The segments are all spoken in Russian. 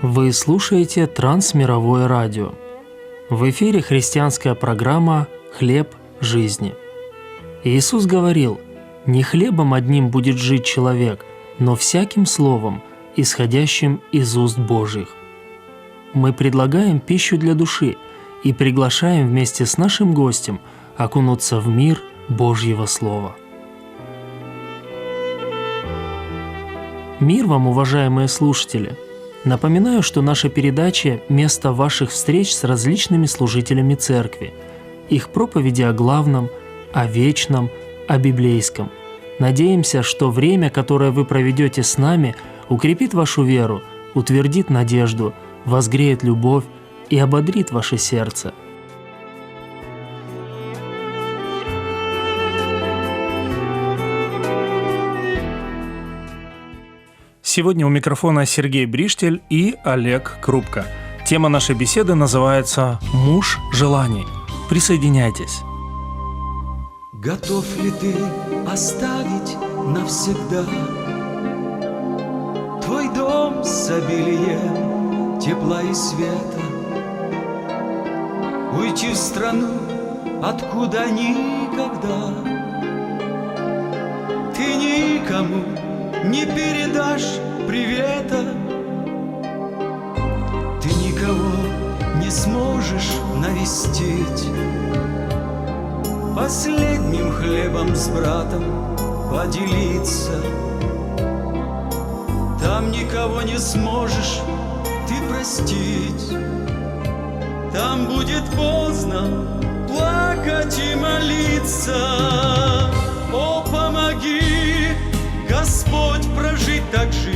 Вы слушаете Трансмировое радио. В эфире христианская программа «Хлеб жизни». Иисус говорил: «Не хлебом одним будет жить человек, но всяким словом, исходящим из уст Божьих». Мы предлагаем пищу для души и приглашаем вместе с нашим гостем окунуться в мир Божьего Слова. Мир вам, уважаемые слушатели! Напоминаю, что наша передача – место ваших встреч с различными служителями церкви, их проповеди о главном, о вечном, о библейском. Надеемся, что время, которое вы проведете с нами, укрепит вашу веру, утвердит надежду, возгреет любовь и ободрит ваше сердце. Сегодня у микрофона Сергей Бриштель и Олег Крупко. Тема нашей беседы называется «Муж желаний». Присоединяйтесь. Готов ли ты оставить навсегда твой дом с обилием тепла и света, уйти в страну, откуда никогда ты никому не передашь привета, ты никого не сможешь навестить, последним хлебом с братом поделиться, там никого не сможешь ты простить, там будет поздно плакать и молиться. О, помоги, Господь, прожить так жизнь,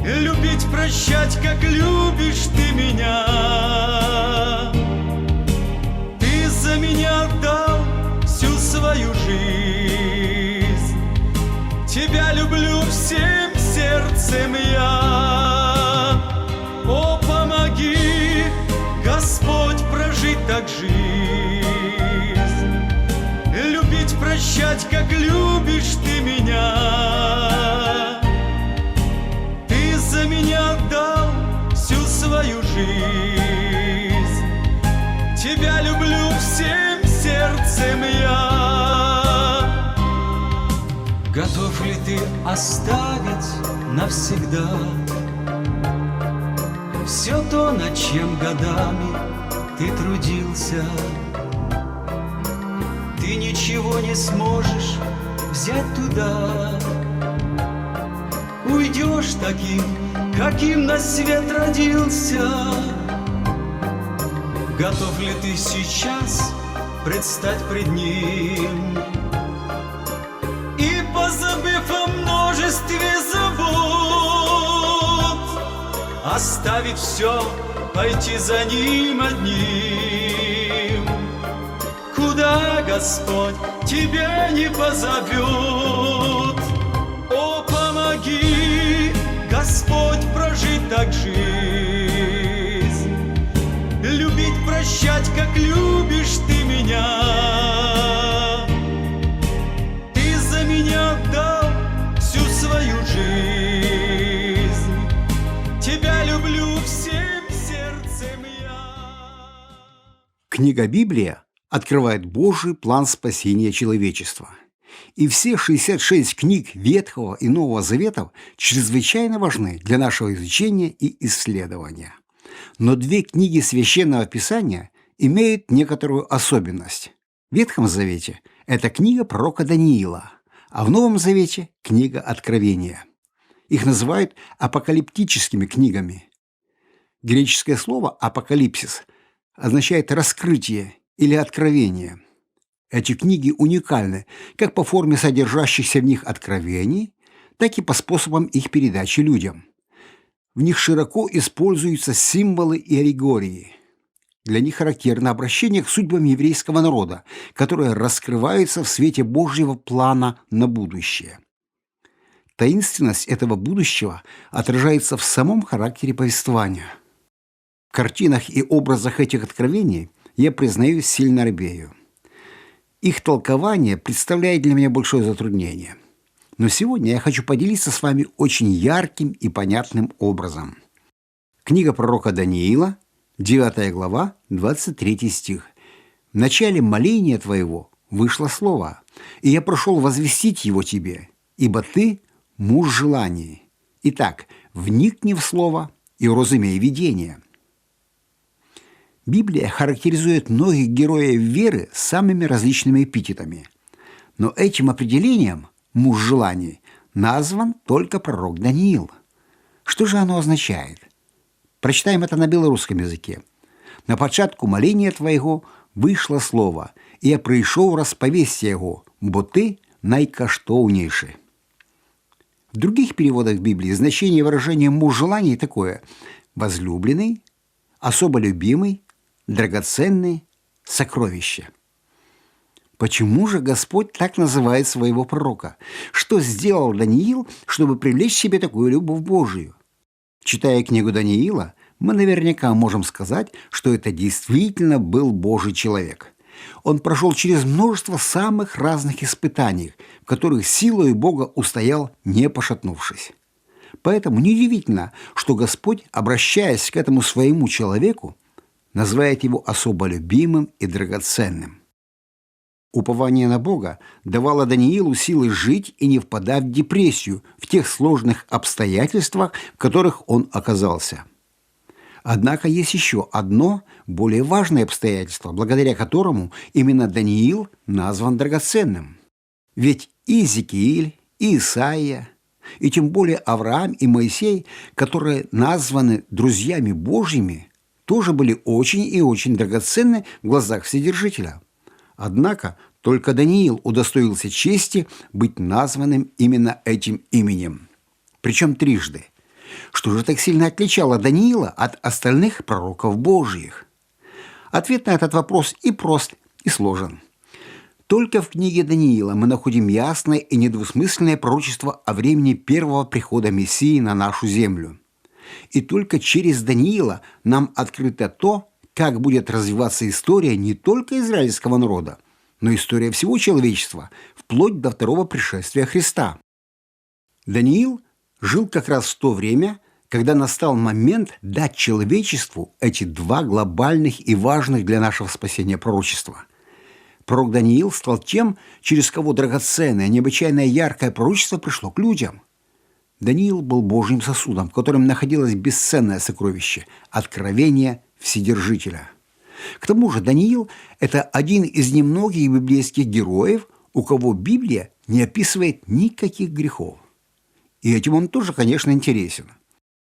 любить, прощать, как любишь ты меня. Ты за меня отдал всю свою жизнь, тебя люблю всем сердцем я. О, помоги, Господь, прожить так жизнь, любить, прощать, как любишь ты меня. Ты за меня отдал всю свою жизнь, тебя люблю всем сердцем я. Готов ли ты оставить навсегда все то, над чем годами ты трудился? Ты ничего не сможешь взять туда, уйдешь таким, каким на свет родился. Готов ли ты сейчас предстать пред Ним и, позабыв о множестве забот, оставить все, пойти за Ним одним? Куда Господь тебя не позовет? О, помоги, Господь, прожить так жизнь, любить, прощать, как любишь ты меня. Ты за меня отдал всю свою жизнь, тебя люблю всем сердцем я. Книга «Библия» открывает Божий план спасения человечества. И все 66 книг Ветхого и Нового Заветов чрезвычайно важны для нашего изучения и исследования. Но две книги Священного Писания имеют некоторую особенность. В Ветхом Завете это книга пророка Даниила, а в Новом Завете – книга Откровения. Их называют апокалиптическими книгами. Греческое слово «апокалипсис» означает «раскрытие» или «откровение». Эти книги уникальны как по форме содержащихся в них откровений, так и по способам их передачи людям. В них широко используются символы и аллегории. Для них характерно обращение к судьбам еврейского народа, которые раскрываются в свете Божьего плана на будущее. Таинственность этого будущего отражается в самом характере повествования. В картинах и образах этих откровений я, признаюсь, сильно робею. Их толкование представляет для меня большое затруднение. Но сегодня я хочу поделиться с вами очень ярким и понятным образом. Книга пророка Даниила, 9 глава, 23 стих. «В начале моления твоего вышло слово, и я прошел возвестить его тебе, ибо ты муж желаний. Итак, вникни в слово и уразумей видение». Библия характеризует многих героев веры самыми различными эпитетами. Но этим определением «муж желаний» назван только пророк Даниил. Что же оно означает? Прочитаем это на белорусском языке. «На початку моления твоего вышло слово, и я прийшов розповісти його, бо ты найкоштовнейший». В других переводах Библии значение выражения «муж желаний» такое: возлюбленный, особо любимый, драгоценный, сокровище. Почему же Господь так называет своего пророка? Что сделал Даниил, чтобы привлечь к себе такую любовь Божию? Читая книгу Даниила, мы наверняка можем сказать, что это действительно был Божий человек. Он прошел через множество самых разных испытаний, в которых силой Бога устоял, не пошатнувшись. Поэтому неудивительно, что Господь, обращаясь к этому своему человеку, называет его особо любимым и драгоценным. Упование на Бога давало Даниилу силы жить и не впадать в депрессию в тех сложных обстоятельствах, в которых он оказался. Однако есть еще одно, более важное обстоятельство, благодаря которому именно Даниил назван драгоценным. Ведь и Иезекииль, и Исаия, и тем более Авраам и Моисей, которые названы друзьями Божьими, тоже были очень и очень драгоценны в глазах Вседержителя. Однако только Даниил удостоился чести быть названным именно этим именем. Причем трижды. Что же так сильно отличало Даниила от остальных пророков Божьих? Ответ на этот вопрос и прост, и сложен. Только в книге Даниила мы находим ясное и недвусмысленное пророчество о времени первого прихода Мессии на нашу землю. И только через Даниила нам открыто то, как будет развиваться история не только израильского народа, но и история всего человечества, вплоть до второго пришествия Христа. Даниил жил как раз в то время, когда настал момент дать человечеству эти два глобальных и важных для нашего спасения пророчества. Пророк Даниил стал тем, через кого драгоценное, необычайно яркое пророчество пришло к людям. Даниил был Божьим сосудом, в котором находилось бесценное сокровище – откровение Вседержителя. К тому же Даниил – это один из немногих библейских героев, у кого Библия не описывает никаких грехов. И этим он тоже, конечно, интересен.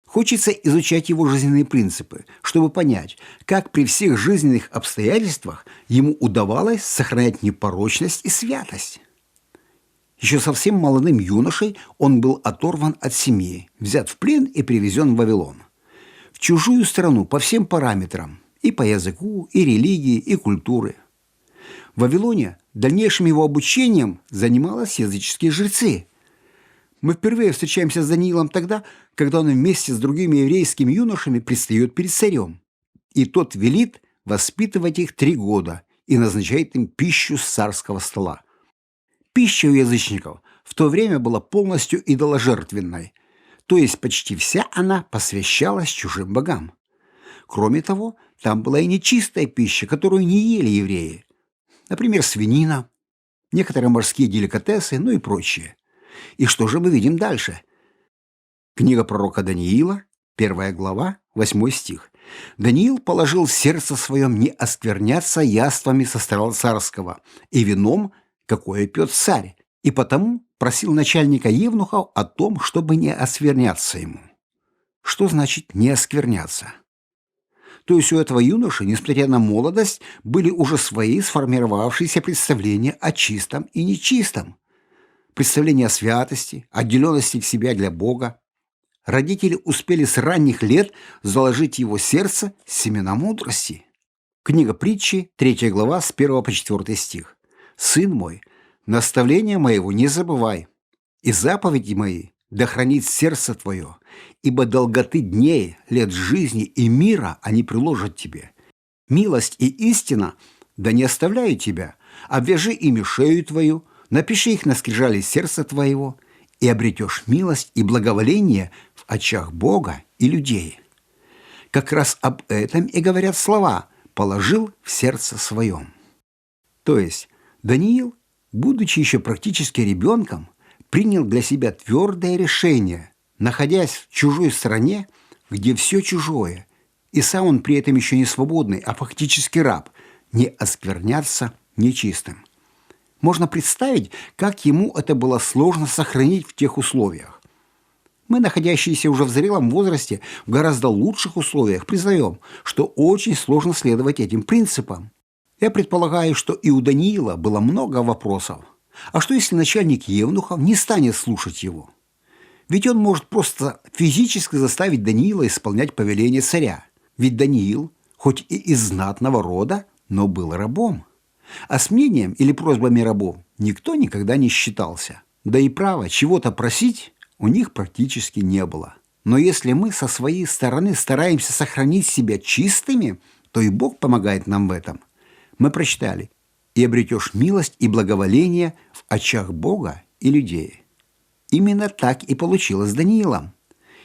Хочется изучать его жизненные принципы, чтобы понять, как при всех жизненных обстоятельствах ему удавалось сохранять непорочность и святость. Еще совсем молодым юношей он был оторван от семьи, взят в плен и привезен в Вавилон. В чужую страну по всем параметрам, и по языку, и религии, и культуры. В Вавилоне дальнейшим его обучением занимались языческие жрецы. Мы впервые встречаемся с Даниилом тогда, когда он вместе с другими еврейскими юношами предстает перед царем. И тот велит воспитывать их 3 года и назначает им пищу с царского стола. Пища у язычников в то время была полностью идоложертвенной, то есть почти вся она посвящалась чужим богам. Кроме того, там была и нечистая пища, которую не ели евреи. Например, свинина, некоторые морские деликатесы, ну и прочее. И что же мы видим дальше? Книга пророка Даниила, 1 глава, 8 стих. «Даниил положил в сердце своем не оскверняться яствами со стола царского и вином, какое пьет царь, и потому просил начальника евнухов о том, чтобы не оскверняться ему». Что значит «не оскверняться»? То есть у этого юноши, несмотря на молодость, были уже свои сформировавшиеся представления о чистом и нечистом. Представление о святости, отделенности к себя для Бога. Родители успели с ранних лет заложить в его сердце семена мудрости. Книга Притчи, 3 глава, с 1 по 4 стих. «Сын мой, наставления моего не забывай, и заповеди мои да хранит сердце твое, ибо долготы дней, лет жизни и мира они приложат тебе. Милость и истина да не оставляют тебя, обвяжи ими шею твою, напиши их на скрижали сердца твоего, и обретешь милость и благоволение в очах Бога и людей». Как раз об этом и говорят слова «положил в сердце своем». То есть Даниил, будучи еще практически ребенком, принял для себя твердое решение, находясь в чужой стране, где все чужое, и сам он при этом еще не свободный, а фактически раб, не оскверняться нечистым. Можно представить, как ему это было сложно сохранить в тех условиях. Мы, находящиеся уже в зрелом возрасте, в гораздо лучших условиях, признаем, что очень сложно следовать этим принципам. Я предполагаю, что и у Даниила было много вопросов. А что, если начальник евнухов не станет слушать его? Ведь он может просто физически заставить Даниила исполнять повеление царя. Ведь Даниил, хоть и из знатного рода, но был рабом. А с мнением или просьбами рабов никто никогда не считался. Да и права чего-то просить у них практически не было. Но если мы со своей стороны стараемся сохранить себя чистыми, то и Бог помогает нам в этом. Мы прочитали: «И обретешь милость и благоволение в очах Бога и людей». Именно так и получилось с Даниилом.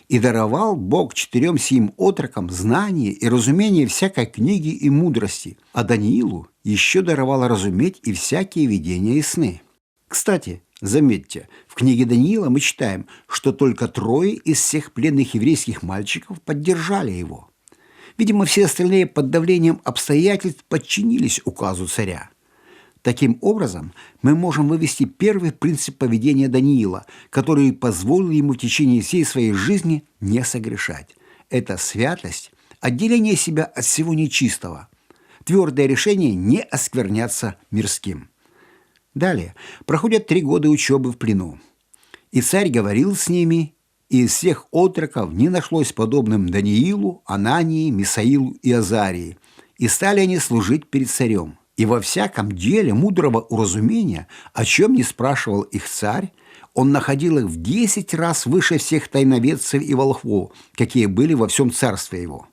«И даровал Бог 4 сим отрокам знание и разумение всякой книги и мудрости, а Даниилу еще даровало разуметь и всякие видения и сны». Кстати, заметьте, в книге Даниила мы читаем, что только 3 из всех пленных еврейских мальчиков поддержали его. Видимо, все остальные под давлением обстоятельств подчинились указу царя. Таким образом, мы можем вывести первый принцип поведения Даниила, который позволил ему в течение всей своей жизни не согрешать. Это святость, отделение себя от всего нечистого, твердое решение не оскверняться мирским. Далее проходят 3 года учебы в плену. «И царь говорил с ними, и из всех отроков не нашлось подобным Даниилу, Анании, Мисаилу и Азарии, и стали они служить перед царем. И во всяком деле мудрого уразумения, о чем не спрашивал их царь, он находил их в 10 раз выше всех тайноведцев и волхвов, какие были во всем царстве его».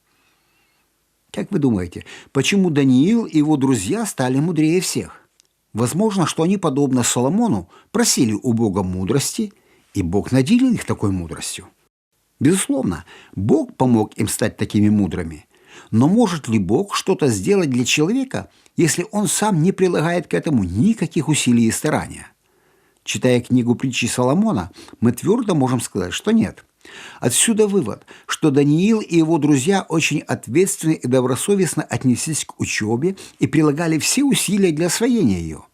Как вы думаете, почему Даниил и его друзья стали мудрее всех? Возможно, что они, подобно Соломону, просили у Бога мудрости, и Бог наделил их такой мудростью. Безусловно, Бог помог им стать такими мудрыми. Но может ли Бог что-то сделать для человека, если он сам не прилагает к этому никаких усилий и старания? Читая книгу притчи Соломона, мы твердо можем сказать, что нет. Отсюда вывод, что Даниил и его друзья очень ответственно и добросовестно отнеслись к учебе и прилагали все усилия для освоения ее.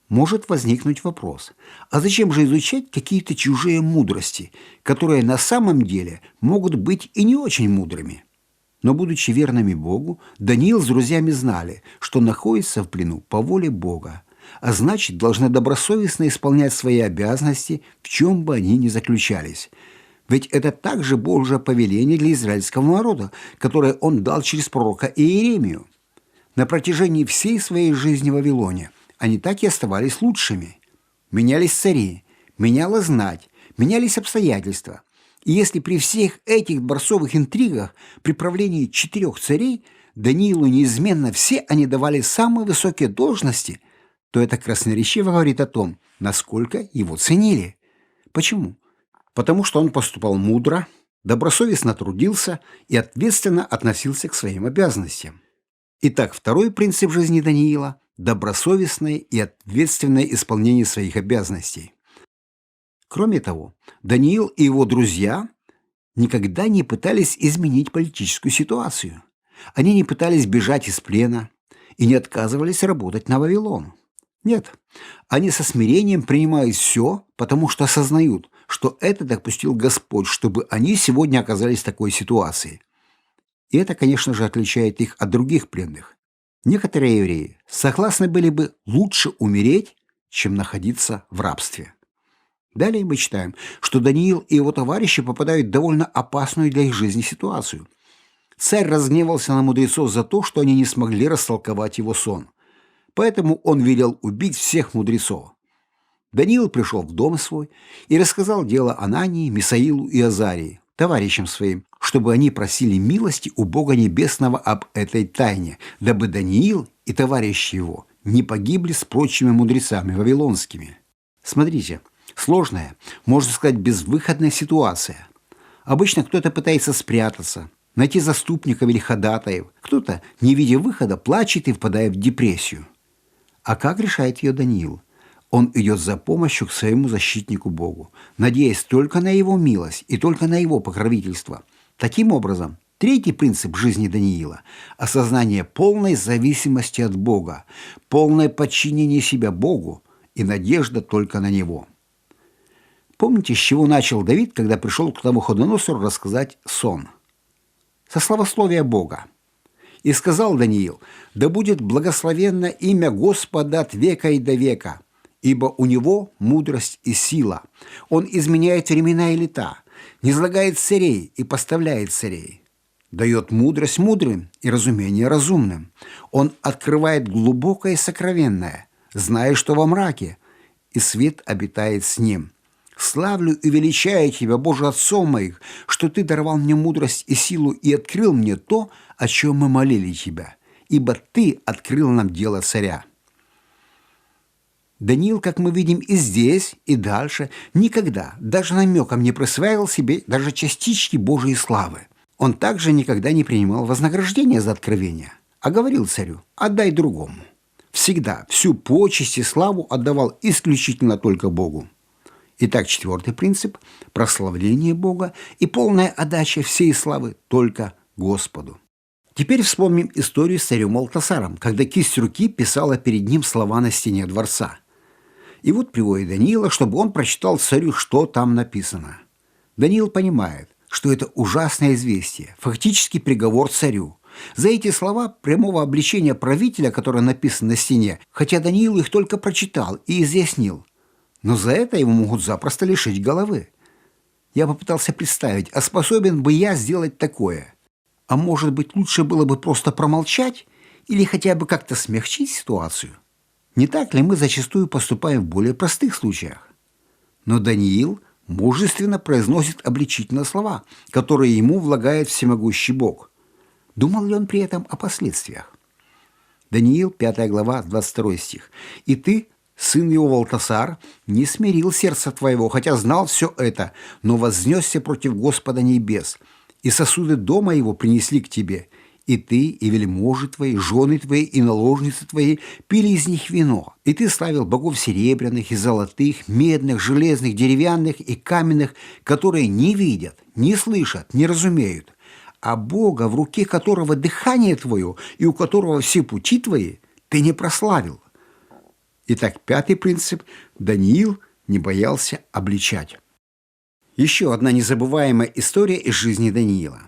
Может возникнуть вопрос: а зачем же изучать какие-то чужие мудрости, которые на самом деле могут быть и не очень мудрыми? Но, будучи верными Богу, Даниил с друзьями знали, что находится в плену по воле Бога, а значит, должны добросовестно исполнять свои обязанности, в чем бы они ни заключались. Ведь это также Божье повеление для израильского народа, которое он дал через пророка Иеремию. На протяжении всей своей жизни в Вавилоне они так и оставались лучшими. Менялись цари, менялась знать, менялись обстоятельства. И если при всех этих дворцовых интригах, при правлении 4 царей, Даниилу неизменно все они давали самые высокие должности, то это красноречиво говорит о том, насколько его ценили. Почему? Потому что он поступал мудро, добросовестно трудился и ответственно относился к своим обязанностям. Итак, второй принцип жизни Даниила – добросовестное и ответственное исполнение своих обязанностей. Кроме того, Даниил и его друзья никогда не пытались изменить политическую ситуацию. Они не пытались бежать из плена и не отказывались работать на Вавилон. Нет, они со смирением принимают все, потому что осознают, что это допустил Господь, чтобы они сегодня оказались в такой ситуации. И это, конечно же, отличает их от других пленных. Некоторые евреи согласны были бы лучше умереть, чем находиться в рабстве. Далее мы читаем, что Даниил и его товарищи попадают в довольно опасную для их жизни ситуацию. Царь разгневался на мудрецов за то, что они не смогли растолковать его сон. Поэтому он велел убить всех мудрецов. Даниил пришел в дом свой и рассказал дело Анании, Мисаилу и Азарии, товарищам своим, чтобы они просили милости у Бога Небесного об этой тайне, дабы Даниил и товарищи его не погибли с прочими мудрецами вавилонскими. Смотрите, Сложная, можно сказать, безвыходная ситуация. Обычно кто-то пытается спрятаться, найти заступников или ходатаев. Кто-то, не видя выхода, плачет и впадает в депрессию. А как решает ее Даниил? Он идет за помощью к своему защитнику Богу, надеясь только на его милость и только на его покровительство. Таким образом, третий принцип жизни Даниила – осознание полной зависимости от Бога, полное подчинение себя Богу и надежда только на Него. Помните, с чего начал Давид, когда пришел к Навуходоносору рассказать сон? Со славословия Бога. «И сказал Даниил: да будет благословенно имя Господа от века и до века, ибо у него мудрость и сила. Он изменяет времена и лета, низлагает царей и поставляет царей. Дает мудрость мудрым и разумение разумным. Он открывает глубокое и сокровенное, зная, что во мраке, и свет обитает с ним. Славлю и величаю Тебя, Боже, отцов моих, что Ты даровал мне мудрость и силу и открыл мне то, о чем мы молили Тебя, ибо Ты открыл нам дело царя». Даниил, как мы видим и здесь, и дальше, никогда, даже намеком не присваивал себе даже частички Божьей славы. Он также никогда не принимал вознаграждения за откровение, а говорил царю: «Отдай другому». Всегда всю почесть и славу отдавал исключительно только Богу. Итак, четвертый принцип – прославление Бога и полная отдача всей славы только Господу. Теперь вспомним историю с царем Валтасаром, когда кисть руки писала перед ним слова на стене дворца. И вот приводит Даниила, чтобы он прочитал царю, что там написано. Даниил понимает, что это ужасное известие, фактически приговор царю. За эти слова прямого обличения правителя, которое написано на стене, хотя Даниил их только прочитал и изъяснил, но за это его могут запросто лишить головы. Я попытался представить, а способен бы я сделать такое? А может быть, лучше было бы просто промолчать или хотя бы как-то смягчить ситуацию? Не так ли мы зачастую поступаем в более простых случаях? Но Даниил мужественно произносит обличительные слова, которые ему влагает всемогущий Бог. Думал ли он при этом о последствиях? Даниил, 5 глава, 22 стих. «И ты, сын его Валтасар, не смирил сердце твоего, хотя знал все это, но вознесся против Господа небес, и сосуды дома его принесли к тебе, и ты, и вельможи твои, жены твои, и наложницы твои пили из них вино, и ты славил богов серебряных и золотых, медных, железных, деревянных и каменных, которые не видят, не слышат, не разумеют, а Бога, в руке которого дыхание твое и у которого все пути твои, ты не прославил». Итак, пятый принцип – Даниил не боялся обличать. Еще одна незабываемая история из жизни Даниила.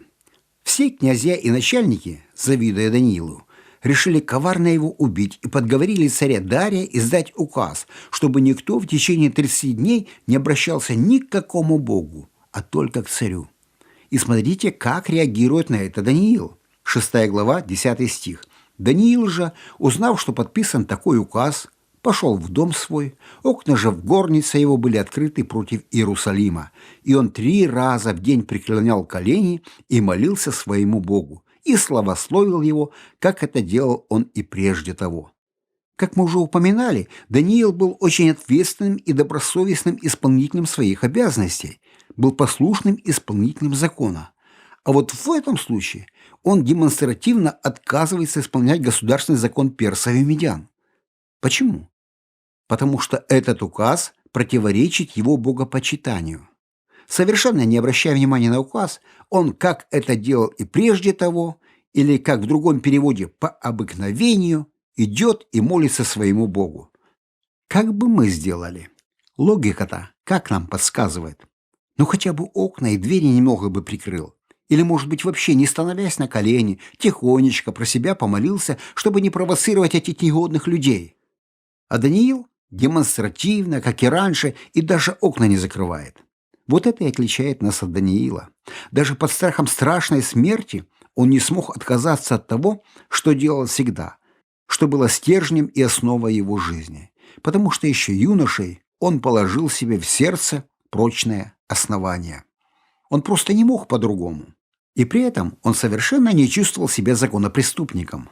Все князья и начальники, завидуя Даниилу, решили коварно его убить и подговорили царя Дария издать указ, чтобы никто в течение 30 дней не обращался ни к какому богу, а только к царю. И смотрите, как реагирует на это Даниил. 6 глава, 10 стих. «Даниил же, узнав, что подписан такой указ, пошел в дом свой, окна же в горнице его были открыты против Иерусалима, и он 3 раза в день преклонял колени и молился своему Богу, и славословил его, как это делал он и прежде того». Как мы уже упоминали, Даниил был очень ответственным и добросовестным исполнителем своих обязанностей, был послушным исполнителем закона. А вот в этом случае он демонстративно отказывается исполнять государственный закон персов и медян. Почему? Потому что этот указ противоречит его богопочитанию. Совершенно не обращая внимания на указ, он, как это делал и прежде того, или, как в другом переводе, по обыкновению, идет и молится своему Богу. Как бы мы сделали? Логика-то как нам подсказывает? Ну хотя бы окна и двери немного бы прикрыл. Или, может быть, вообще не становясь на колени, тихонечко про себя помолился, чтобы не провоцировать этих негодных людей. А Даниил демонстративно, как и раньше, и даже окна не закрывает. Вот это и отличает нас от Даниила. Даже под страхом страшной смерти он не смог отказаться от того, что делал всегда, что было стержнем и основой его жизни, потому что еще юношей он положил себе в сердце прочное основание. Он просто не мог по-другому. И при этом он совершенно не чувствовал себя законопреступником.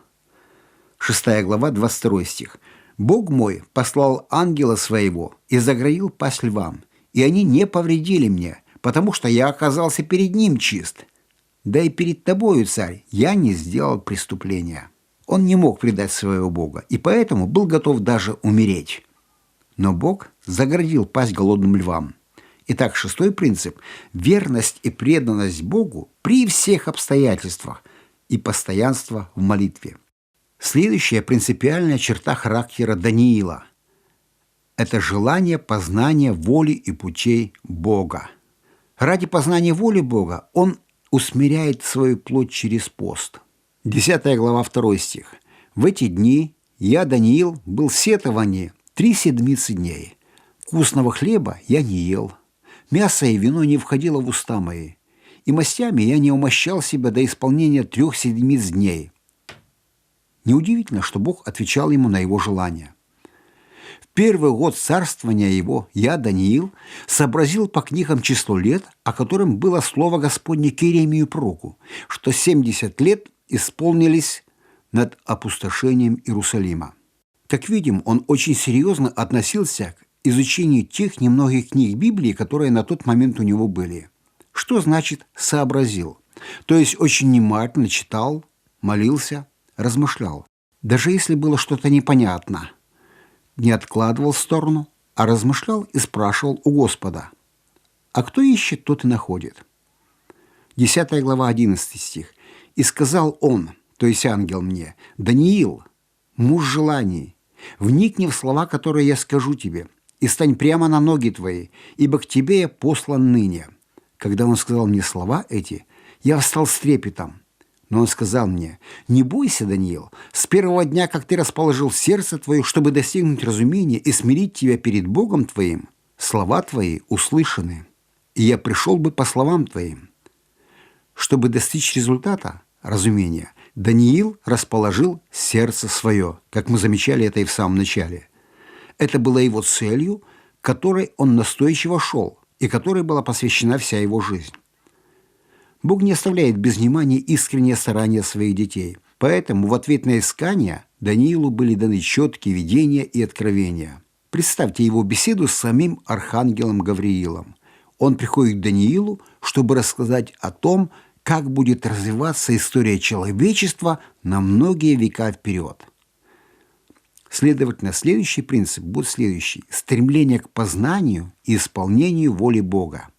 6 глава, 22 стих. Бог мой послал ангела своего и заградил пасть львам, и они не повредили мне, потому что я оказался перед ним чист. Да и перед тобою, царь, я не сделал преступления». Он не мог предать своего Бога, и поэтому был готов даже умереть. Но Бог заградил пасть голодным львам. Итак, шестой принцип – верность и преданность Богу при всех обстоятельствах и постоянство в молитве. Следующая принципиальная черта характера Даниила – это желание познания воли и путей Бога. Ради познания воли Бога он усмиряет свою плоть через пост. 10 глава, 2 стих. «В эти дни я, Даниил, был в сетовании 3 седмицы дней. Вкусного хлеба я не ел, мясо и вино не входило в уста мои, и мастями я не умощал себя до исполнения 3 седмиц дней». Неудивительно, что Бог отвечал ему на его желание. В первый год царствования его я, Даниил, сообразил по книгам число лет, о котором было слово Господне к Иеремию пророку, что 70 лет исполнились над опустошением Иерусалима. Как видим, он очень серьезно относился к изучению тех немногих книг Библии, которые на тот момент у него были. Что значит «сообразил»? То есть очень внимательно читал, молился, размышлял. Даже если было что-то непонятно, не откладывал в сторону, а размышлял и спрашивал у Господа. А кто ищет, тот и находит. 10 глава, 11 стих. «И сказал он, то есть ангел мне, Даниил, муж желаний, вникни в слова, которые я скажу тебе, и стань прямо на ноги твои, ибо к тебе я послан ныне». Когда он сказал мне слова эти, я встал с трепетом. Но он сказал мне: «Не бойся, Даниил, с первого дня, как ты расположил сердце твое, чтобы достигнуть разумения и смирить тебя перед Богом твоим, слова твои услышаны, и я пришел бы по словам твоим». Чтобы достичь результата, разумения, Даниил расположил сердце свое, как мы замечали это и в самом начале. Это было его целью, к которой он настойчиво шел, и которой была посвящена вся его жизнь. Бог не оставляет без внимания искреннее старания своих детей, поэтому в ответ на искания Даниилу были даны четкие видения и откровения. Представьте его беседу с самим архангелом Гавриилом. Он приходит к Даниилу, чтобы рассказать о том, как будет развиваться история человечества на многие века вперед. Следовательно, следующий принцип будет следующий – стремление к познанию и исполнению воли Бога.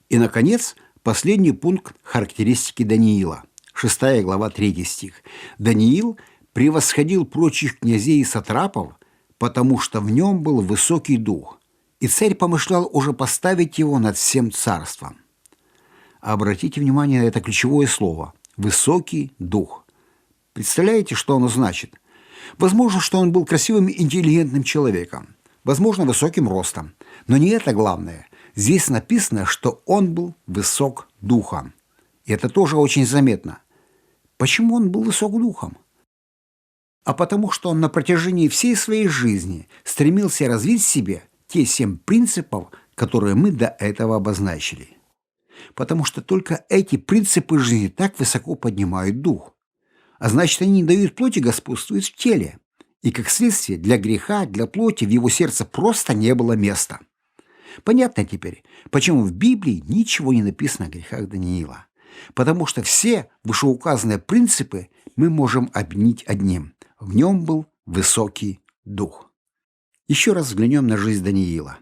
И, наконец, последний пункт характеристики Даниила. 6 глава, 3 стих. «Даниил превосходил прочих князей и сатрапов, потому что в нем был высокий дух, и царь помышлял уже поставить его над всем царством». Обратите внимание на это ключевое слово – «высокий дух». Представляете, что оно значит? Возможно, что он был красивым и интеллигентным человеком, возможно, высоким ростом, но не это главное. Здесь написано, что он был высок духом. И это тоже очень заметно. Почему он был высок духом? А потому что он на протяжении всей своей жизни стремился развить в себе те 7 принципов, которые мы до этого обозначили. Потому что только эти принципы жизни так высоко поднимают дух. А значит, они не дают плоти господствовать в теле. И, как следствие, для греха, для плоти в его сердце просто не было места. Понятно теперь, почему в Библии ничего не написано о грехах Даниила. Потому что все вышеуказанные принципы мы можем объединить одним. В нем был высокий дух. Еще раз взглянем на жизнь Даниила.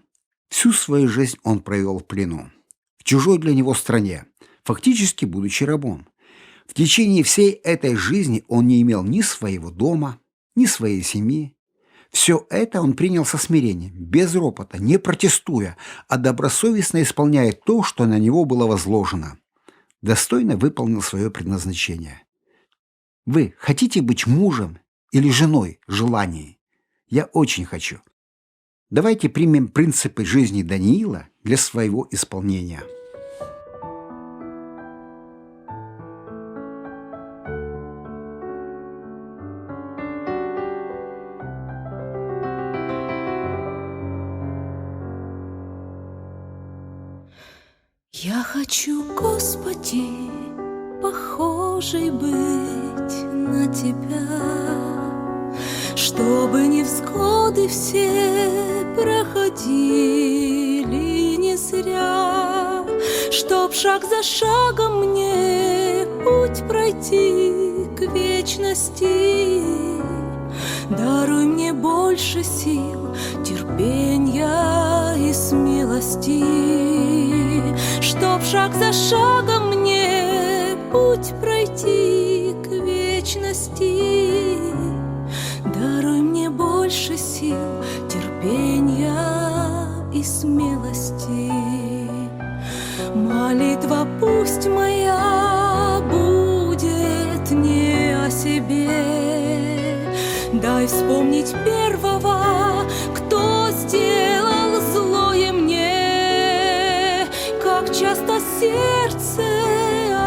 Всю свою жизнь он провел в плену, в чужой для него стране, фактически будучи рабом. В течение всей этой жизни он не имел ни своего дома, ни своей семьи. Все это он принял со смирением, без ропота, не протестуя, а добросовестно исполняя то, что на него было возложено. Достойно выполнил свое предназначение. Вы хотите быть мужем или женой желаний? Я очень хочу. Давайте примем принципы жизни Даниила для своего исполнения. Я хочу, Господи, похожей быть на Тебя, чтобы невзгоды все проходили не зря, чтоб шаг за шагом мне путь пройти к вечности. Даруй мне больше сил, терпенья и смелости, чтоб шаг за шагом мне путь пройти к вечности. Даруй мне больше сил, терпенья и смелости. Молитва пусть моя будет не о себе. Дай вспомнить первого, кто сделал злое мне. Как часто сердце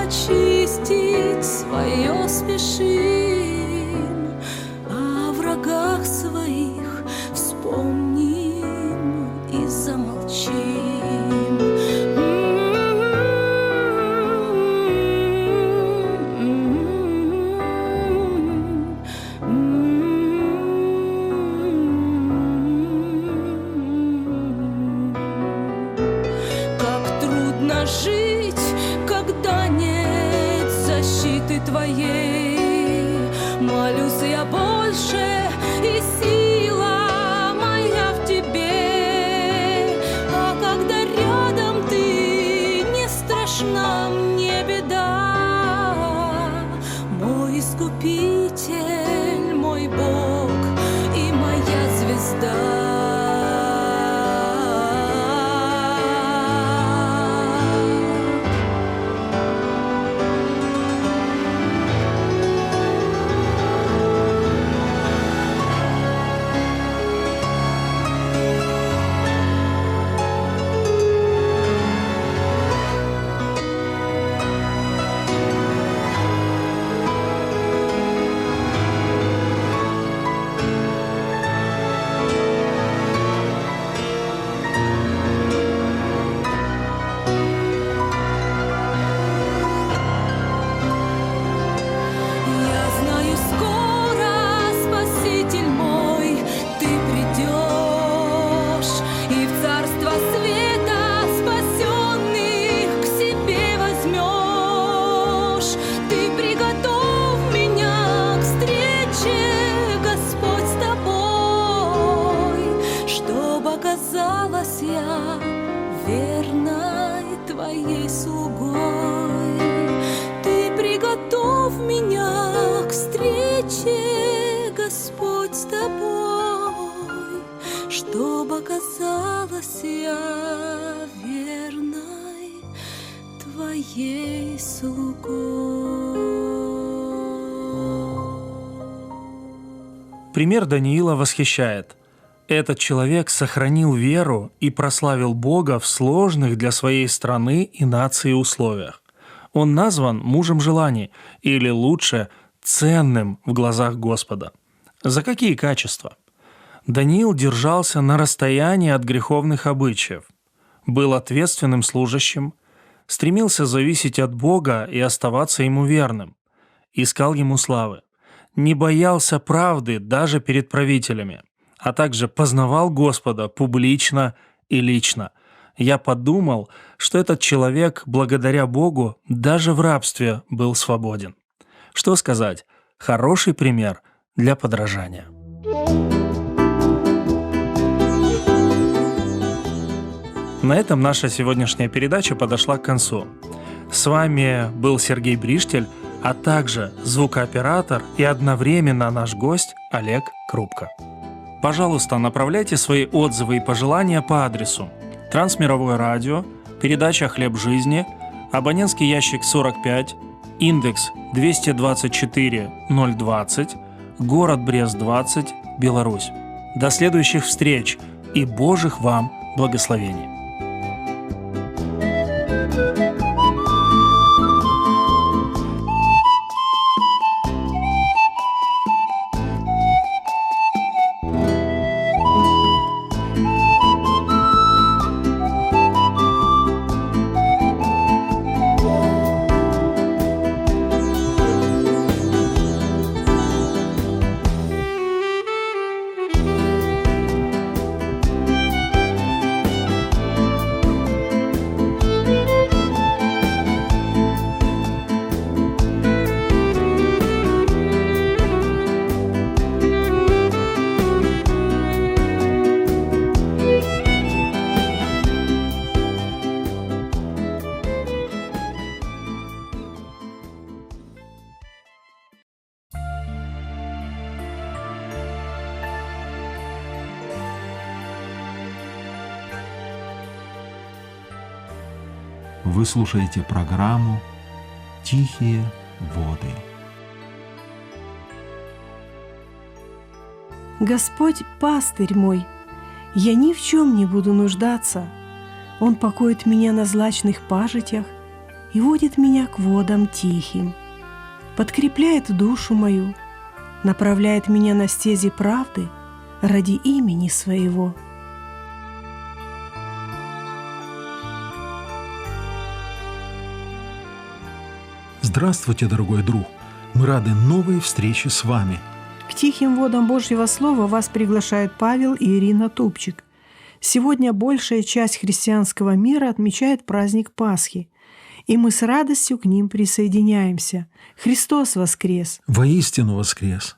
очистить свое спешим, о врагах своих вспомним и замолчим. Жить, когда нет защиты Твоей. Молюсь я больше, и сила моя в Тебе. А когда рядом Ты, не страшна мне беда. Мой Искупитель, мой Бог и моя звезда. Оказалась я верной Твоей слугой. Ты приготовь меня к встрече, Господь, с Тобой, чтоб оказалась я верной Твоей слугой. Пример Даниила восхищает. Этот человек сохранил веру и прославил Бога в сложных для своей страны и нации условиях. Он назван мужем желаний, или лучше, ценным в глазах Господа. За какие качества? Даниил держался на расстоянии от греховных обычаев, был ответственным служащим, стремился зависеть от Бога и оставаться Ему верным, искал Ему славы, не боялся правды даже перед правителями, а также познавал Господа публично и лично. Я подумал, что этот человек, благодаря Богу, даже в рабстве был свободен. Что сказать? Хороший пример для подражания. На этом наша сегодняшняя передача подошла к концу. С вами был Сергей Бриштель, а также звукооператор и одновременно наш гость Олег Крупко. Пожалуйста, направляйте свои отзывы и пожелания по адресу: Трансмировое радио, передача «Хлеб жизни», абонентский ящик 45, индекс 224-020, город Брест 20, Беларусь. До следующих встреч и Божьих вам благословений! Вы слушаете программу «Тихие воды». Господь – пастырь мой, я ни в чем не буду нуждаться. Он покоит меня на злачных пажитях и водит меня к водам тихим, подкрепляет душу мою, направляет меня на стези правды ради имени Своего. Здравствуйте, дорогой друг! Мы рады новой встрече с вами. К тихим водам Божьего Слова вас приглашают Павел и Ирина Тупчик. Сегодня большая часть христианского мира отмечает праздник Пасхи, и мы с радостью к ним присоединяемся. Христос воскрес! Воистину воскрес!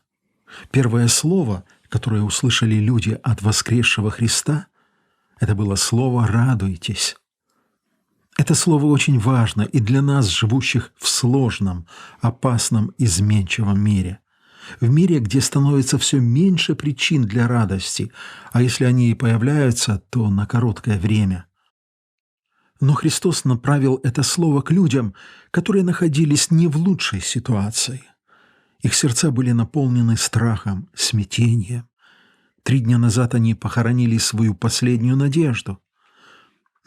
Первое слово, которое услышали люди от воскресшего Христа, это было слово «радуйтесь». Это слово очень важно и для нас, живущих в сложном, опасном, изменчивом мире. В мире, где становится все меньше причин для радости, а если они и появляются, то на короткое время. Но Христос направил это слово к людям, которые находились не в лучшей ситуации. Их сердца были наполнены страхом, смятением. 3 дня назад они похоронили свою последнюю надежду.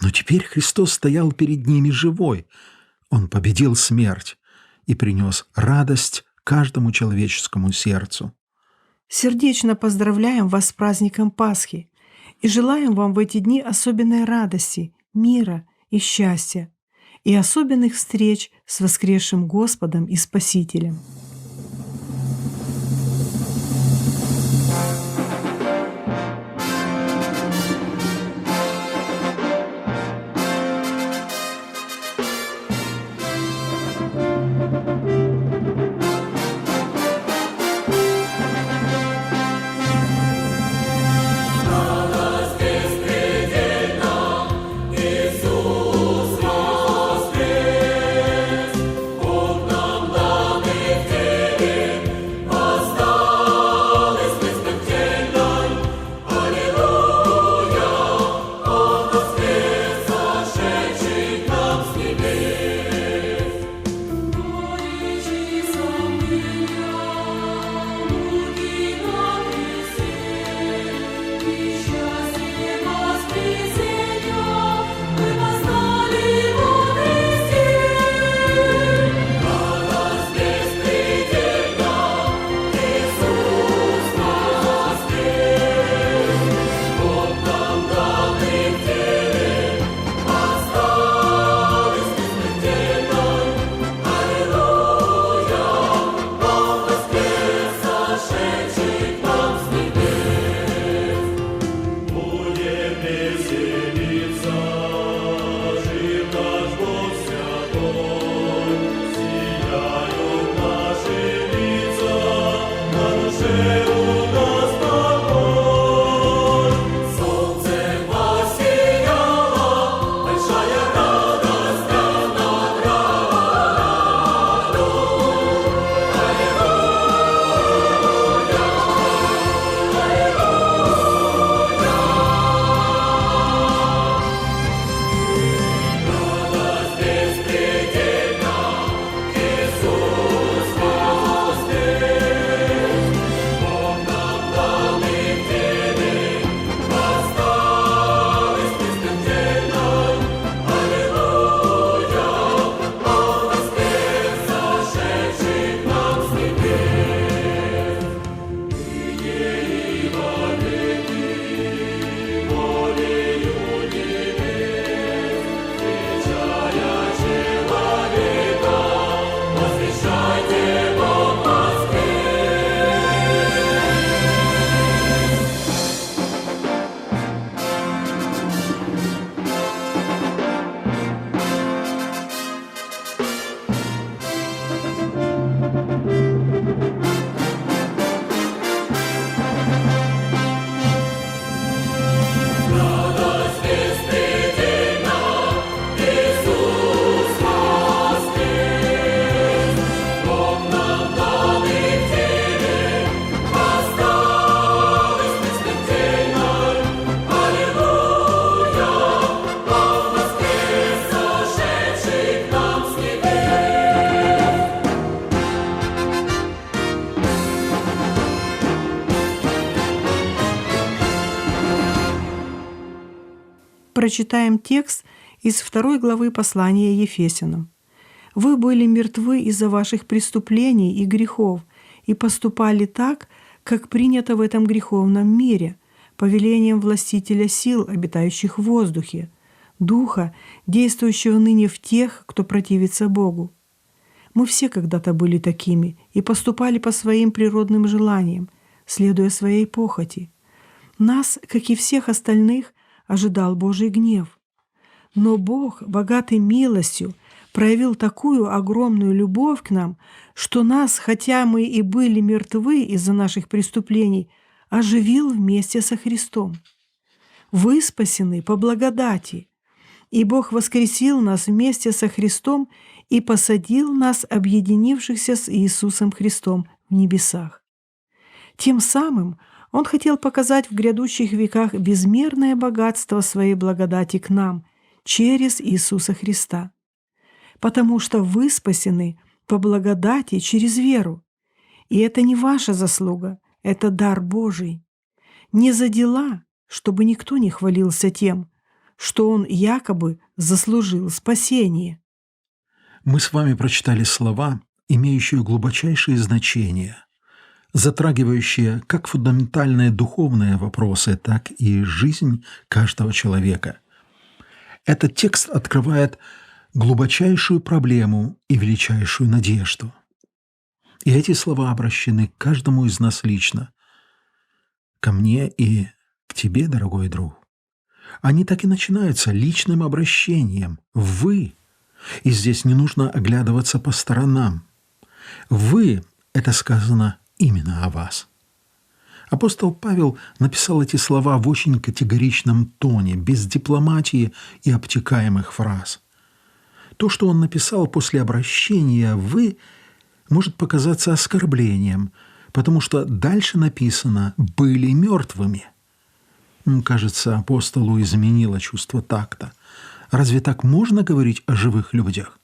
Но теперь Христос стоял перед ними живой. Он победил смерть и принес радость каждому человеческому сердцу. Сердечно поздравляем вас с праздником Пасхи и желаем вам в эти дни особенной радости, мира и счастья, и особенных встреч с воскресшим Господом и Спасителем. Иисус воскрес, Бог нам дан и в прочитаем текст из 2 главы послания Ефесянам. «Вы были мертвы из-за ваших преступлений и грехов, и поступали так, как принято в этом греховном мире, повелением властителя сил, обитающих в воздухе, духа, действующего ныне в тех, кто противится Богу. Мы все когда-то были такими и поступали по своим природным желаниям, следуя своей похоти. Нас, как и всех остальных, ожидал Божий гнев. Но Бог, богатый милостью, проявил такую огромную любовь к нам, что нас, хотя мы и были мертвы из-за наших преступлений, оживил вместе со Христом. Вы спасены по благодати, и Бог воскресил нас вместе со Христом и посадил нас, объединившихся с Иисусом Христом, в небесах. Тем самым Он хотел показать в грядущих веках безмерное богатство Своей благодати к нам через Иисуса Христа. Потому что вы спасены по благодати через веру. И это не ваша заслуга, это дар Божий. Не за дела, чтобы никто не хвалился тем, что он якобы заслужил спасение». Мы с вами прочитали слова, имеющие глубочайшее значение, затрагивающие как фундаментальные духовные вопросы, так и жизнь каждого человека. Этот текст открывает глубочайшую проблему и величайшую надежду. И эти слова обращены к каждому из нас лично, ко мне и к тебе, дорогой друг. Они так и начинаются личным обращением «вы». И здесь не нужно оглядываться по сторонам. «Вы» — это сказано именно о вас. Апостол Павел написал эти слова в очень категоричном тоне, без дипломатии и обтекаемых фраз. То, что он написал после обращения «вы», может показаться оскорблением, потому что дальше написано «были мертвыми». Кажется, апостолу изменило чувство такта. Разве так можно говорить о живых людях?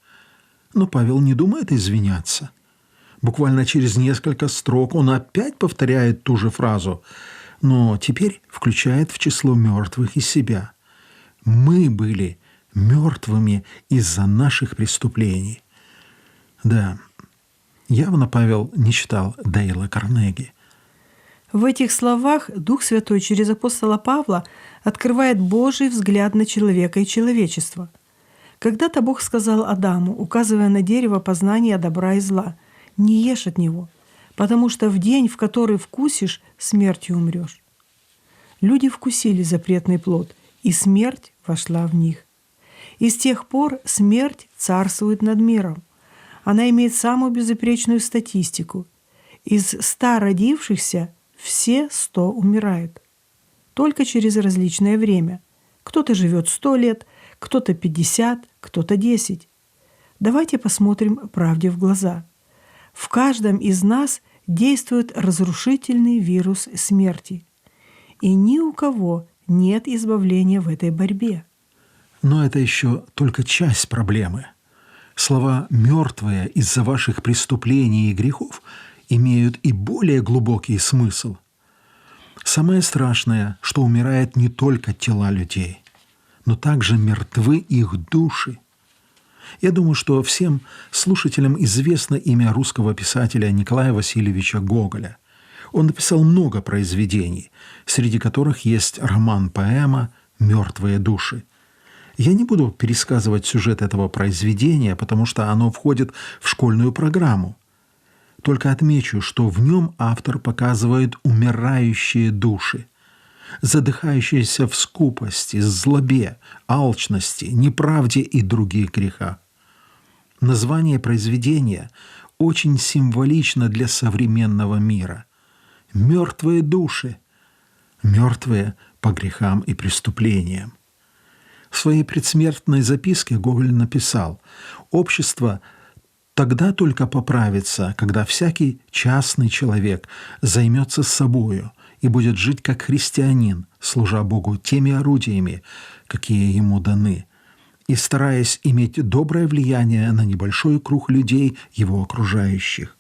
Но Павел не думает извиняться. Буквально через несколько строк он опять повторяет ту же фразу, но теперь включает в число мертвых и себя. «Мы были мертвыми из-за наших преступлений». Да, явно Павел не читал Дейла Карнеги. В этих словах Дух Святой через апостола Павла открывает Божий взгляд на человека и человечество. Когда-то Бог сказал Адаму, указывая на дерево познания добра и зла: «Не ешь от него, потому что в день, в который вкусишь, смертью умрешь». Люди вкусили запретный плод, и смерть вошла в них. И с тех пор смерть царствует над миром. Она имеет самую безупречную статистику. Из 100 родившихся все 100 умирают. Только через различное время. Кто-то живет 100 лет, кто-то 50, кто-то 10. Давайте посмотрим правде в глаза. В каждом из нас действует разрушительный вирус смерти. И ни у кого нет избавления в этой борьбе. Но это еще только часть проблемы. Слова «мертвые из-за ваших преступлений и грехов» имеют и более глубокий смысл. Самое страшное, что умирают не только тела людей, но также мертвы их души. Я думаю, что всем слушателям известно имя русского писателя Николая Васильевича Гоголя. Он написал много произведений, среди которых есть роман-поэма «Мертвые души». Я не буду пересказывать сюжет этого произведения, потому что оно входит в школьную программу. Только отмечу, что в нем автор показывает умирающие души, задыхающиеся в скупости, злобе, алчности, неправде и других грехах. Название произведения очень символично для современного мира. «Мертвые души», мертвые по грехам и преступлениям. В своей предсмертной записке Гоголь написал: «Общество тогда только поправится, когда всякий частный человек займется собою и будет жить как христианин, служа Богу теми орудиями, какие ему даны, и стараясь иметь доброе влияние на небольшой круг людей, его окружающих.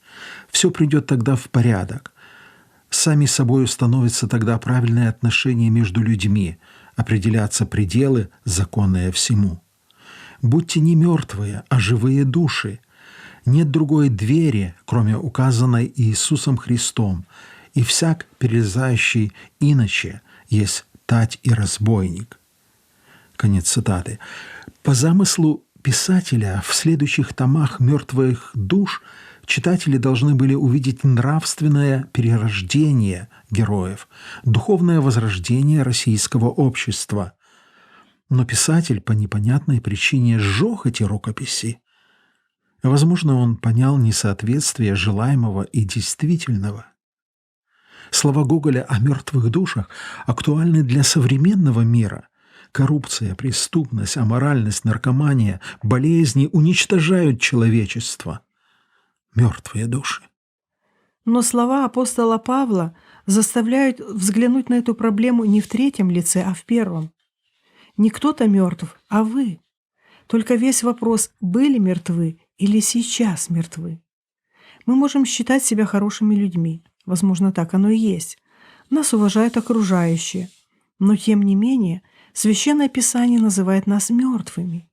Все придет тогда в порядок. Сами собой установятся тогда правильные отношения между людьми, определяться пределы, законные всему. Будьте не мертвые, а живые души. Нет другой двери, кроме указанной Иисусом Христом, и всяк, перелезающий иначе, есть тать и разбойник». Конец цитаты. По замыслу писателя в следующих томах «Мертвых душ» читатели должны были увидеть нравственное перерождение героев, духовное возрождение российского общества. Но писатель по непонятной причине сжег эти рукописи. Возможно, он понял несоответствие желаемого и действительного. Слова Гоголя о мертвых душах актуальны для современного мира. Коррупция, преступность, аморальность, наркомания, болезни уничтожают человечество. Мертвые души. Но слова апостола Павла заставляют взглянуть на эту проблему не в третьем лице, а в первом. Не кто-то мертв, а вы. Только весь вопрос: были мертвы или сейчас мертвы? Мы можем считать себя хорошими людьми. Возможно, так оно и есть. Нас уважают окружающие. Но, тем не менее, Священное Писание называет нас мертвыми.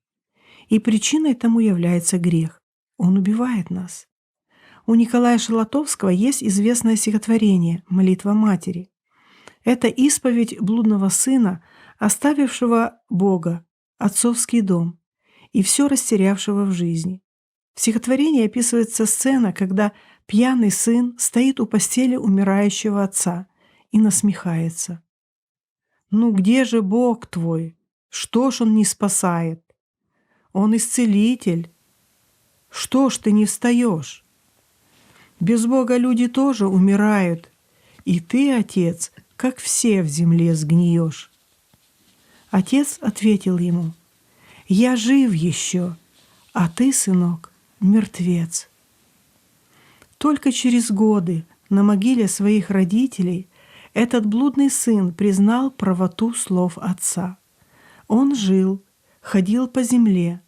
И причиной тому является грех. Он убивает нас. У Николая Шалатовского есть известное стихотворение «Молитва Матери». Это исповедь блудного сына, оставившего Бога, отцовский дом, и все растерявшего в жизни. В стихотворении описывается сцена, когда пьяный сын стоит у постели умирающего отца и насмехается. «Ну где же Бог твой? Что ж Он не спасает? Он исцелитель. Что ж ты не встаешь? Без Бога люди тоже умирают, и ты, отец, как все в земле сгниешь». Отец ответил ему: «Я жив еще, а ты, сынок, мертвец». Только через годы на могиле своих родителей этот блудный сын признал правоту слов отца. Он жил, ходил по земле,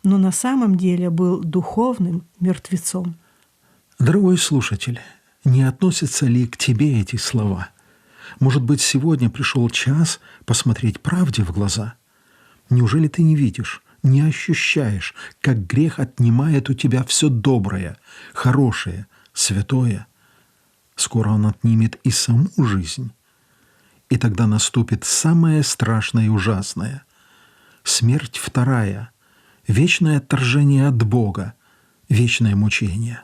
но на самом деле был духовным мертвецом. Дорогой слушатель, не относятся ли к тебе эти слова? Может быть, сегодня пришел час посмотреть правде в глаза? Неужели ты не видишь, не ощущаешь, как грех отнимает у тебя все доброе, хорошее, святое? Скоро он отнимет и саму жизнь. И тогда наступит самое страшное и ужасное. Смерть вторая, вечное отторжение от Бога, вечное мучение.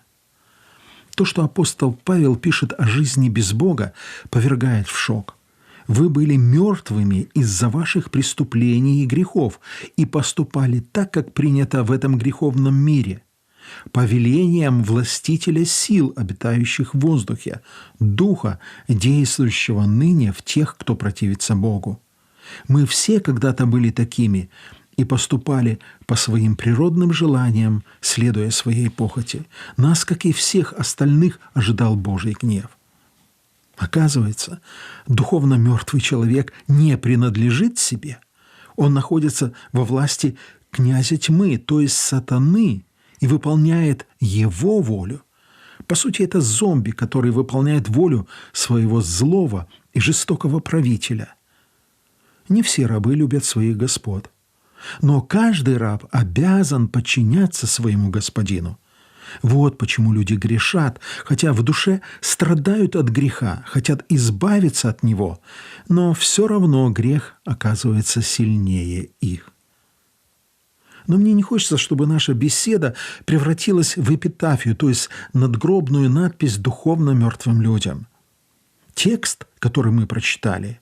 То, что апостол Павел пишет о жизни без Бога, повергает в шок. Вы были мертвыми из-за ваших преступлений и грехов и поступали так, как принято в этом греховном мире, по велениям властителя сил, обитающих в воздухе, духа, действующего ныне в тех, кто противится Богу. Мы все когда-то были такими и поступали по своим природным желаниям, следуя своей похоти. Нас, как и всех остальных, ожидал Божий гнев. Оказывается, духовно мертвый человек не принадлежит себе. Он находится во власти князя тьмы, то есть сатаны, и выполняет его волю. По сути, это зомби, который выполняет волю своего злого и жестокого правителя. Не все рабы любят своих господ. Но каждый раб обязан подчиняться своему господину. Вот почему люди грешат, хотя в душе страдают от греха, хотят избавиться от него, но все равно грех оказывается сильнее их. Но мне не хочется, чтобы наша беседа превратилась в эпитафию, то есть надгробную надпись духовно мертвым людям. Текст, который мы прочитали,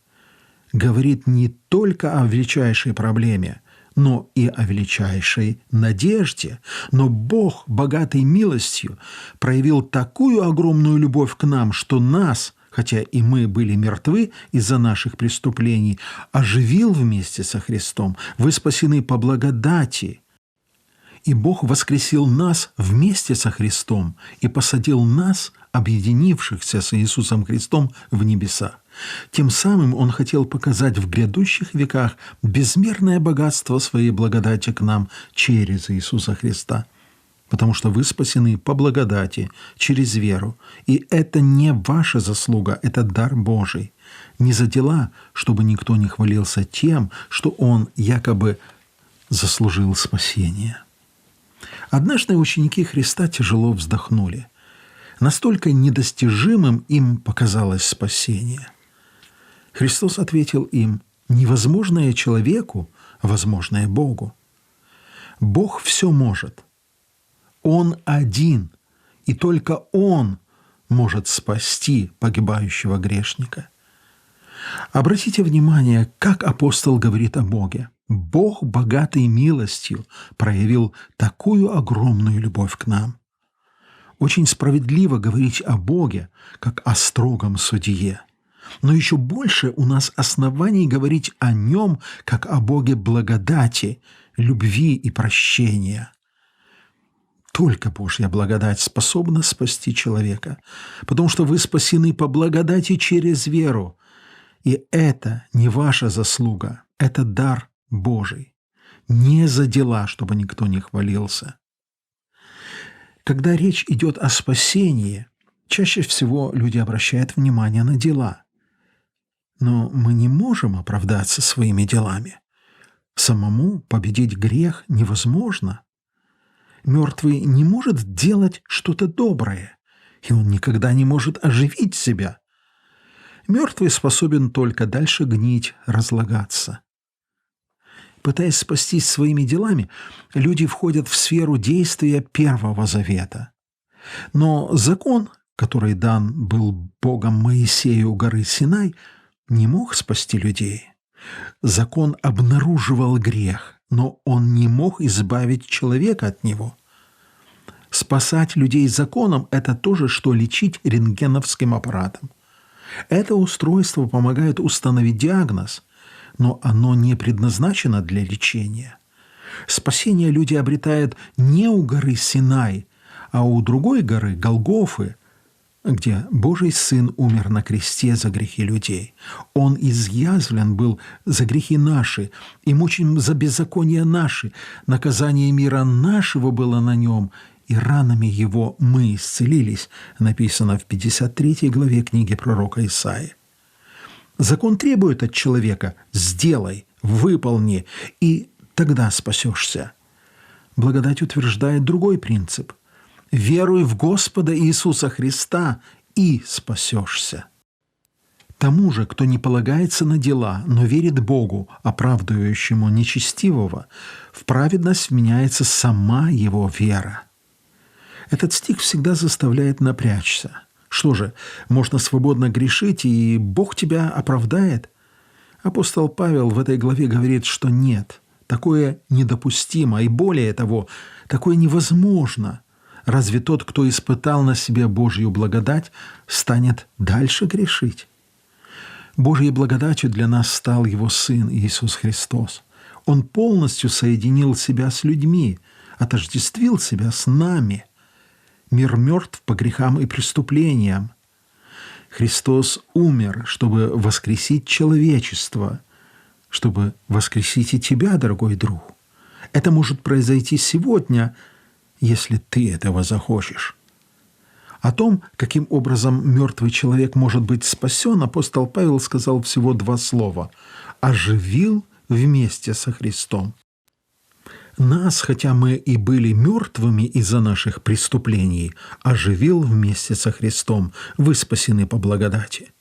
говорит не только о величайшей проблеме, но и о величайшей надежде. Но Бог, богатый милостью, проявил такую огромную любовь к нам, что нас, хотя и мы были мертвы из-за наших преступлений, оживил вместе со Христом. Вы спасены по благодати. И Бог воскресил нас вместе со Христом и посадил нас, объединившихся с Иисусом Христом, в небеса. Тем самым Он хотел показать в грядущих веках безмерное богатство Своей благодати к нам через Иисуса Христа. потому что вы спасены по благодати, через веру. И это не ваша заслуга, это дар Божий. Не за дела, чтобы никто не хвалился тем, что он якобы заслужил спасение. Однажды ученики Христа тяжело вздохнули. Настолько недостижимым им показалось спасение. Христос ответил им: «Невозможное человеку, возможное Богу. Бог все может. Он один, и только Он может спасти погибающего грешника». Обратите внимание, как апостол говорит о Боге. Бог, богатый милостью, проявил такую огромную любовь к нам. Очень справедливо говорить о Боге, как о строгом судье. Но еще больше у нас оснований говорить о Нем, как о Боге благодати, любви и прощения. Только Божья благодать способна спасти человека, потому что вы спасены по благодати через веру. И это не ваша заслуга, это дар Божий. Не за дела, чтобы никто не хвалился. Когда речь идет о спасении, чаще всего люди обращают внимание на дела. Но мы не можем оправдаться своими делами. Самому победить грех невозможно. Мертвый не может делать что-то доброе, и он никогда не может оживить себя. Мертвый способен только дальше гнить, разлагаться. Пытаясь спастись своими делами, люди входят в сферу действия Первого Завета. Но закон, который дан был Богом Моисею у горы Синай, не мог спасти людей. Закон обнаруживал грех, но он не мог избавить человека от него. Спасать людей законом – это то же, что лечить рентгеновским аппаратом. Это устройство помогает установить диагноз, но оно не предназначено для лечения. Спасение люди обретают не у горы Синай, а у другой горы Голгофы, где Божий Сын умер на кресте за грехи людей. Он изъязвлен был за грехи наши и мучим за беззакония наши. Наказание мира нашего было на нем, и ранами его мы исцелились, написано в 53 главе книги пророка Исаии. Закон требует от человека: сделай, выполни, и тогда спасешься. Благодать утверждает другой принцип: веруй в Господа Иисуса Христа и спасешься. Тому же, кто не полагается на дела, но верит Богу, оправдывающему нечестивого, в праведность вменяется сама его вера. Этот стих всегда заставляет напрячься. Что же, можно свободно грешить, и Бог тебя оправдает? Апостол Павел в этой главе говорит, что нет, такое недопустимо, и более того, такое невозможно. Разве тот, кто испытал на себе Божью благодать, станет дальше грешить? Божьей благодатью для нас стал Его Сын Иисус Христос. Он полностью соединил себя с людьми, отождествил себя с нами. Мир мертв по грехам и преступлениям. Христос умер, чтобы воскресить человечество, чтобы воскресить и тебя, дорогой друг. Это может произойти сегодня, если ты этого захочешь. О том, каким образом мертвый человек может быть спасен, апостол Павел сказал всего 2 слова: «оживил вместе со Христом». Нас, хотя мы и были мертвыми из-за наших преступлений, оживил вместе со Христом. Вы спасены по благодати.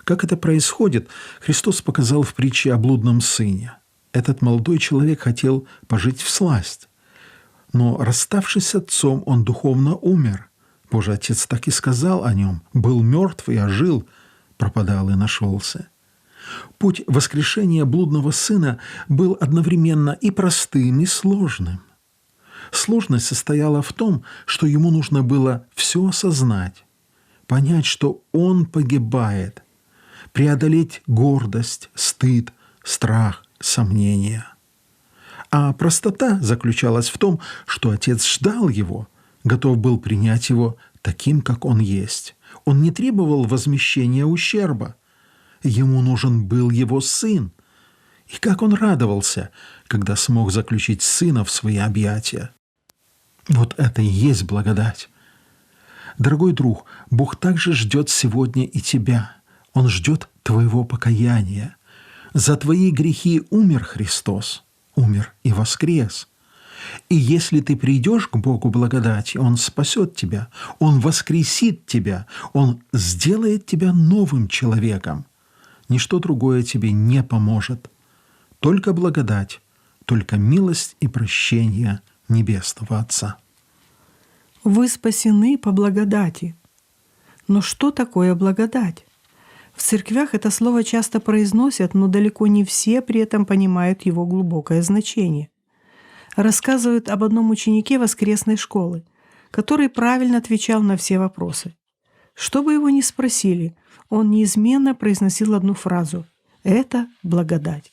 Как это происходит, Христос показал в притче о блудном сыне. Этот молодой человек хотел пожить всласть. Но, расставшись с отцом, он духовно умер. Божий Отец так и сказал о нем: «Был мертв и ожил, пропадал и нашелся». Путь воскрешения блудного сына был одновременно и простым, и сложным. Сложность состояла в том, что ему нужно было все осознать, понять, что он погибает, преодолеть гордость, стыд, страх, сомнения. А простота заключалась в том, что отец ждал его, готов был принять его таким, как он есть. Он не требовал возмещения ущерба. Ему нужен был его сын. И как он радовался, когда смог заключить сына в свои объятия. Вот это и есть благодать. Дорогой друг, Бог также ждет сегодня и тебя. Он ждет твоего покаяния. За твои грехи умер Христос, умер и воскрес. И если ты придешь к Богу благодати, Он спасет тебя, Он воскресит тебя, Он сделает тебя новым человеком. Ничто другое тебе не поможет. Только благодать, только милость и прощение Небесного Отца. Вы спасены по благодати. Но что такое благодать? В церквях это слово часто произносят, но далеко не все при этом понимают его глубокое значение. Рассказывают об одном ученике воскресной школы, который правильно отвечал на все вопросы. Что бы его ни спросили, он неизменно произносил одну фразу – «Это благодать».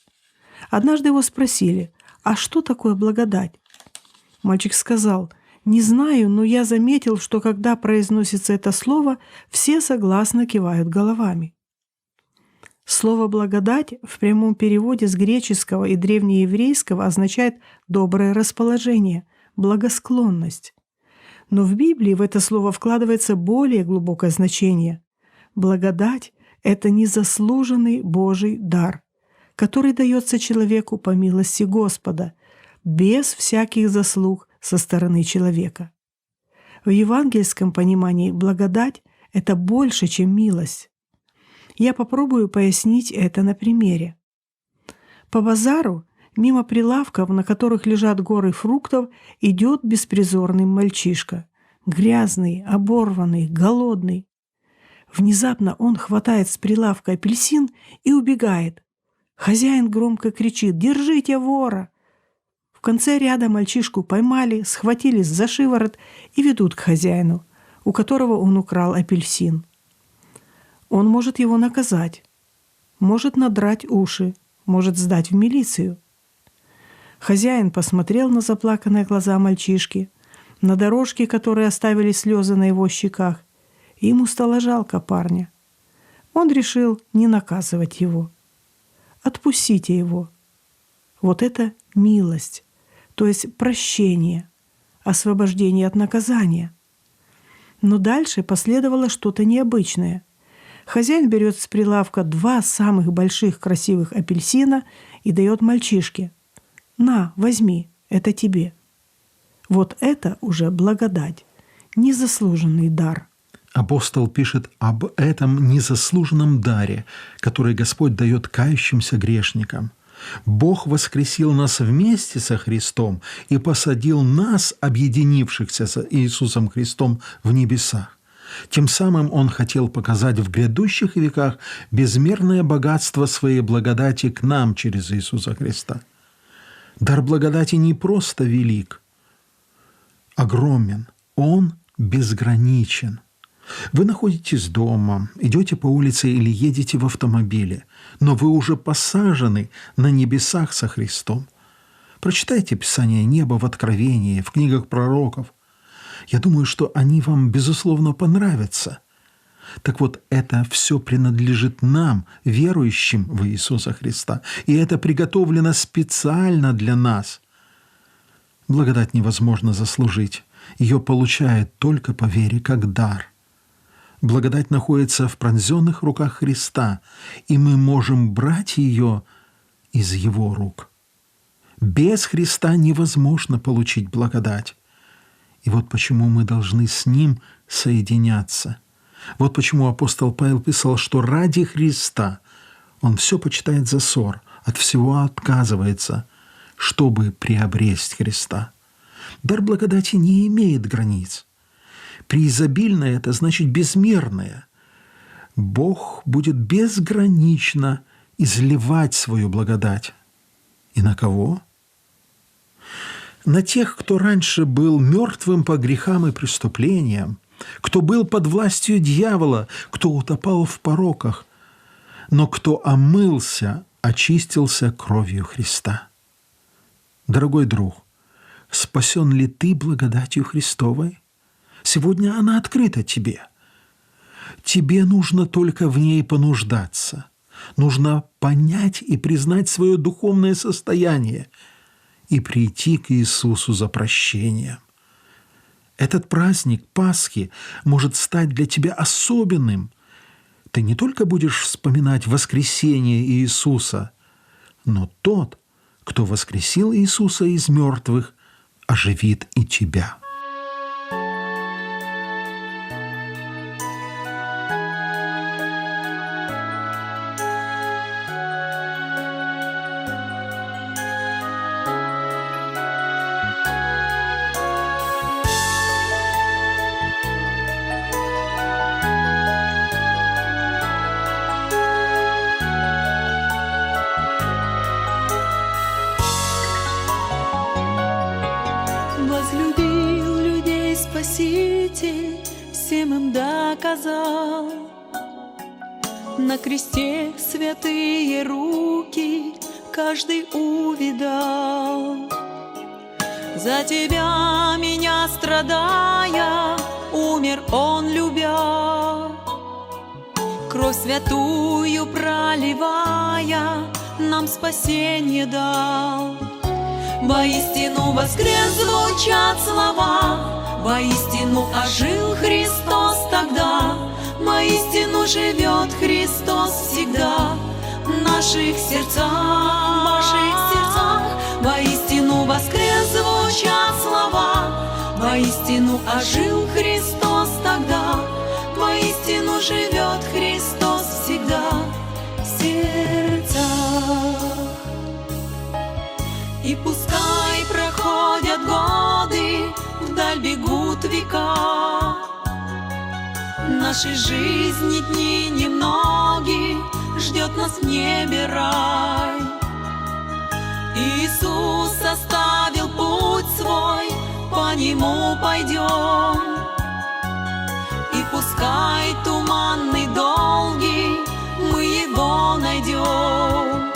Однажды его спросили: «А что такое благодать?» Мальчик сказал: «Не знаю, но я заметил, что когда произносится это слово, все согласно кивают головами». Слово «благодать» в прямом переводе с греческого и древнееврейского означает «доброе расположение», «благосклонность». Но в Библии в это слово вкладывается более глубокое значение. Благодать — это незаслуженный Божий дар, который дается человеку по милости Господа, без всяких заслуг со стороны человека. В евангельском понимании благодать — это больше, чем милость. Я попробую пояснить это на примере. По базару, мимо прилавков, на которых лежат горы фруктов, идет беспризорный мальчишка. Грязный, оборванный, голодный. Внезапно он хватает с прилавка апельсин и убегает. Хозяин громко кричит: «Держите вора!» В конце ряда мальчишку поймали, схватили за шиворот и ведут к хозяину, у которого он украл апельсин. Он может его наказать, может надрать уши, может сдать в милицию. Хозяин посмотрел на заплаканные глаза мальчишки, на дорожки, которые оставили слезы на его щеках, и ему стало жалко парня. Он решил не наказывать его. Отпустите его. Вот это милость, то есть прощение, освобождение от наказания. Но дальше последовало что-то необычное. Хозяин берет с прилавка 2 самых больших красивых апельсина и дает мальчишке: «На, возьми, это тебе». Вот это уже благодать, незаслуженный дар. Апостол пишет об этом незаслуженном даре, который Господь дает кающимся грешникам. Бог воскресил нас вместе со Христом и посадил нас, объединившихся с Иисусом Христом, в небесах. Тем самым Он хотел показать в грядущих веках безмерное богатство Своей благодати к нам через Иисуса Христа. Дар благодати не просто велик, огромен, он безграничен. Вы находитесь дома, идете по улице или едете в автомобиле, но вы уже посажены на небесах со Христом. Прочитайте Писание неба в Откровении, в книгах пророков. Я думаю, что они вам, безусловно, понравятся. Так вот, это все принадлежит нам, верующим в Иисуса Христа, и это приготовлено специально для нас. Благодать невозможно заслужить. Ее получают только по вере, как дар. Благодать находится в пронзенных руках Христа, и мы можем брать ее из Его рук. Без Христа невозможно получить благодать. И вот почему мы должны с Ним соединяться. Вот почему апостол Павел писал, что ради Христа он все почитает за ссор, от всего отказывается, чтобы приобрести Христа. Дар благодати не имеет границ. Преизобильное – это значит безмерное. Бог будет безгранично изливать свою благодать. И на кого? На тех, кто раньше был мертвым по грехам и преступлениям, кто был под властью дьявола, кто утопал в пороках, но кто омылся, очистился кровью Христа. Дорогой друг, спасен ли ты благодатью Христовой? Сегодня она открыта тебе. Тебе нужно только в ней понуждаться. Нужно понять и признать свое духовное состояние и прийти к Иисусу за прощением. Этот праздник Пасхи может стать для тебя особенным. Ты не только будешь вспоминать воскресение Иисуса, но тот, кто воскресил Иисуса из мертвых, оживит и тебя. Возлюбил людей Спаситель, всем им доказал. На кресте святые руки каждый увидал. За тебя, меня страдая, умер он, любя. Кровь святую проливая, нам спасение дал. Воистину воскрес, звучат слова, воистину ожил Христос тогда, воистину живет Христос всегда в наших сердцах, воистину воскрес, звучат слова, воистину ожил Христос тогда, воистину живет Христос всегда в сердцах. И пускай проходят годы, вдаль бегут века, нашей жизни дни немноги, ждет нас в небе рай. Иисус оставил путь свой, по нему пойдем. И пускай туманный долгий, мы его найдем.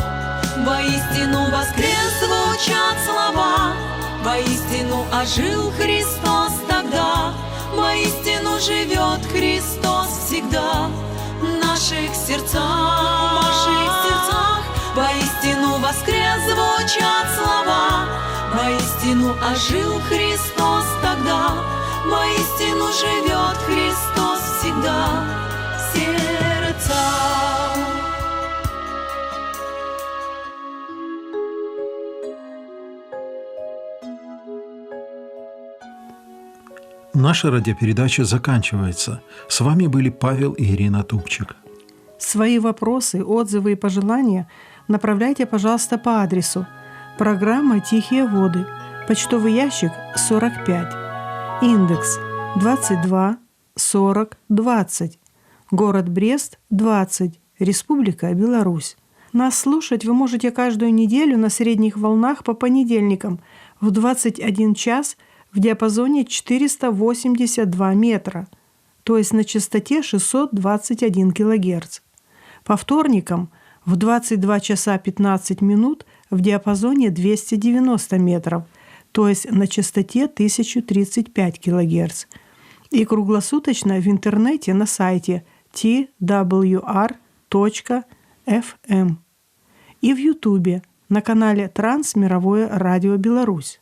Воистину воскрес, звучат слова, воистину ожил Христос тогда, воистину живет Христос всегда в наших сердцах, воистину воскрес, звучат слова, воистину ожил Христос тогда, воистину живет Христос всегда в сердцах. Наша радиопередача заканчивается. С вами были Павел и Ирина Тупчик. Свои вопросы, отзывы и пожелания направляйте, пожалуйста, по адресу: программа «Тихие воды», почтовый ящик 45, индекс 22 40 20, город Брест 20, Республика Беларусь. Нас слушать вы можете каждую неделю на средних волнах по понедельникам в 21 час в диапазоне 482 метра, то есть на частоте 621 кГц. По вторникам в 22 часа 15 минут в диапазоне 290 метров, то есть на частоте 1035 кГц. И круглосуточно в интернете на сайте twr.fm. И в Ютубе на канале «Трансмировое радио Беларусь».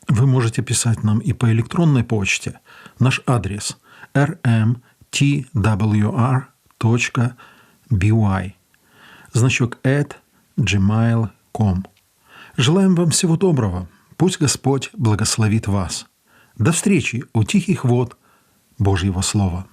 Вы можете писать нам и по электронной почте. Наш адрес rmtwr.by, значок @gmail.com. Желаем вам всего доброго. Пусть Господь благословит вас. До встречи у тихих вод Божьего Слова.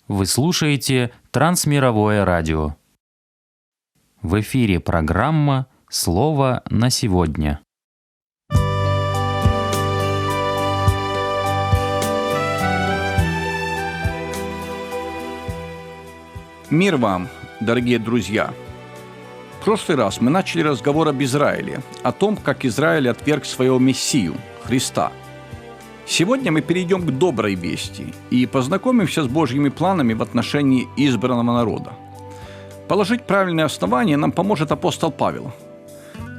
Вы слушаете Трансмировое радио. В эфире программа «Слово на сегодня». Мир вам, дорогие друзья! В прошлый раз мы начали разговор об Израиле, о том, как Израиль отверг своего Мессию, Христа. Сегодня мы перейдем к доброй вести и познакомимся с Божьими планами в отношении избранного народа. Положить правильные основания нам поможет апостол Павел.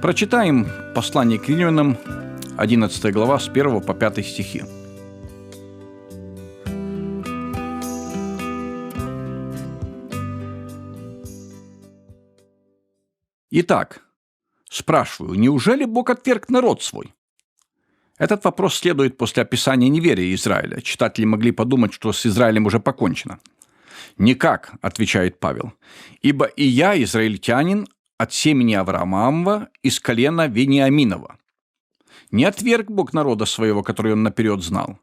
Прочитаем послание к Римлянам, 11 глава, с 1 по 5 стихи. Итак, спрашиваю, неужели Бог отверг народ свой? Этот вопрос следует после описания неверия Израиля. Читатели могли подумать, что с Израилем уже покончено. «Никак», – отвечает Павел, – «ибо и я, израильтянин, от семени Авраамова, из колена Вениаминова. Не отверг Бог народа своего, который он наперед знал.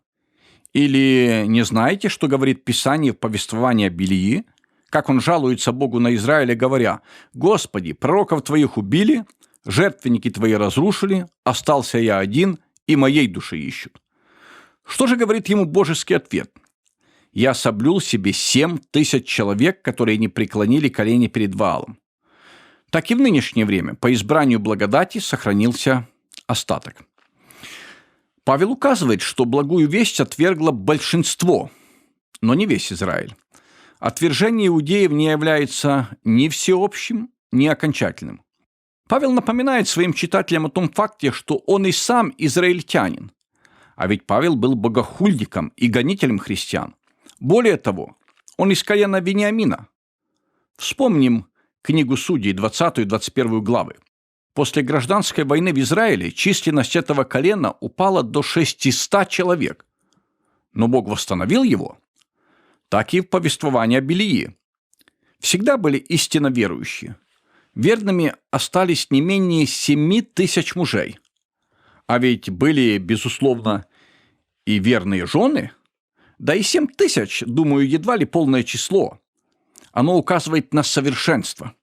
Или не знаете, что говорит Писание в повествовании о Белии, как он жалуется Богу на Израиля, говоря: «Господи, пророков твоих убили, жертвенники твои разрушили, остался я один, и моей души ищут». Что же говорит ему божеский ответ? «Я соблюл себе 7000 человек, которые не преклонили колени перед Ваалом». Так и в нынешнее время по избранию благодати сохранился остаток. Павел указывает, что благую весть отвергло большинство, но не весь Израиль. Отвержение иудеев не является ни всеобщим, ни окончательным. Павел напоминает своим читателям о том факте, что он и сам израильтянин. А ведь Павел был богохульником и гонителем христиан. Более того, он из колена Вениамина. Вспомним книгу Судей, 20 и 21 главы. После гражданской войны в Израиле численность этого колена упала до 600 человек. Но Бог восстановил его. Так и в повествовании о Белии. Всегда были истинно верующие. Верными остались не менее 7000 мужей. А ведь были, безусловно, и верные жены. Да и 7000, думаю, едва ли полное число. Оно указывает на совершенство.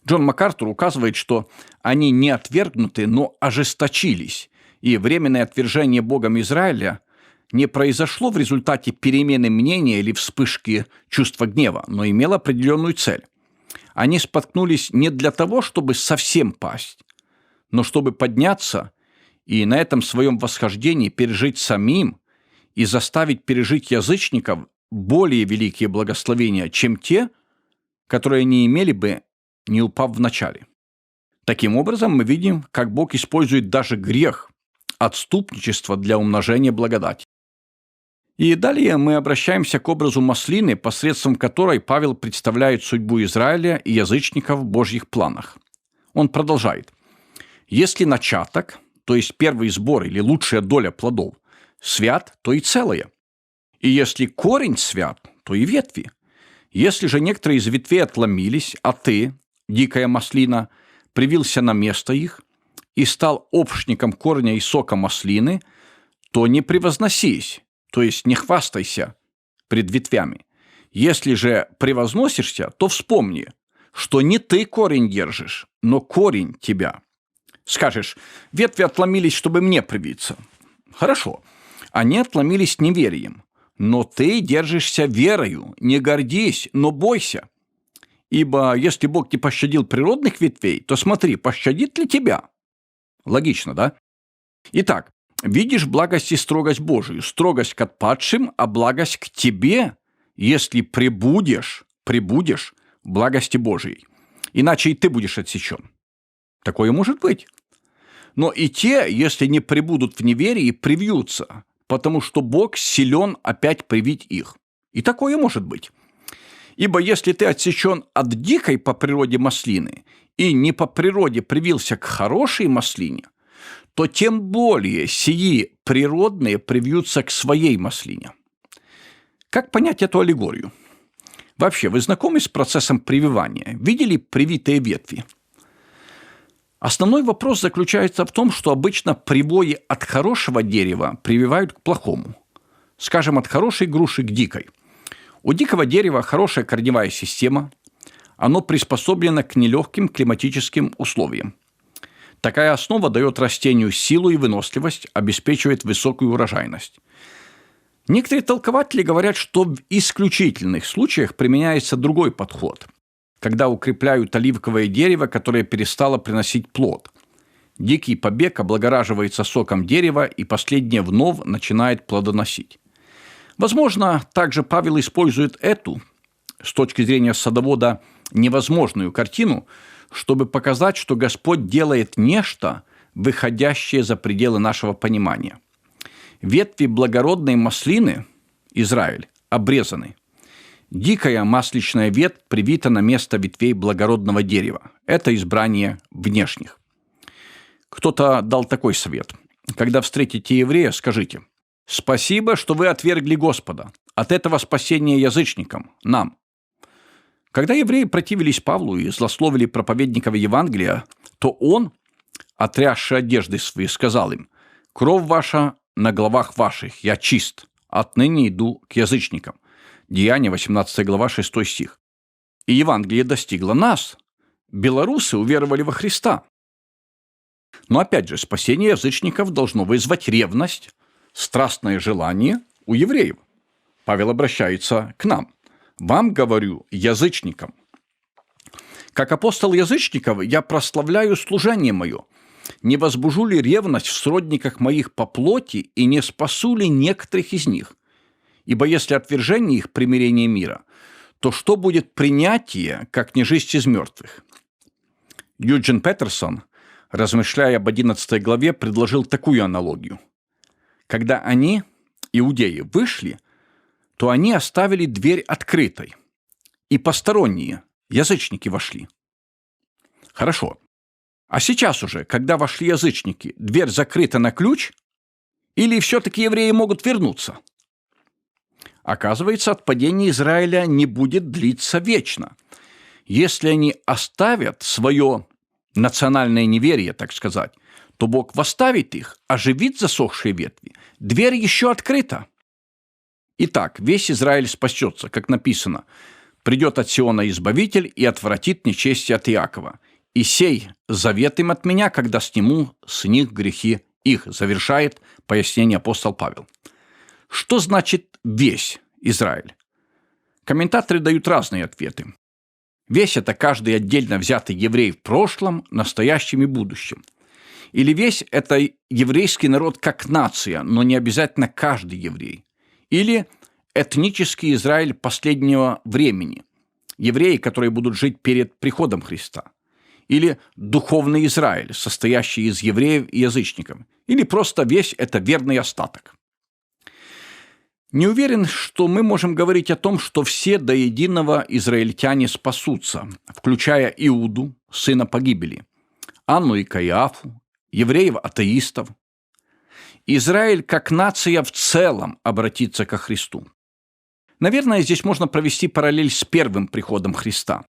Джон МакАртур указывает, что они не отвергнуты, но ожесточились, и временное отвержение Богом Израиля не произошло в результате перемены мнения или вспышки чувства гнева, но имело определенную цель. Они споткнулись не для того, чтобы совсем пасть, но чтобы подняться и на этом своем восхождении пережить самим и заставить пережить язычников более великие благословения, чем те, которые не имели бы, не упав в начале. Таким образом, мы видим, как Бог использует даже грех, отступничество для умножения благодати. И далее мы обращаемся к образу маслины, посредством которой Павел представляет судьбу Израиля и язычников в Божьих планах. Он продолжает. «Если начаток, то есть первый сбор или лучшая доля плодов, свят, то и целое. И если корень свят, то и ветви. Если же некоторые из ветвей отломились, а ты, дикая маслина, привился на место их и стал общником корня и сока маслины, то не превозносись, то есть не хвастайся пред ветвями. Если же превозносишься, то вспомни, что не ты корень держишь, но корень тебя. Скажешь: ветви отломились, чтобы мне привиться. Хорошо, они отломились неверием, но ты держишься верою, не гордись, но бойся. Ибо если Бог не пощадил природных ветвей, то смотри, пощадит ли тебя? Логично, да? Итак, видишь благость и строгость Божию, строгость к отпадшим, а благость к тебе, если пребудешь в благости Божией. Иначе и ты будешь отсечен. Такое может быть. Но и те, если не пребудут в неверии, привьются, потому что Бог силен опять привить их. И такое может быть. Ибо если ты отсечен от дикой по природе маслины и не по природе привился к хорошей маслине, то тем более сии природные привьются к своей маслине. Как понять эту аллегорию? Вообще, вы знакомы с процессом прививания? Видели привитые ветви? Основной вопрос заключается в том, что обычно привои от хорошего дерева прививают к плохому. Скажем, от хорошей груши к дикой. У дикого дерева хорошая корневая система, оно приспособлено к нелегким климатическим условиям. Такая основа дает растению силу и выносливость, обеспечивает высокую урожайность. Некоторые толкователи говорят, что в исключительных случаях применяется другой подход, когда укрепляют оливковое дерево, которое перестало приносить плод. Дикий побег облагораживается соком дерева, и последнее вновь начинает плодоносить. Возможно, также Павел использует эту, с точки зрения садовода, невозможную картину, чтобы показать, что Господь делает нечто, выходящее за пределы нашего понимания. Ветви благородной маслины, Израиль, обрезаны. Дикая масличная ветвь привита на место ветвей благородного дерева. Это избрание внешних. Кто-то дал такой совет. Когда встретите еврея, скажите: «Спасибо, что вы отвергли Господа. От этого спасения язычникам, нам». Когда евреи противились Павлу и злословили проповедников Евангелия, то он, отрясши одежды свои, сказал им: «Кровь ваша на головах ваших, я чист, отныне иду к язычникам». Деяния, 18 глава, 6 стих. И Евангелие достигло нас. Белорусы уверовали во Христа. Но опять же, спасение язычников должно вызвать ревность, страстное желание у евреев. Павел обращается к нам. «Вам говорю, язычникам». Как апостол язычников я прославляю служение мое. Не возбужу ли ревность в сродниках моих по плоти и не спасу ли некоторых из них? Ибо если отвержение их примирение мира, то что будет принятие, как не жизнь из мертвых? Юджин Петерсон, размышляя об 11 главе, предложил такую аналогию. Когда они, иудеи, вышли, то они оставили дверь открытой, и посторонние, язычники, вошли. Хорошо. А сейчас уже, когда вошли язычники, дверь закрыта на ключ, или все-таки евреи могут вернуться? Оказывается, отпадение Израиля не будет длиться вечно. Если они оставят свое национальное неверие, так сказать, то Бог восставит их, оживит засохшие ветви. Дверь еще открыта. Итак, весь Израиль спасется, как написано: «Придет от Сиона Избавитель и отвратит нечестие от Иакова. И сей завет им от меня, когда сниму с них грехи их», завершает пояснение апостол Павел. Что значит «весь Израиль»? Комментаторы дают разные ответы. Весь – это каждый отдельно взятый еврей в прошлом, настоящем и будущем. Или весь – это еврейский народ как нация, но не обязательно каждый еврей. Или этнический Израиль последнего времени, евреи, которые будут жить перед приходом Христа. Или духовный Израиль, состоящий из евреев и язычников. Или просто весь – это верный остаток. Не уверен, что мы можем говорить о том, что все до единого израильтяне спасутся, включая Иуду, сына погибели, Анну и Каиафу, евреев-атеистов. Израиль как нация в целом обратится ко Христу. Наверное, здесь можно провести параллель с первым приходом Христа.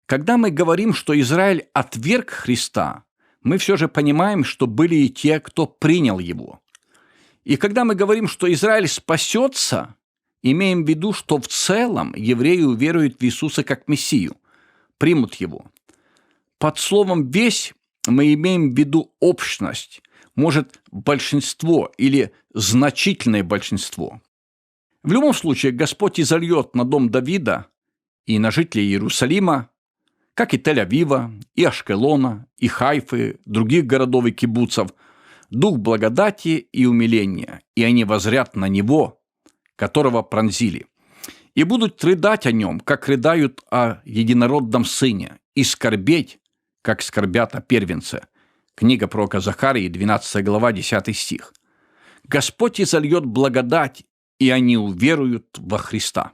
Когда мы говорим, что Израиль отверг Христа, мы все же понимаем, что были и те, кто принял его. И когда мы говорим, что Израиль спасется, имеем в виду, что в целом евреи уверуют в Иисуса как Мессию, примут его. Под словом «весь» мы имеем в виду общность, может, большинство или значительное большинство. В любом случае, Господь изольет на дом Давида и на жителей Иерусалима, как и Тель-Авива, и Ашкелона, и Хайфы, других городов и кибуцев, дух благодати и умиления, и они воззрят на Него, которого пронзили, и будут рыдать о Нем, как рыдают о единородном Сыне, и скорбеть, как скорбят о первенце. Книга пророка Захарии, 12 глава, 10 стих. Господь изольет благодать, и они уверуют во Христа.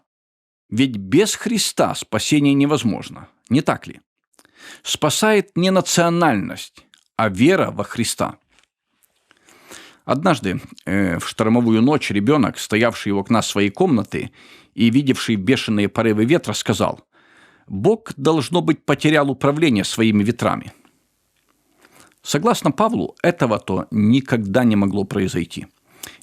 Ведь без Христа спасение невозможно, не так ли? Спасает не национальность, а вера во Христа. Однажды в штормовую ночь ребенок, стоявший у окна своей комнаты и видевший бешеные порывы ветра, сказал: «Бог, должно быть, потерял управление своими ветрами». Согласно Павлу, этого-то никогда не могло произойти.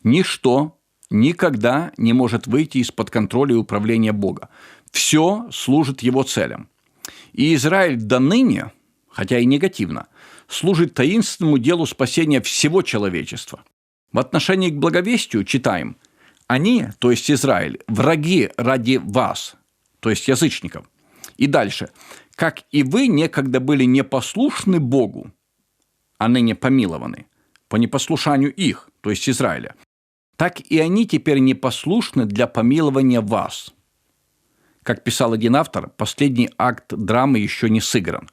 Ничто никогда не может выйти из-под контроля и управления Бога. Все служит Его целям. И Израиль до ныне, хотя и негативно, служит таинственному делу спасения всего человечества. В отношении к благовестию читаем: «Они, то есть Израиль, враги ради вас», то есть язычников. И дальше: «Как и вы некогда были непослушны Богу, а ныне помилованы по непослушанию их», то есть Израиля, «так и они теперь непослушны для помилования вас». Как писал один автор, последний акт драмы еще не сыгран.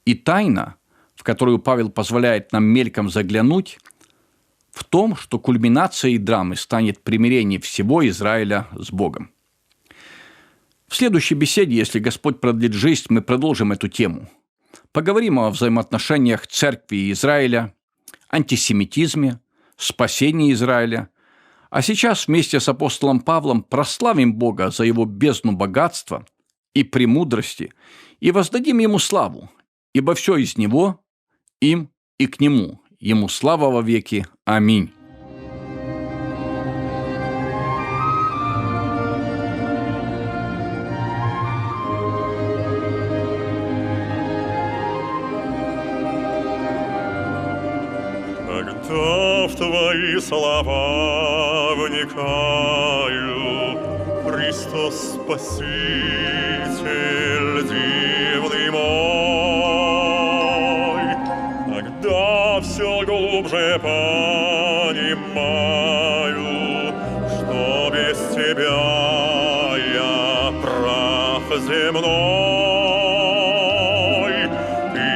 И тайна, в которую Павел позволяет нам мельком заглянуть, в том, что кульминацией драмы станет примирение всего Израиля с Богом. В следующей беседе, если Господь продлит жизнь, мы продолжим эту тему. Поговорим о взаимоотношениях церкви и Израиля, антисемитизме, спасении Израиля. А сейчас вместе с апостолом Павлом прославим Бога за Его бездну богатства и премудрости и воздадим Ему славу, ибо все из Него, им и к Нему. Ему слава во веки. Аминь. Когда в Твои слова вникаю, Христос Спаситель дивный мой, тогда все глубже понимаю, что без Тебя я прах земной, Ты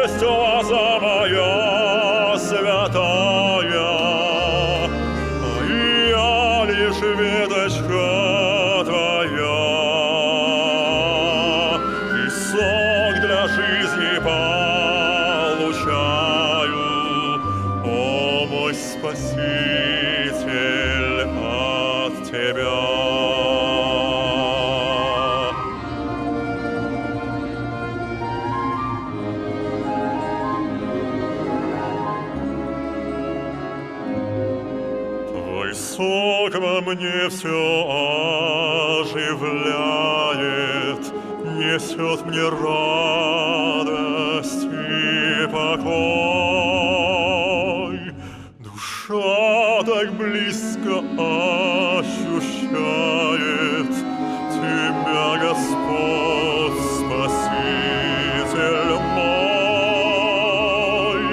есть лоза моя святая, а я лишь веточка Твоя, и сок для жизни получаю, о мой Спаситель, от Тебя. Сок во мне все оживляет, несет мне радость и покой. Душа так близко ощущает Тебя, Господь, Спаситель мой.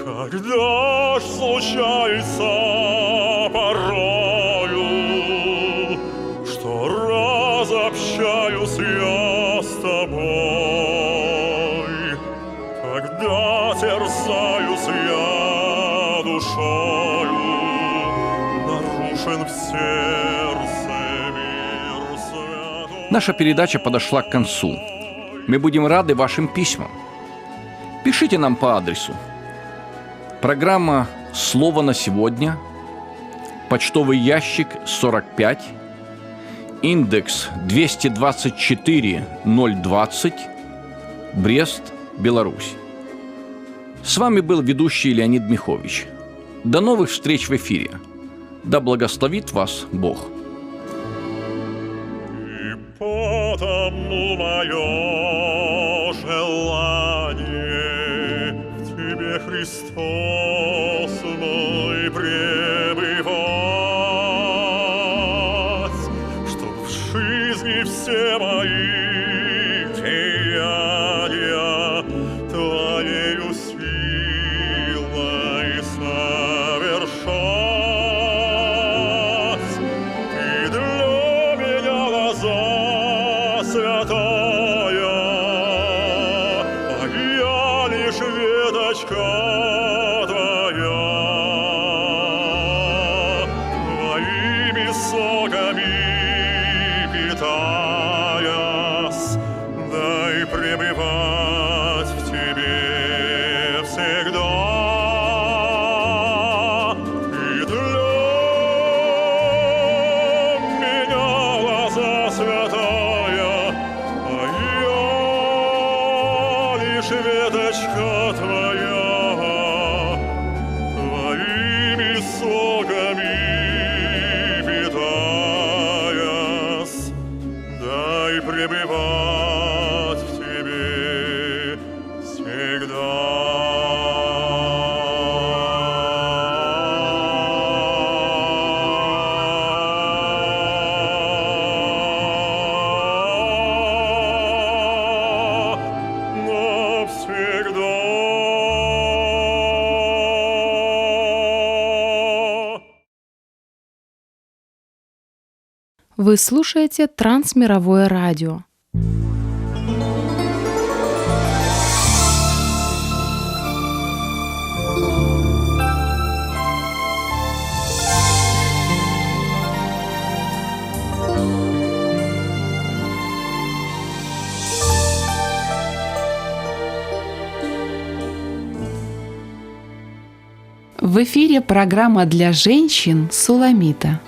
Когда ж случается разобщаюсь я с Тобой, когда терзаюсь я душою, нарушен в сердце мир святой. Наша передача подошла к концу. Мы будем рады вашим письмам. Пишите нам по адресу: программа «Слово на сегодня», почтовый ящик 45, индекс 224-020, Брест, Беларусь. С вами был ведущий Леонид Михович. До новых встреч в эфире. Да благословит вас Бог. И потому мое желание в Тебе, Христос мой, пребывать, чтоб в жизни все мои деяния Твоею силой совершать. Ты для меня лоза святая, а я лишь веточка Твоя. Твоими соками питаясь, дай пребывать в Тебе всегда. Ты для меня лоза святая, а я лишь веточка Твоя. Твоими соками дай пребывать в тебе всегда, навсегда. Вы слушаете Трансмировое радио. В эфире программа для женщин «Суламита».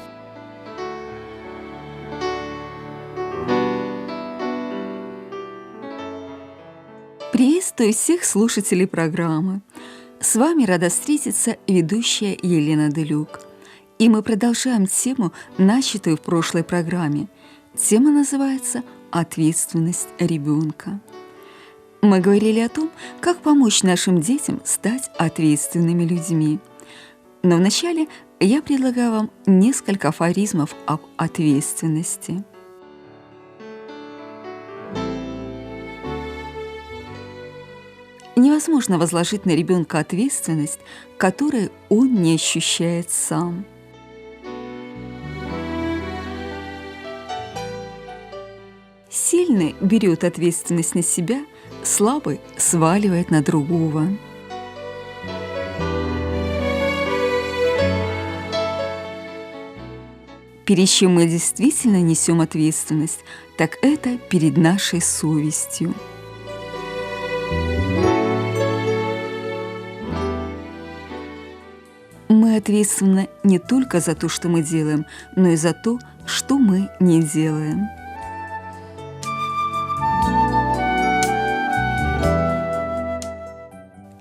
Приветствую всех слушателей программы. С вами рада встретиться ведущая Елена Делюк. И мы продолжаем тему, начатую в прошлой программе. Тема называется «Ответственность ребенка». Мы говорили о том, как помочь нашим детям стать ответственными людьми. Но вначале я предлагаю вам несколько афоризмов об ответственности. Невозможно возложить на ребенка ответственность, которую он не ощущает сам. Сильный берет ответственность на себя, слабый сваливает на другого. Перед чем мы действительно несем ответственность, так это перед нашей совестью. Мы ответственны не только за то, что мы делаем, но и за то, что мы не делаем.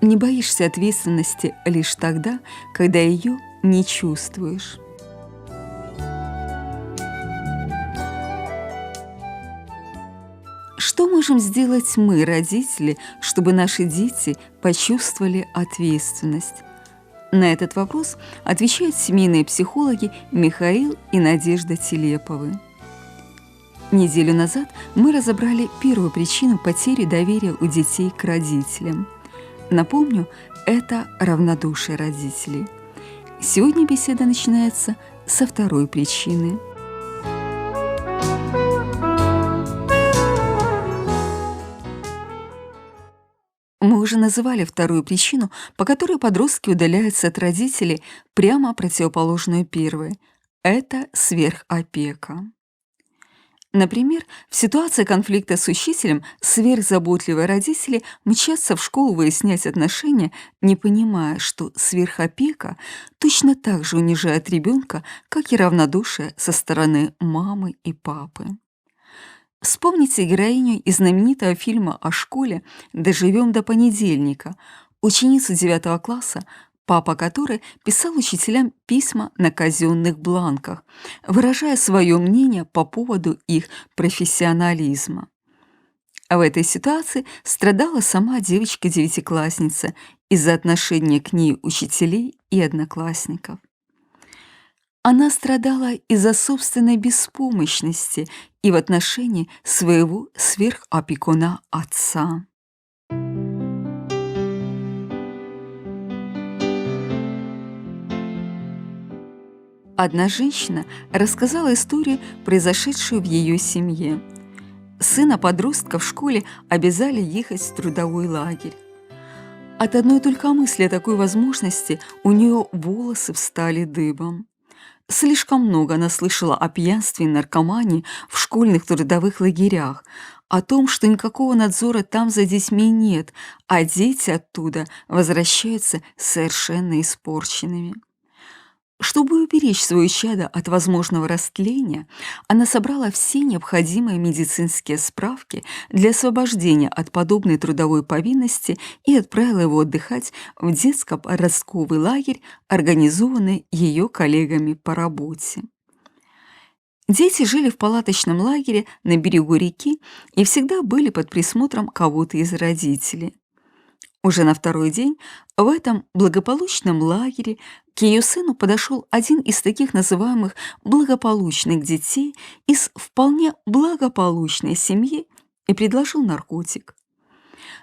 Не боишься ответственности лишь тогда, когда ее не чувствуешь. Что можем сделать мы, родители, чтобы наши дети почувствовали ответственность? На этот вопрос отвечают семейные психологи Михаил и Надежда Телеповы. Неделю назад мы разобрали первую причину потери доверия у детей к родителям. Напомню, это равнодушие родителей. Сегодня беседа начинается со второй причины. Мы уже называли вторую причину, по которой подростки удаляются от родителей, прямо противоположную первой. Это сверхопека. Например, в ситуации конфликта с учителем сверхзаботливые родители мчатся в школу выяснять отношения, не понимая, что сверхопека точно так же унижает ребенка, как и равнодушие со стороны мамы и папы. Вспомните героиню из знаменитого фильма о школе «Доживем до понедельника», ученицу 9 класса, папа которой писал учителям письма на казенных бланках, выражая свое мнение по поводу их профессионализма. А в этой ситуации страдала сама девочка-девятиклассница из-за отношения к ней учителей и одноклассников. Она страдала из-за собственной беспомощности и в отношении своего сверхопекуна отца. Одна женщина рассказала историю, произошедшую в ее семье. Сына-подростка в школе обязали ехать в трудовой лагерь. От одной только мысли о такой возможности у нее волосы встали дыбом. Слишком много она слышала о пьянстве и наркомании в школьных трудовых лагерях, о том, что никакого надзора там за детьми нет, а дети оттуда возвращаются совершенно испорченными. Чтобы уберечь свое чадо от возможного растления, она собрала все необходимые медицинские справки для освобождения от подобной трудовой повинности и отправила его отдыхать в детско-подростковый лагерь, организованный ее коллегами по работе. Дети жили в палаточном лагере на берегу реки и всегда были под присмотром кого-то из родителей. Уже на второй день в этом благополучном лагере к ее сыну подошел один из таких называемых благополучных детей из вполне благополучной семьи и предложил наркотик.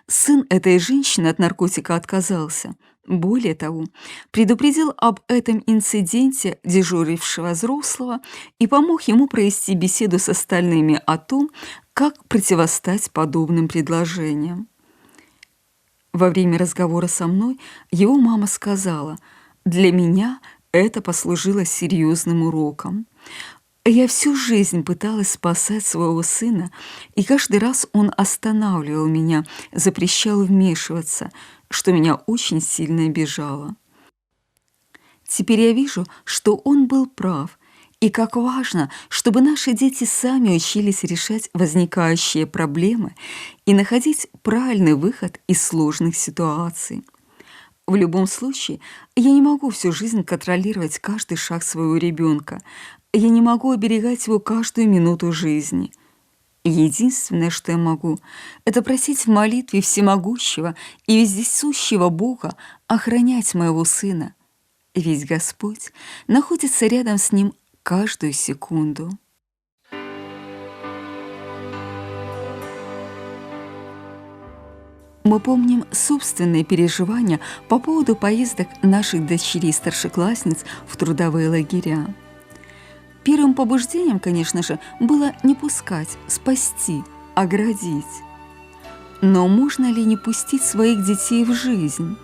Сын этой женщины от наркотика отказался. Более того, предупредил об этом инциденте дежурившего взрослого и помог ему провести беседу с остальными о том, как противостать подобным предложениям. Во время разговора со мной его мама сказала: «Для меня это послужило серьезным уроком. Я всю жизнь пыталась спасать своего сына, и каждый раз он останавливал меня, запрещал вмешиваться, что меня очень сильно обижало. Теперь я вижу, что он был прав, и как важно, чтобы наши дети сами учились решать возникающие проблемы и находить правильный выход из сложных ситуаций. В любом случае, я не могу всю жизнь контролировать каждый шаг своего ребенка, я не могу оберегать его каждую минуту жизни. Единственное, что я могу, это просить в молитве всемогущего и вездесущего Бога охранять моего сына, ведь Господь находится рядом с ним каждую секунду». Мы помним собственные переживания по поводу поездок наших дочерей-старшеклассниц в трудовые лагеря. Первым побуждением, конечно же, было не пускать, спасти, оградить. Но можно ли не пустить своих детей в жизнь?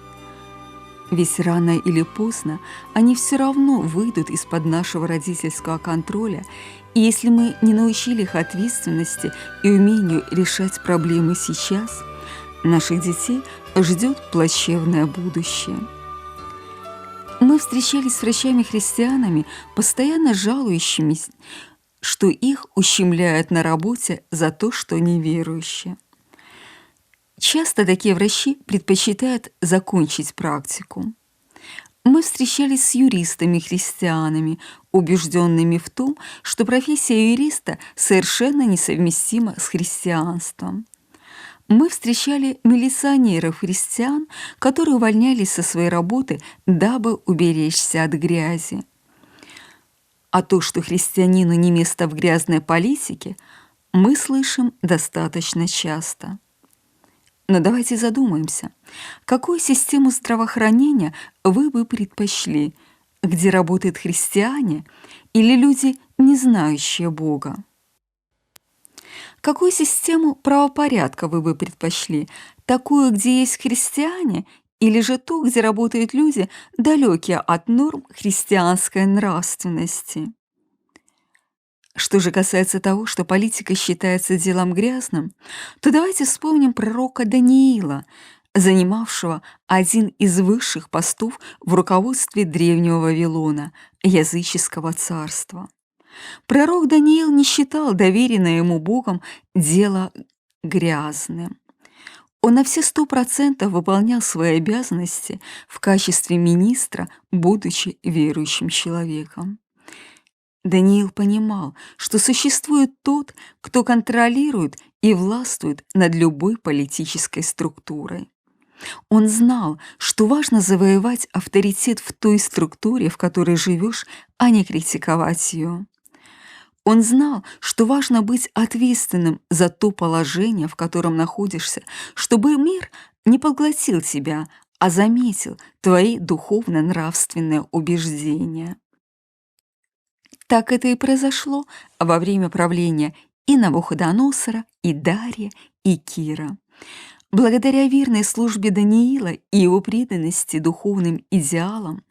Ведь рано или поздно они все равно выйдут из-под нашего родительского контроля, и если мы не научили их ответственности и умению решать проблемы сейчас, наших детей ждет плачевное будущее. Мы встречались с врачами-христианами, постоянно жалующимися, что их ущемляют на работе за то, что неверующие. Часто такие врачи предпочитают закончить практику. Мы встречались с юристами-христианами, убежденными в том, что профессия юриста совершенно несовместима с христианством. Мы встречали милиционеров-христиан, которые увольнялись со своей работы, дабы уберечься от грязи. А то, что христианину не место в грязной политике, мы слышим достаточно часто. Но давайте задумаемся, какую систему здравоохранения вы бы предпочли, где работают христиане или люди, не знающие Бога? Какую систему правопорядка вы бы предпочли? Такую, где есть христиане, или же ту, где работают люди, далекие от норм христианской нравственности? Что же касается того, что политика считается делом грязным, то давайте вспомним пророка Даниила, занимавшего один из высших постов в руководстве древнего Вавилона, языческого царства. Пророк Даниил не считал доверенное ему Богом дело грязным. Он на все 100% выполнял свои обязанности в качестве министра, будучи верующим человеком. Даниил понимал, что существует тот, кто контролирует и властвует над любой политической структурой. Он знал, что важно завоевать авторитет в той структуре, в которой живешь, а не критиковать ее. Он знал, что важно быть ответственным за то положение, в котором находишься, чтобы мир не поглотил тебя, а заметил твои духовно-нравственные убеждения. Так это и произошло во время правления и Навуходоносора, и Дария, и Кира. Благодаря верной службе Даниила и его преданности духовным идеалам,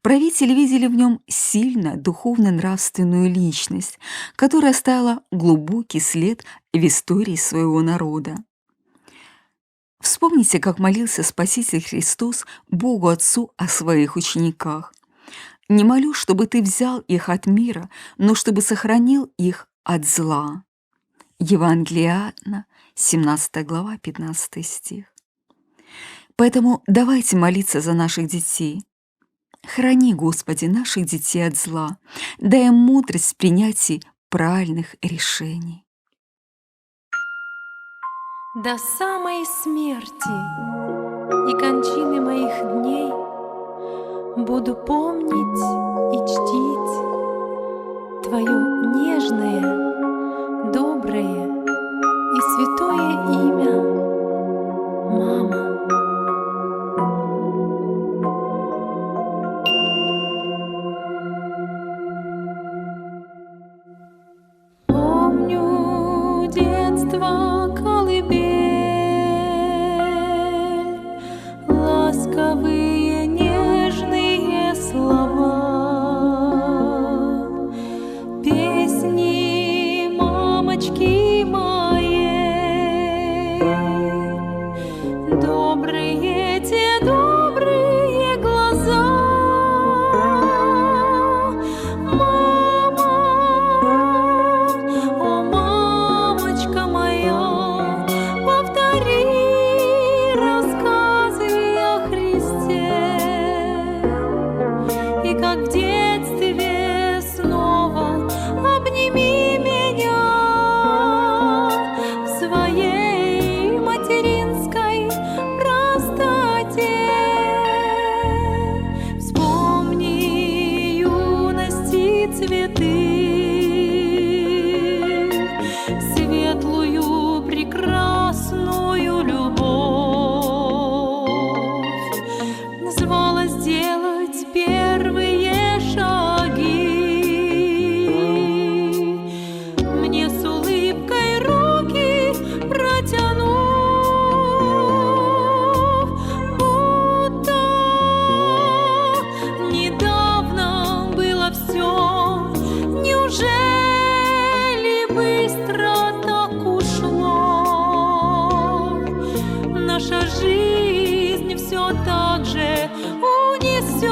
правители видели в нем сильно духовно-нравственную личность, которая оставила глубокий след в истории своего народа. Вспомните, как молился Спаситель Христос Богу Отцу о своих учениках. «Не молю, чтобы ты взял их от мира, но чтобы сохранил их от зла». Евангелие Иоанна, 17 глава, 15 стих. Поэтому давайте молиться за наших детей. Храни, Господи, наших детей от зла, дай им мудрость в принятии правильных решений. До самой смерти и кончины моих дней буду помнить и чтить Твое нежное, доброе и святое имя, мама. Помню детство, колыбель, ласковые нежные слова, песни мамочки моей, добрые те добрые глаза. Мама, о, мамочка моя, повтори рассказы о Христе. И как в детстве снова обними меня в своей материнской простоте. Вспомни юности цветы, светлую прекрасную любовь. Назвала сделать первые шаги, мне с улыбкой руки протянув, будто недавно было все. Неужели быстро так ушло? Наша жизнь все так же унесет.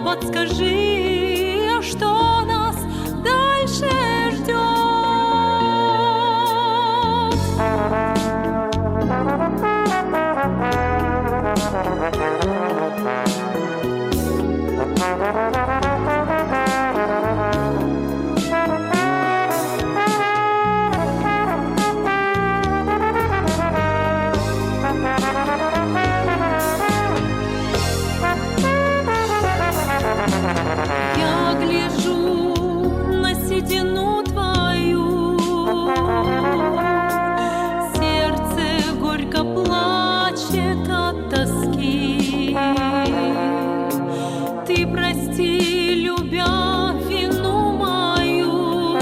Подскажи, что нас дальше ждет? Я гляжу на седину твою, сердце горько плачет от тоски. Ты прости, любя вину мою,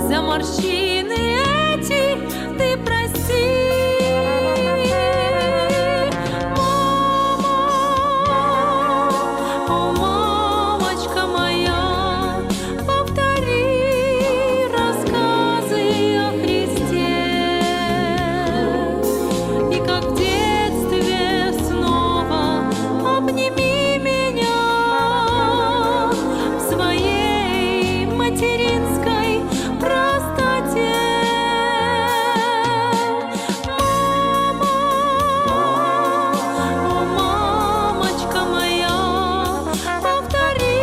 за морщины эти ты прости. О, мамочка моя, повтори рассказы о Христе. И как в детстве снова обними меня в своей материнской простоте. Мама, о, мамочка моя, повтори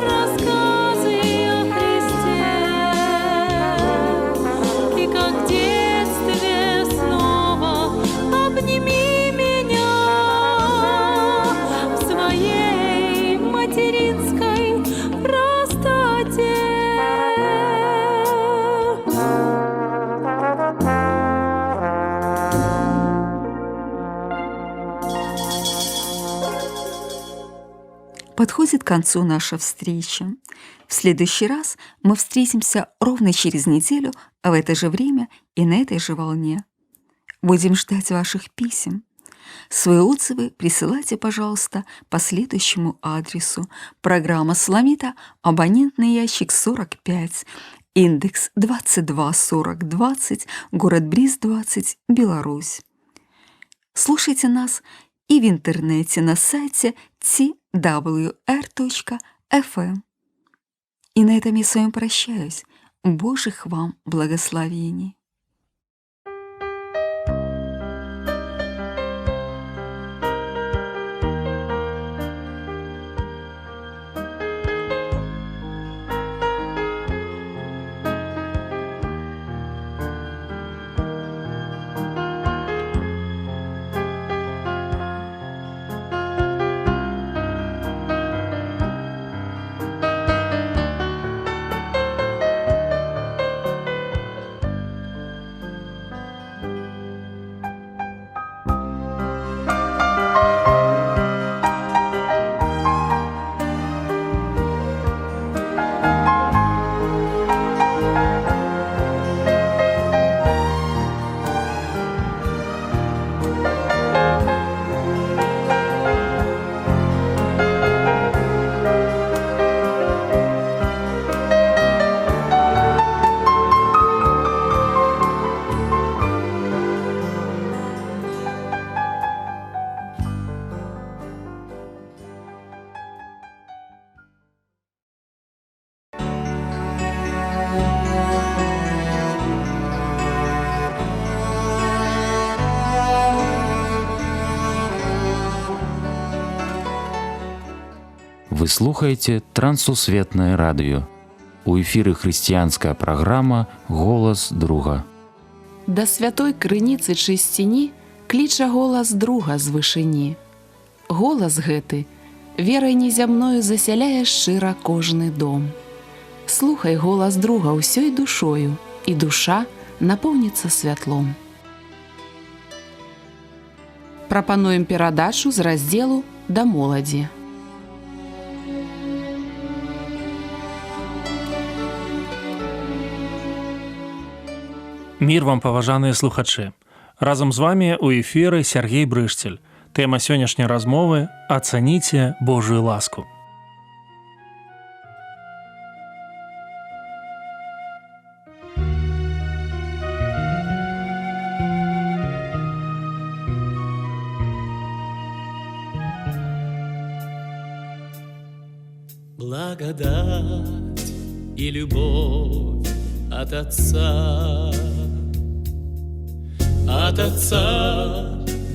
рассказы о Христе. И как в детстве снова обними меня в своей материнской простоте. Подходит к концу наша встреча. В следующий раз мы встретимся ровно через неделю в это же время и на этой же волне. Будем ждать ваших писем. Свои отзывы присылайте, пожалуйста, по следующему адресу. Программа «Суламита», абонентный ящик 45, индекс 224020, город Бриз, 20, Беларусь. Слушайте нас и в интернете на сайте twr.fm. И на этом я с вами прощаюсь. Божьих вам благословений. Вы слухаеце трансусветнае радыё. У эфіры хрысціянская праграма «Голас друга». Да святой крыніцы чысціні кліча голас друга з вышыні. Голас гэты верай незямною засяляе шчыра кожны дом. Слухай голас друга ўсёй душою, і душа напоўніцца святлом. Прапануем перадачу з раздзелу «Да моладзі». Мір вам, паважаныя слухачы. Разам з вами у эфіры Сергей Брышцель. Тэма сённяшняй размовы «Ацаніце Божую ласку». Благодать и любовь от Отца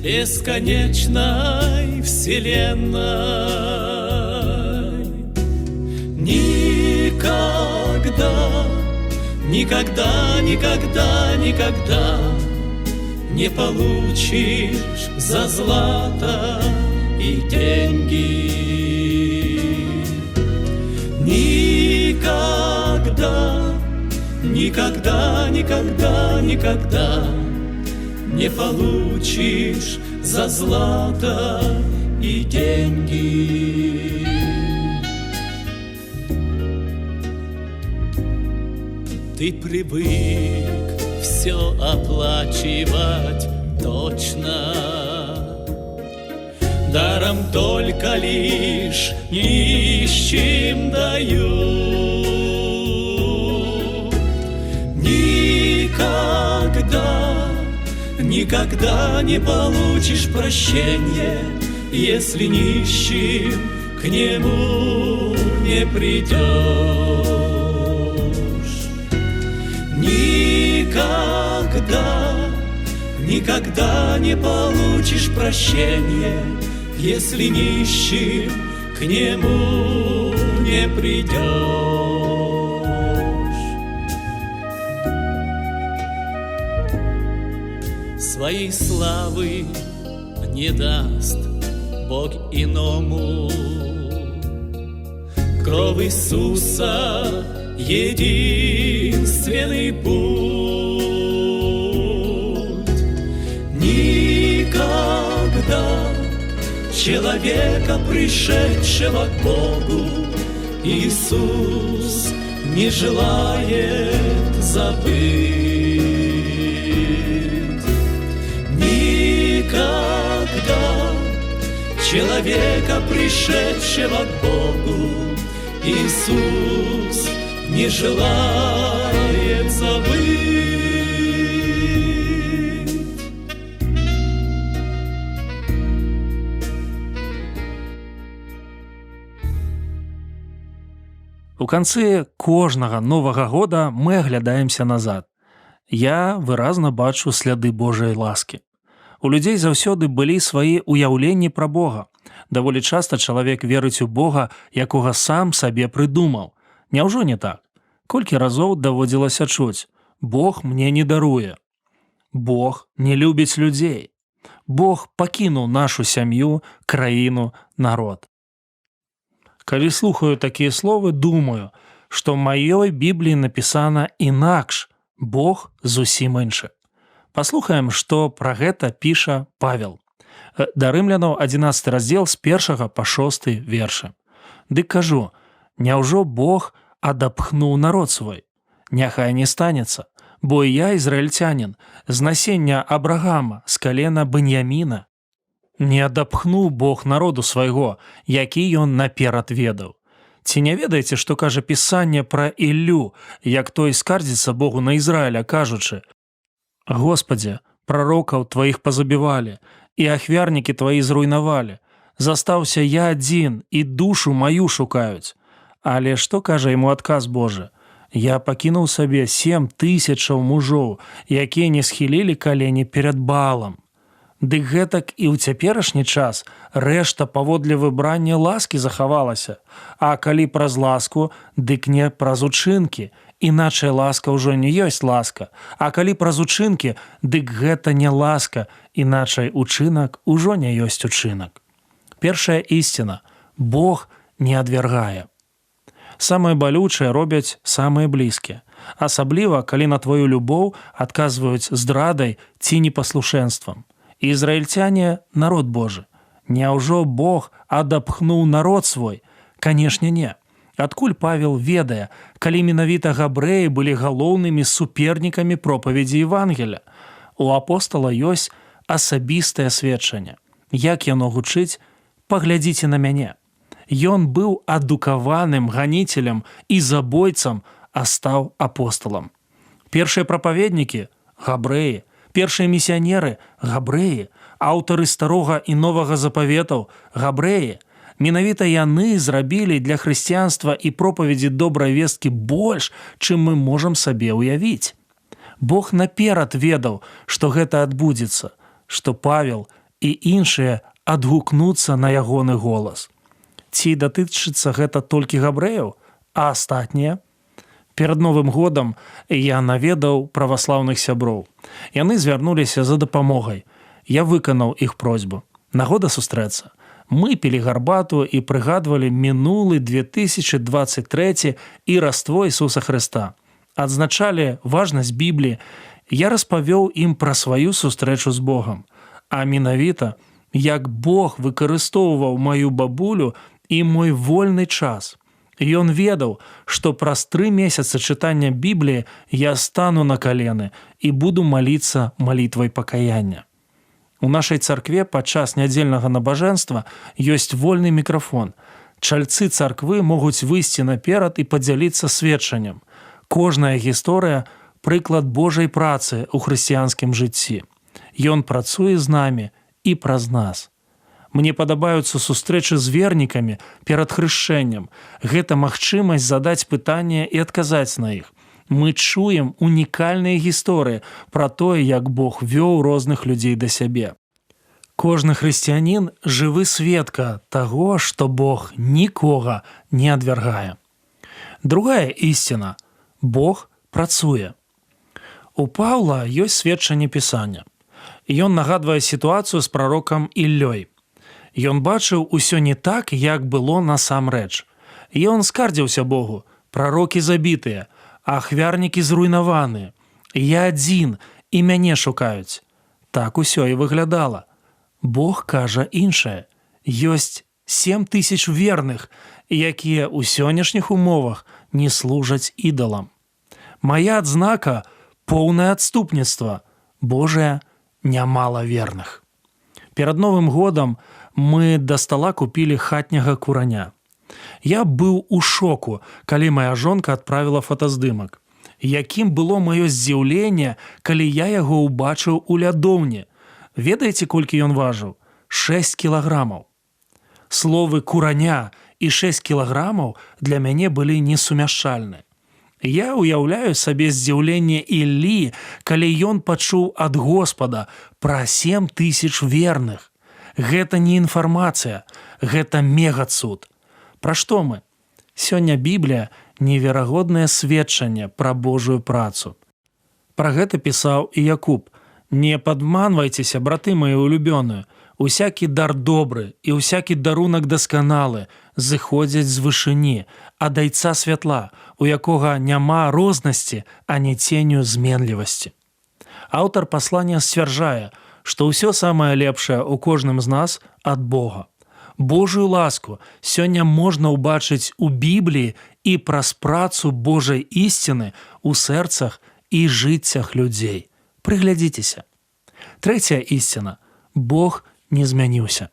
бесконечной вселенной. Никогда, никогда, никогда, никогда не получишь за злато и деньги. Никогда, никогда, никогда, никогда не получишь за злато и деньги. Ты привык все оплачивать точно, даром только лишь нищим дают. Никогда, никогда не получишь прощения, если нищим к нему не придешь. Никогда, никогда не получишь прощения, если нищим к нему не придешь. Своей славы не даст Бог иному. Кровь Иисуса — единственный путь. Никогда человека, пришедшего к Богу, Иисус не желает забыть. Никогда человека, пришедшего к Богу, Иисус не желает забыть. У канцы кожнага новага года мы аглядаемся назад. Я выразна бачу сляды Божай ласкі. У людзей заўсёды былі свае ўяўленні пра Бога. Даволі часта чалавек верыць у Бога, якога сам сабе прыдумаў. Няўжо не так? Колькі разоў даводзілася чуць: Бог мне не даруе. Бог не любіць людзей. Бог пакінуў нашу сям'ю, краіну, народ. Калі слухаю такія словы, думаю, што ў маёй Бібліі напісана інакш. Бог зусім іншы. Паслухаем, што пра гэта піша Павел. Да рымлянаў 11 раздзел з 1 па 6 вершы. Дык кажу, няўжо Бог адапхнуў народ свой? Няхай не станецца, бо і я ізраільцянін, з насення Абрагама, з калена Беньяміна. Не адапхнуў Бог народу свайго, які ён наперад ведаў. Ці не ведаеце, што кажа Пісанне пра Іллю, як той скардзіцца Богу на Ізраіля, кажучы: «Господи, пророкаў тваіх пазабівалі, і ахвярнікі тваі зруйнавалі. Застаўся я адзін, і душу маю шукаюць». Але што кажа яму адказ Божы? «Я пакінуў сабе 7 000 мужоў, якія не схілілі калені перад Баалам». Дык гэтак і ў цяперашні час рэшта паводле выбрання ласкі захавалася, а калі праз ласку, дык не праз учынкі, іначай ласка ўжо не ёсць ласка, а калі праз учынкі, дык гэта не ласка, іначай учынак ужо не ёсць учынак. Першая ісціна – Бог не адвяргае. Самае балючае робяць самыя блізкія, асабліва, калі на твою любоў адказваюць здрадай ці непаслушэнствам. Ізраільцяне – народ Божы. Няўжо Бог адапхнуў народ свой? Канешне, не. Адкуль Павел ведае, калі менавіта габрэі былі галоўнымі супернікамі пропаведзі Евангеля? У апостала ёсць асабістае сведчанне. Як яно гучыць? Паглядзіце на мяне. Ён быў адукаваным ганіцелем і забойцам, а стаў апосталам. Першыя прапаведнікі – габрэі, першыя місіянеры – габрэі, аўтары старога і новага запаветаў – габрэі. Менавіта яны зрабілі для хрысціянства і пропаведзі добрай весткі больш, чым мы можам сабе ўявіць. Бог наперад ведаў, што гэта адбудзецца, што Павел і іншыя адгукнуцца на ягоны голас. Ці датычыцца гэта толькі габрэяў, а астатнія? Перад Новым годам я наведаў праваслаўных сяброў. Яны звярнуліся за дапамогай. Я выканаў іх просьбу. Нагода сустрэцца. Мы пілі гарбату і прыгадвалі мінулы 2023 і раство Ісуса Хрыста. Адзначалі важнасць Бібліі. Я распавёў ім пра сваю сустрэчу з Богам. А менавіта, як Бог выкарыстоўваў маю бабулю і мой вольны час. Ён ведаў, што праз 3 месяцы чытання Бібліі я стану на калены і буду маліцца малітвай пакаяння. У нашай царкве падчас нядзельнага набажэнства ёсць вольны мікрафон. Чальцы царквы могуць выйсці наперад і падзяліцца сведчаннем. Кожная гісторыя – прыклад Божай працы ў хрысціянскім жыцці. Ён працуе з намі і праз нас. Мне падабаюцца сустрэчы з вернікамі перад хрышчэннем. Гэта магчымасць задаць пытанне і адказаць на іх. Мы чуем унікальныя гісторыі пра тое, як Бог вёў розных людзей да сябе. Кожны хрысціянін – жывы сведка таго, што Бог нікога не адвяргае. Другая ісціна – Бог працуе. У Паўла ёсць сведчанне Пісання. Ён нагадвае сітуацыю з прарокам Іллёй. Ён бачыў усё не так, як было насамрэч. Ён скардзіўся Богу: прарокі забітыя, ахвярнікі зруйнаваныя. Я адзін, і мяне шукаюць. Так усё і выглядала. Бог кажа іншае. Ёсць 7000 верных, якія ў сённяшніх умовах не служаць ідалам. Мая адзнака – поўнае адступніцтва. Божая, нямала верных. Перад Новым годам мы да стала купілі хатняга кураня. Я быў у шоку, калі моя жонка адправіла фотаздымак. Якім было маё здзіўленне, калі я яго ўбачыў у лядоўні. Ведаеце, колькі ён важыў? 6 кілаграмаў. Словы «кураня» і 6 кілаграмаў для мяне былі несумяшчальны. Я ўяўляю сабе здзіўленне Іллі, калі ён пачуў ад Господа пра 7000 верных. Гэта не інфармацыя, гэта мегацуд. Пра што мы? Сёння Біблія – неверагоднае сведчанне пра Божую працу. Пра гэта пісаў і Якуб. «Не падманвайцеся, браты мае улюбёныя, усякі дар добры і усякі дарунак дасканалы зыходзяць з вышыні, ад Айца святла, у якога няма рознасці, а не ценю зменлівасці». Аўтар паслання сцвярджае, што ўсё самае лепшае ў кожным з нас ад Бога. Божую ласку сёння можна ўбачыць у Бібліі і праз працу Божай ісціны ў сэрцах і жыццях людзей. Прыглядзіцеся. Трэцяя ісціна – Бог не змяніўся.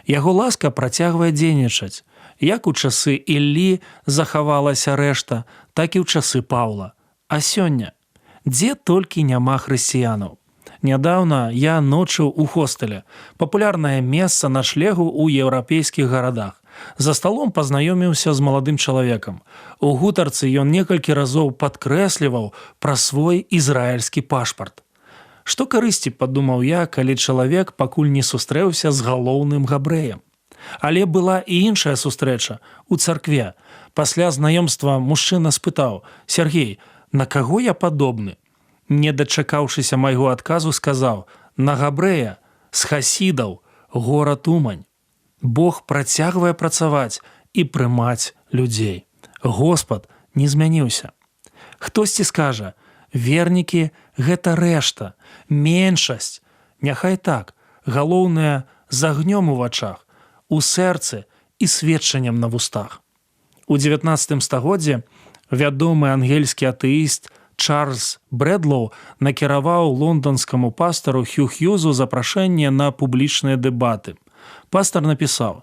Яго ласка працягвае дзейнічаць. Як у часы Іллі захавалася рэшта, так і ў часы Паўла. А сёння? Дзе толькі няма хрысціянаў. Нядаўна я ночыў у хостэле, папулярнае месца начлегу ў еўрапейскіх гарадах. За сталом пазнаёміўся з маладым чалавекам. У гутарцы ён некалькі разоў падкрэсліваў пра свой ізраільскі пашпарт. Што карысці, падумаў я, калі чалавек пакуль не сустрэўся з галоўным габрэем. Але была і іншая сустрэча у царкве. Пасля знаёмства мужчына спытаў: «Сергей, на каго я падобны?» Не дачакаўшыся майго адказу, сказаў: «На габрэя з хасідаў, горад Умань». Бог працягвае працаваць і прымаць людзей. Господ не змяніўся. Хтосьці скажа: вернікі – гэта рэшта, меншасць. Няхай так, галоўнае з агнём у вачах, у сэрцы і сведчаннем на вустах. У 19 стагоддзі вядомы ангельскі атэіст Чарльз Брэдлоу накіраваў лонданскаму пастару Хью Хьюзу запрашэнне на публічныя дэбаты. Пастар напісаў: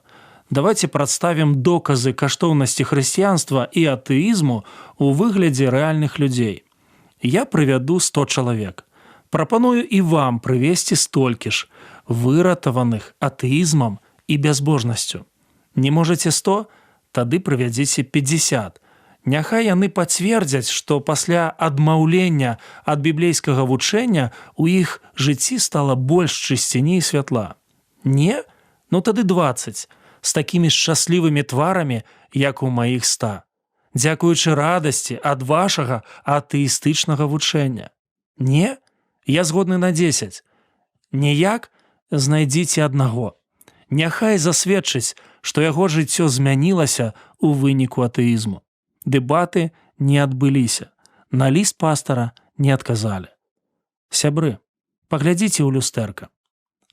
«Давайте прадставім доказы каштоўнасці хрысціянства і атэізму у выглядзе рэальных людзей. Я прывяду 100 чалавек. Прапаную і вам прывесці столькі ж, выратаваных атэізмам і бязбожнасцю. Не можаце 100? Тады прывядзіце 50. Няхай яны пацвердзяць, што пасля адмаўлення ад біблейскага вучэння у іх жыцці стала больш чысціні і святла. Не? Ну тады 20, з такімі шчаслівымі тварамі, як у маіх 100. Дзякуючы радасці ад вашага атэістычнага вучэння. Не? Я згодны на 10. Ніяк? Знайдзіце аднаго. Няхай засведчыць, што яго жыццё змянілася ў выніку атэізму. Дэбаты не адбыліся. На ліст пастара не адказалі. Сябры, паглядзіце ў люстэрка.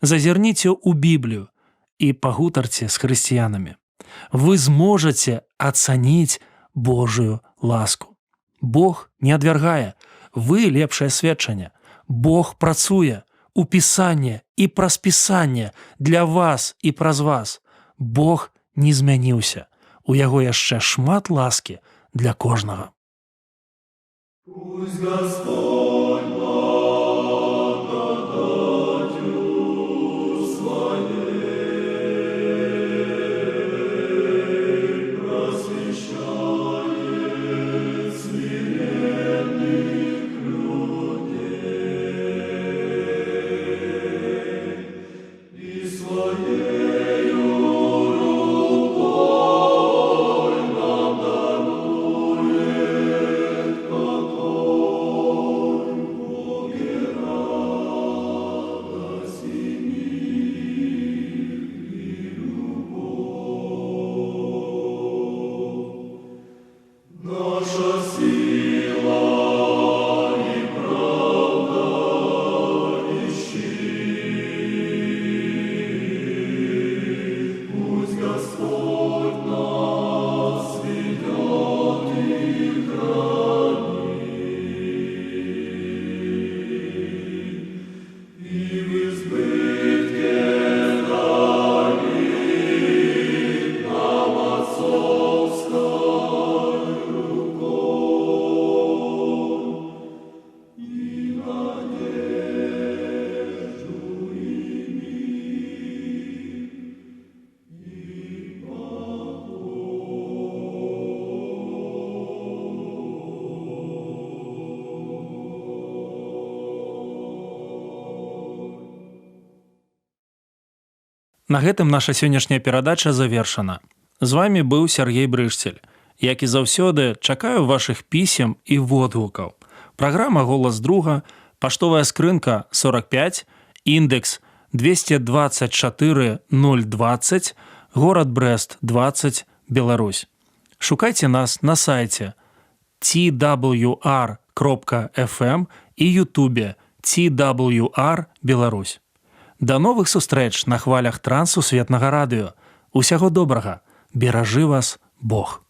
Зазірніце ў Біблію і пагутарце з хрысціянамі. Вы зможаце ацаніць Божую ласку. Бог не адвяргае. Вы лепшае сведчанне. Бог працуе у Пісанне і праз Пісанне для вас і праз вас. Бог не змяніўся. У яго яшчэ шмат ласкі для кожнага. Пусть Господь благодатью Своей просвещает смиренных людей и Своею рукой нам дарует покой, Боге радость и мир и любовь. Наша сила и правда и щит. Пусть Господь нас ведет и хранит, и в избытке дарит нам отцовской рукой и надежду, и мир, и На гэтым наша сённяшняя перадача завершана. З вами быў Сергей Брыжцель. Як і заўсёды, чакаю вашых пісем і водгукаў. Праграма «Голас друга», паштовая скрынка 45, індекс 224 020, горад Брэст 20, Беларусь. Шукайце нас на сайце twr.fm і ютубе TWR Беларусь. Да новых сустрэч на хвалях трансусветнага радыё. Усяго добрага. Беражы вас Бог.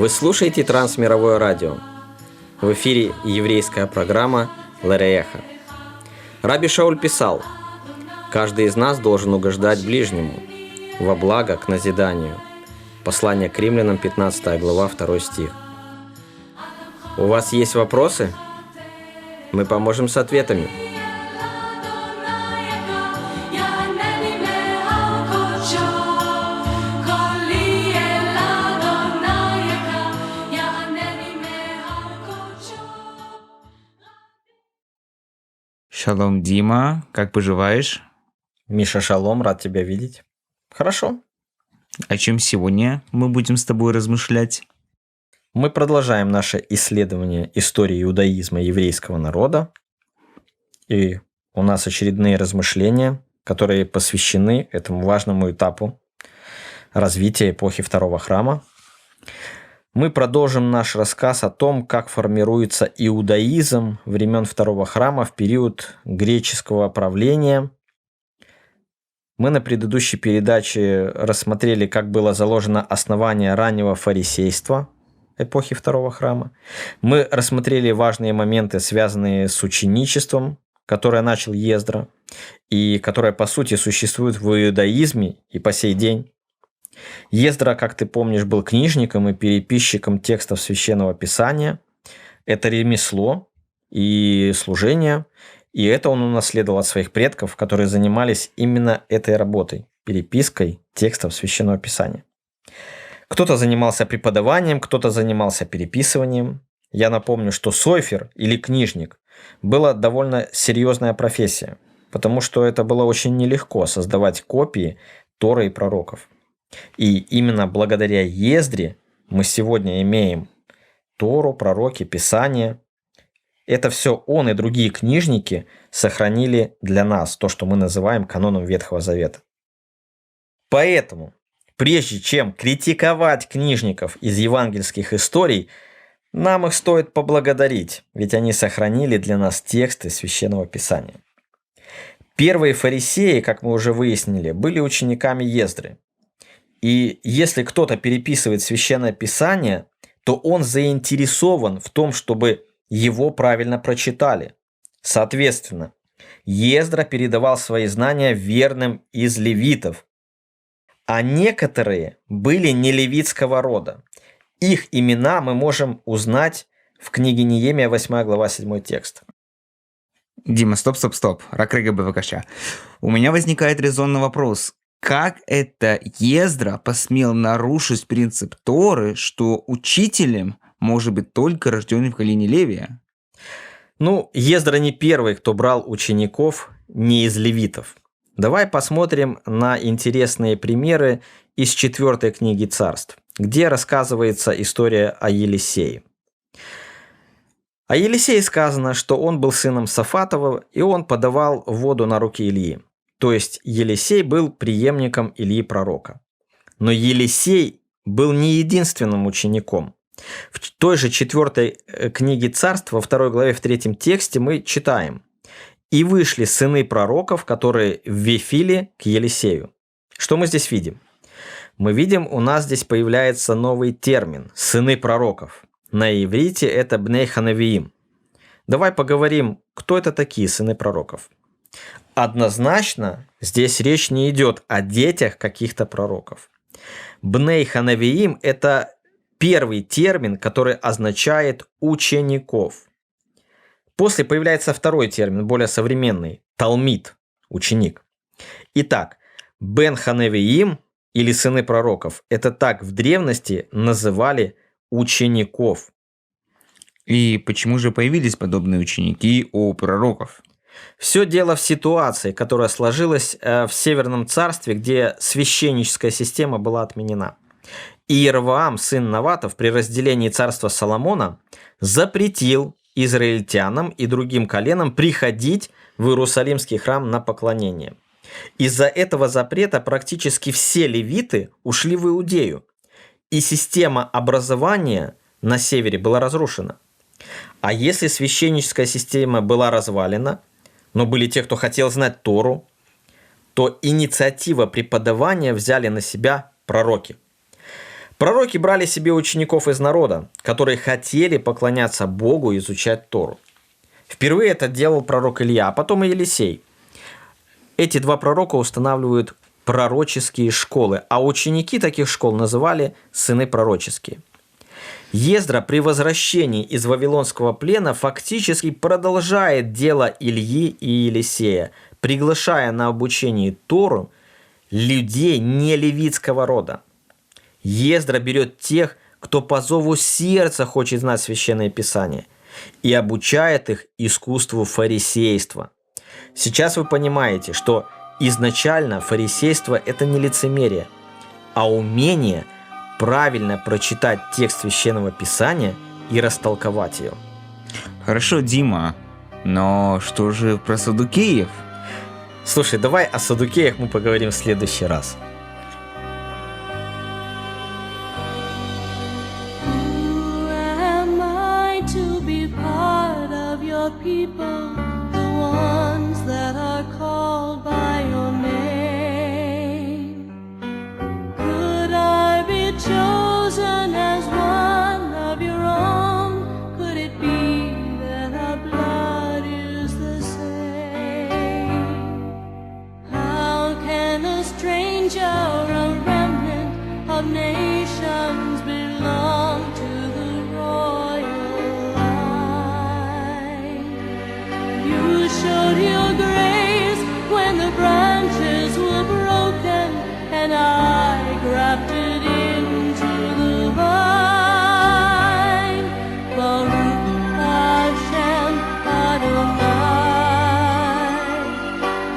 Вы слушаете Трансмировое радио. В эфире еврейская программа «Лерееха». Раби Шауль писал: «Каждый из нас должен угождать ближнему во благо к назиданию». Послание к Римлянам, 15 глава, 2 стих. У вас есть вопросы? Мы поможем с ответами. Шалом, Дима, как поживаешь? Миша, шалом, рад тебя видеть. Хорошо. О чем сегодня мы будем с тобой размышлять? Мы продолжаем наше исследование истории иудаизма еврейского народа. И у нас очередные размышления, которые посвящены этому важному этапу развития эпохи Второго храма. Мы продолжим наш рассказ о том, как формируется иудаизм времен Второго храма в период греческого правления. Мы на предыдущей передаче рассмотрели, как было заложено основание раннего фарисейства эпохи Второго храма. Мы рассмотрели важные моменты, связанные с ученичеством, которое начал Ездра, и которое, по сути, существует в иудаизме и по сей день. Ездра, как ты помнишь, был книжником и переписчиком текстов Священного Писания. Это ремесло и служение, и это он унаследовал от своих предков, которые занимались именно этой работой, перепиской текстов Священного Писания. Кто-то занимался преподаванием, кто-то занимался переписыванием. Я напомню, что софер или книжник была довольно серьезная профессия, потому что это было очень нелегко создавать копии Торы и пророков. И именно благодаря Ездре мы сегодня имеем Тору, пророки, Писание. Это все он и другие книжники сохранили для нас, то, что мы называем каноном Ветхого Завета. Поэтому, прежде чем критиковать книжников из евангельских историй, нам их стоит поблагодарить, ведь они сохранили для нас тексты Священного Писания. Первые фарисеи, как мы уже выяснили, были учениками Ездры. И если кто-то переписывает Священное Писание, то он заинтересован в том, чтобы его правильно прочитали. Соответственно, Ездра передавал свои знания верным из левитов, а некоторые были не левитского рода. Их имена мы можем узнать в книге Неемия, 8 глава, 7 текст. Дима, стоп. Ракрыга бывакаша. У меня возникает резонный вопрос. Как это Ездра посмел нарушить принцип Торы, что учителем может быть только рожденный в колене Левия? Ездра не первый, кто брал учеников не из левитов. Давай посмотрим на интересные примеры из 4 книги Царств, где рассказывается история о Елисее. О Елисее сказано, что он был сыном Сафатова, и он подавал воду на руки Ильи. То есть Елисей был преемником Ильи пророка. Но Елисей был не единственным учеником. В той же 4 книге Царств, во 2 главе, в 3 тексте мы читаем: «И вышли сыны пророков, которые в Вифиле к Елисею». Что мы здесь видим? Мы видим, у нас здесь появляется новый термин – «сыны пророков». На иврите это бней ханавиим. Давай поговорим, кто это такие сыны пророков. Однозначно здесь речь не идет о детях каких-то пророков. Бней ханавиим – это первый термин, который означает учеников. После появляется второй термин, более современный – талмид, ученик. Итак, бен ханавиим или сыны пророков – это так в древности называли учеников. И почему же появились подобные ученики у пророков? Все дело в ситуации, которая сложилась в Северном царстве, где священническая система была отменена. Иеровоам, сын Наватов, при разделении царства Соломона запретил израильтянам и другим коленам приходить в Иерусалимский храм на поклонение. Из-за этого запрета практически все левиты ушли в Иудею, и система образования на севере была разрушена. А если священническая система была развалена, но были те, кто хотел знать Тору, то инициатива преподавания взяли на себя пророки. Пророки брали себе учеников из народа, которые хотели поклоняться Богу и изучать Тору. Впервые это делал пророк Илья, а потом и Елисей. Эти два пророка устанавливают пророческие школы, а ученики таких школ называли сыны пророческие. Ездра при возвращении из Вавилонского плена фактически продолжает дело Ильи и Елисея, приглашая на обучение Тору людей не левитского рода. Ездра берет тех, кто по зову сердца хочет знать Священное Писание, и обучает их искусству фарисейства. Сейчас вы понимаете, что изначально фарисейство – это не лицемерие, а умение правильно прочитать текст Священного Писания и растолковать ее. Хорошо, Дима, но что же про саддукеев? Слушай, давай о саддукеях мы поговорим в следующий раз. People, the ones that are called by your name. Could I be chosen as one of your own? Could it be that our blood is the same? How can a stranger, a remnant of nations, belong to the royal line? You showed your grace when the branches were broken, and I grafted into the vine. Baruch Hashem Adonai.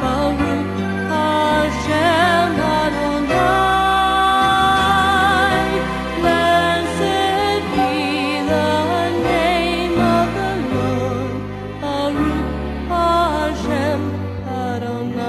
Baruch Hashem Adonai. Blessed be the name of the Lord. Baruch Hashem Adonai.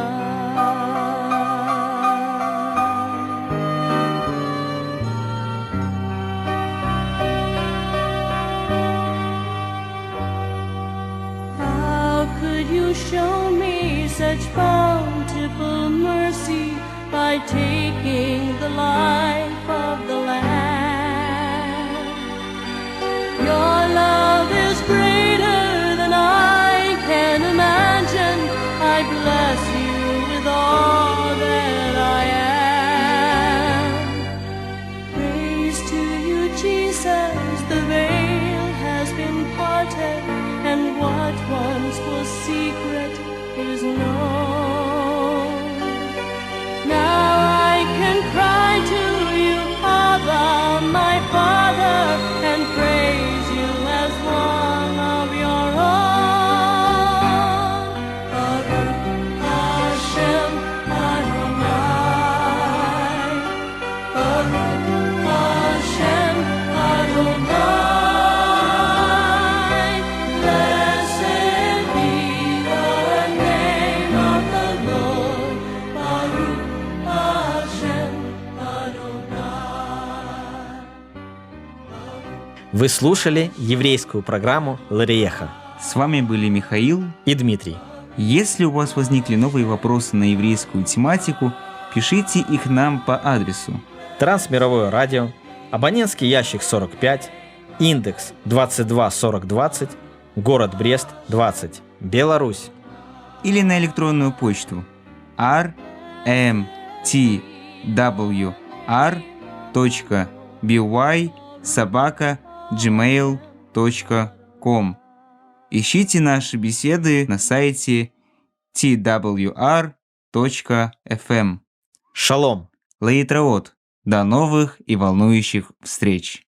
How could you show me such bountiful mercy by taking the life of the Lamb? Your love is greater than I can imagine. I bless you with all that I am. Praise to you, Jesus, the veil has been parted, and what once was secret is known. Now I can cry to you, Abba, my Father, and praise you as one of your own. Baruch Hashem Adonai. Baruch Hashem Adonai. Blessed be the name of the Lord. Baruch Hashem Adonai. Вы слушали еврейскую программу «Лариеха» С вами были Михаил и Дмитрий. Если у вас возникли новые вопросы на еврейскую тематику, пишите их нам по адресу Трансмировое радио, абонентский ящик 45, индекс 224020, город Брест, 20, Беларусь. или на электронную почту rmtwr.by@gmail.com. Ищите наши беседы на сайте twr.fm. Шалом! Лаитраот. До новых и волнующих встреч!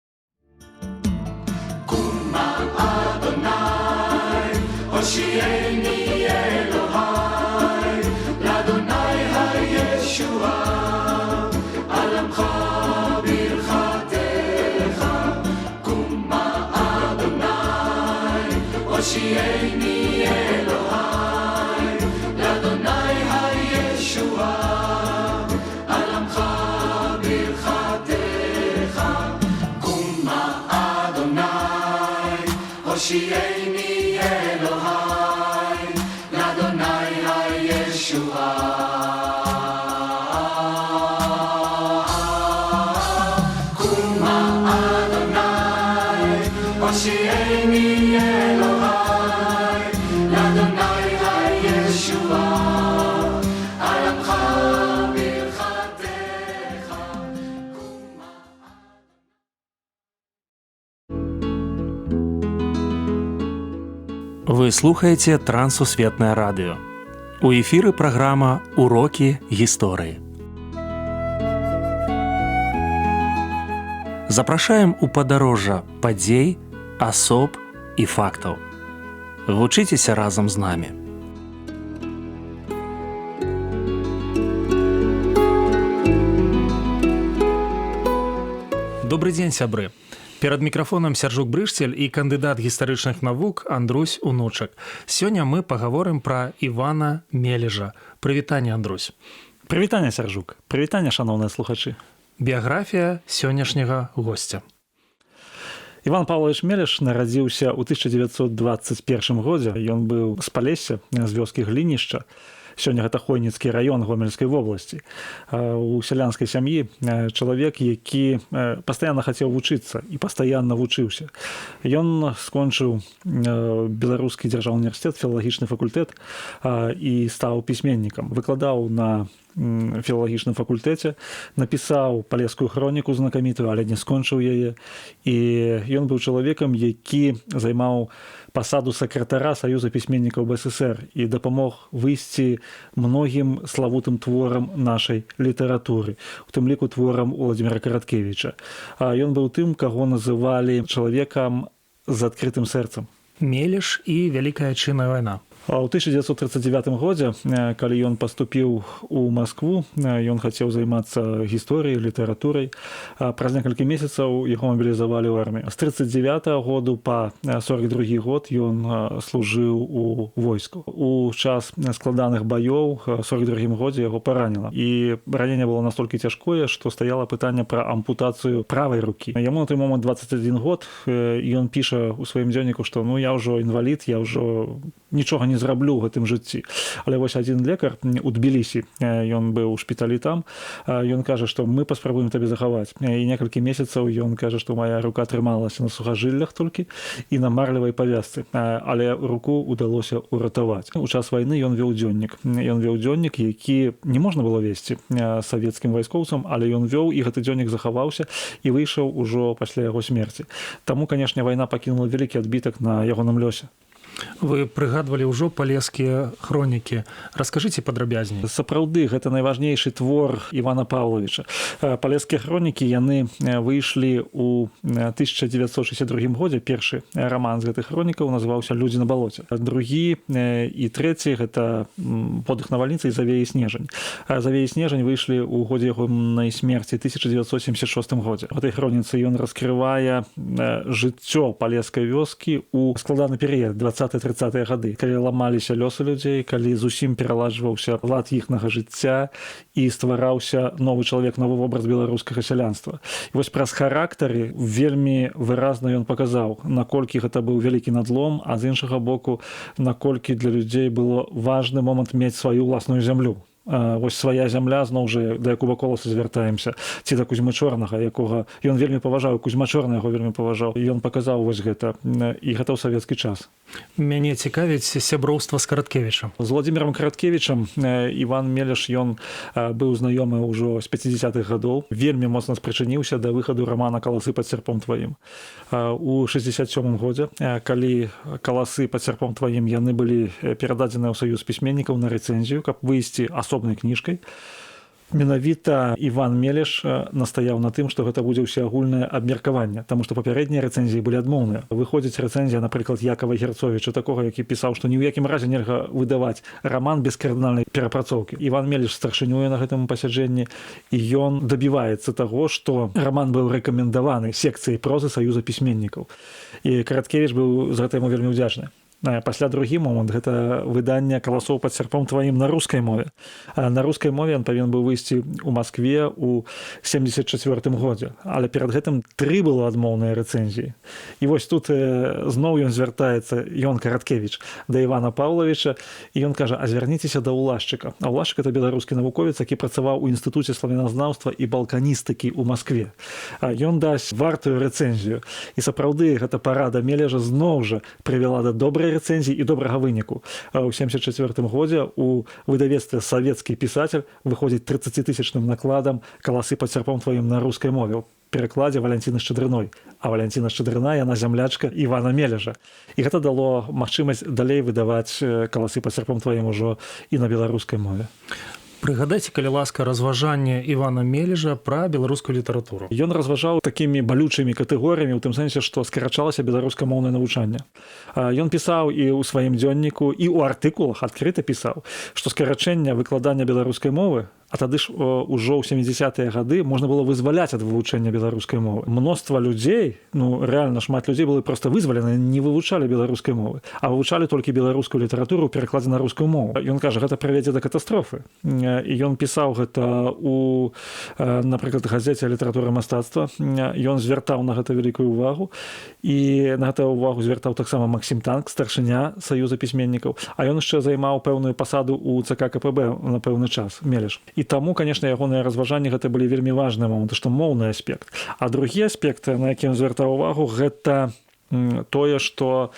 Hoshieni Elohai, Ladonai HaYeshua. Kuma הושיעני אלוהי, לאדוני הישועה, על עמך ברכתך. Вы слухаеце Трансусветнае радыё. У эфіры праграма «Урокі гісторыі». Запрашаем у падарожжа падзей, асоб і фактаў. Вучыцеся разам з намі. Добрый дзень, сябры. Перад мікрафонам Сяржук Брышцель і кандыдат гістарычных навук Андрусь Унучак. Сёння мы пагаворым пра Івана Мележа. Прывітанне, Андрусь. Прывітанне, Сяржук. Прывітанне, шаноўныя слухачы. Біяграфія сённяшняга госця. Іван Павлович Мелеш нарадзіўся ў 1921 годзе. Ён быў з Палесся, з вёскі Глінішча. Сёння гэта Хойніцкі раён Гомельскай вобласці. У сялянскай сям'і чалавек, які пастаянна хацеў вучыцца і пастаянна вучыўся. Ён скончыў Беларускі дзяржаўны універсітэт, філалагічны факультэт і стаў пісьменнікам. Выкладаў на філалагічным факультэце, напісаў палескую хроніку знакамітую, але не скончыў яе. І ён быў чалавекам, які займаў пасаду сакратара Саюза пісьменнікаў БССР і дапамог выйсці многім славутым творам нашай літаратуры, у тым ліку творам Уладзіміра Караткевіча. Ён быў тым, каго называлі чалавекам з адкрытым сэрцам. Мелеш і Вялікая Адчынная вайна. У 1939 годзе, калі ён паступіў у Маскву, ён хацеў займацца гісторыяй, літаратурай. Праз некалькі месяцаў яго мабілізавалі ў армію. З 1939 году па 1942 год ён служыў у войску. У час складаных баёў у 1942 годзе яго параніла. І раненне было настолькі цяжкое, што стаяла пытанне пра ампутацыю правай рукі. Яму на той момант 21 год, і ён піша ў сваім дзённіку, што я ўжо інвалід, я ўжо нічога не зраблю ў гэтым жыцці. Але вось адзін лекар у Тбілісі, ён быў у шпіталі там, ён кажа, што мы паспрабуем табе захаваць. І некалькі месяцаў ён кажа, што моя рука трымалася на сухажыллях толькі і на марлевай павязцы, але руку удалося ўратаваць. У час вайны ён вёў дзённік. Ён вёў дзённік, які не можна было весці савецкім вайскоўцам, але ён вёў, і гэты дзённік захаваўся і выйшаў ужо пасля яго смерці. Таму, канешне, вайна пакінула вялікі адбітак на ягоным лёсе. Вы прыгадвалі ўжо палескія хронікі. Раскажыце падрабязней. Сапраўды, гэта найважнейшы твор Івана Павловича. Палескія хронікі, яны выйшлі ў 1962 годзе. Першы раман з гэтых хронікаў называўся «Людзі на балоце». Другі і трэці – гэта «Подых навальніцы» і «Завеі снежань». «Завеі снежань» выйшлі ў годзе ягонай смерці 1976 годзе. У гэтай хроніцы ён раскрывае жыццё палескай вёскі ў складаны перыяд 20-30-е гады, калі ламаліся лёсы людзей, калі зусім пераладжваўся лад іхнага жыцця і ствараўся новы чалавек, новы вобраз беларускага сялянства. І вось праз характары вельмі выразна ён паказаў, наколькі гэта быў вялікі надлом, а з іншага боку, наколькі для людзей было важны момант мець сваю ўласную зямлю. Вось свая зямля, зноў жа, да Якуба Коласа звяртаемся, ці да Кузьмы Чорнага, якога ён вельмі паважаў, Кузьма Чорны яго вельмі паважаў. Ён паказаў вось гэта, і гэта ў савецкі час. Мяне цікавіць сяброўства з Караткевічам. З Владзімірам Караткевічам Іван Мелеш, ён быў знаёмы ўжо з 50-х гадоў, вельмі моцна спрычыніўся да выхаду рамана «Каласы пад сярпом тваім». У 67-м годзе, калі «Каласы пад сярпом тваім» яны былі перададзеныя ў Саюз пісьменнікаў на рэцэнзію, каб выйсці асобнай кніжкай. Менавіта Іван Мелеш настаяў на тым, што гэта будзе ўсеагульнае абмеркаванне, таму што папярэднія рэцэнзіі былі адмоўныя. Выходзіць рэцэнзія, напрыклад, Якава Герцовіча, такога, які пісаў, што ні ў якім разе нельга выдаваць раман без кардынальнай перапрацоўкі. Іван Мелеш старшынюе на гэтым пасяджэнні, і ён дабіваецца таго, што раман быў рэкамендаваны секцыяй прозы Саюза пісьменнікаў. І Караткевіч быў за гэта яму вельмі ўдзячны. Пасля другі момант гэта выданне каласоў пад сярпом тваім на рускай мове. На рускай мове ён павінен быў выйсці ў Маскве ў 74 годзе, але перад гэтым 3 было адмоўныя рэцэнзіі. І вось тут зноў ён звяртаецца, ён Караткевіч, да Івана Паўлавіча, і ён кажа: а звярніцеся да Улашчыка. А Улашчык — это беларускі навуковец, які працаваў у інстытуце славяназнаўства і балканістыкі ў Маскве. Ён дасць вартую рэцэнзію. І сапраўды гэта парада Мележа зноў жа прывяла да добрай рэцэнзіі і добрага выніку. У 74 годзе у выдавецтве «Савецкі пісатель» выходзіць 30-тысячным накладам «Каласы пад сярпом тваім» на рускай мове. Перакладзе Валянціны Шчадрыной. А Валянціна Шчадрына, яна зямлячка Івана Мележа. І гэта дало магчымасць далей выдаваць «Каласы пад сярпом тваім» ужо і на беларускай мове. Прыгадайце, калі ласка, разважанне Івана Мележа пра беларускую літаратуру. Ён разважаў такімі балючымі катэгорыямі, у тым сэнсе, што скарачалася беларускамоўнае навучанне. Ён пісаў і ў сваім дзённіку, і ў артыкулах адкрыта пісаў, што скарачэнне выкладання беларускай мовы, а тады ж ужо ў 70-е гады можна было вызваляць ад вывучэння беларускай мовы. Мноства людзей, рэальна шмат людзей былі проста вызвалены, не вывучалі беларускай мовы, а вывучалі толькі беларускую літаратуру ў перакладзе на рускую мову. Ён кажа, гэта прывядзе да катастрофы. І ён пісаў гэта у, напрыклад, газеце «Літаратура і мастацтва». Ён звяртаў на гэта вялікую увагу, і на гэта увагу звяртаў таксама Максім Танк, старшыня Саюза пісьменнікаў, а ён яшчэ займаў пэўную пасаду ў ЦК КПБ на пэўны час, Мележ. І таму, канешне, ягоныя разважанні гэта былі вельмі важныя моманты, што моўны аспект. А другі аспект, на які ён звяртаў увагу, гэта тое, што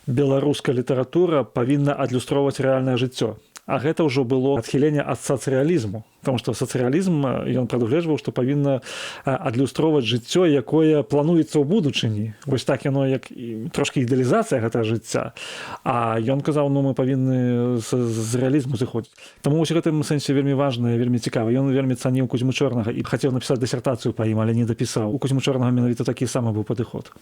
беларуская літаратура павінна адлюстроўваць рэальнае жыццё. А гэта ўжо было адхіленне ад сацыялізму, потому што сацыялізм, ён прадугледжваў, што павінна адлюстроўваць жыццё, якое плануецца ў будучыні. Вось так яно, як трошкі ідэалізацыя гэтага жыцця. А ён казаў, мы павінны з рэалізму зыходзіць. Таму ў гэтым сэнсе вельмі важна, вельмі цікава. Ён вельмі цаніў Кузьму Чорнага і хацеў напісаць дысертацыю па ім, але не дапісаў. У Кузьмы Чорнага менавіта такі самы быў падыход.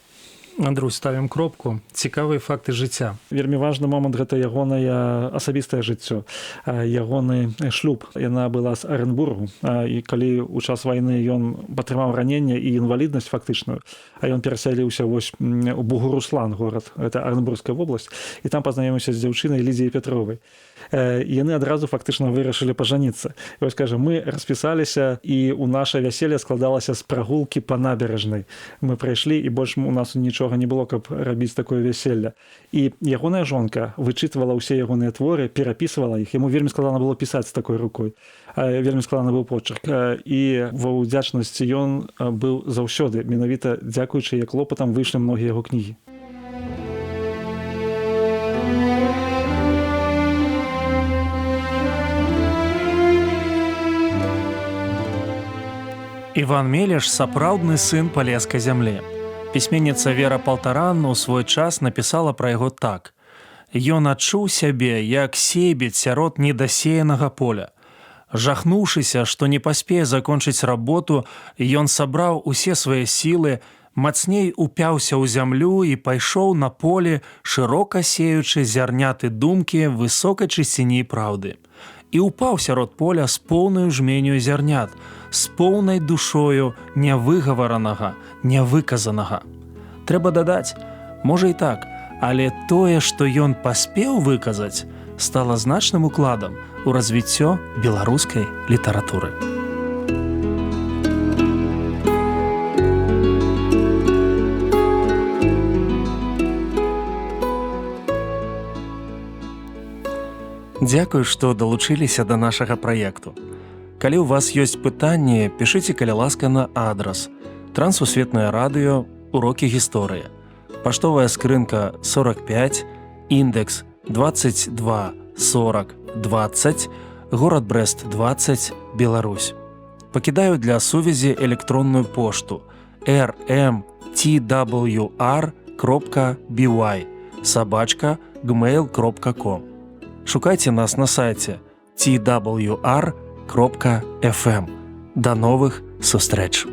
Андрусь, ставім кропку. Цікавыя факты жыцця. Вельмі важны момант — гэта ягонае асабістае жыццё, ягоны шлюб. Яна была з Арэнбургу, і калі ў час вайны ён атрымаў раненне і інваліднасць фактычную, а ён перасяліўся вось у Бугуруслан горад, гэта Арэнбургская вобласць, і там пазнаёміўся з дзяўчынай Лідзіяй Петровай. Яны адразу фактычна вырашылі пажаніцца. І вось, кажа, мы распісаліся, і ў наша вяселле складалася з прагулкі па набярэжнай. Мы прайшлі, і больш у нас нічога не было, каб рабіць такое вяселле. І ягоная жонка вычытвала ўсе ягоныя творы, перапісвала іх. Яму вельмі складана было пісаць з такой рукой. Вельмі складаны быў почерк. І ва ўдзячнасці ён быў заўсёды. Менавіта дзякуючы яе клопатам выйшлі многія яго кнігі. Іван Мележ — сапраўдны сын палескай зямлі. Пісьменніца Вера Палтаран у свой час напісала пра яго так: «Ён адчуў сябе, як сейбіць сярод недасеянага поля. Жахнуўшыся, што не паспее закончыць работу, ён сабраў усе свае сілы, мацней упяўся ў зямлю і пайшоў на поле, шырока сеючы зярняты думкі высокай чысціні праўды. І ўпаў сярод поля з поўнаю жменю зярнят, з поўнай душою нявыгаваранага, нявыказанага». Трэба дадаць, можа і так, але тое, што ён паспеў выказаць, стала значным укладам у развіццё беларускай літаратуры. Дзякую, што далучыліся да нашага праекту. Калі ў вас ёсць пытанні, пішыце, калі ласка, на адрас Трансусветнае радыё, урокі гісторыі. Паштовая скрынка 45, індекс 22 40 20, горад Брэст 20, Беларусь. Пакідаю для сувязі электронную пошту rmtwr.by@gmail.com. Шукайце нас на сайце twr.fm. До новых сустрэч!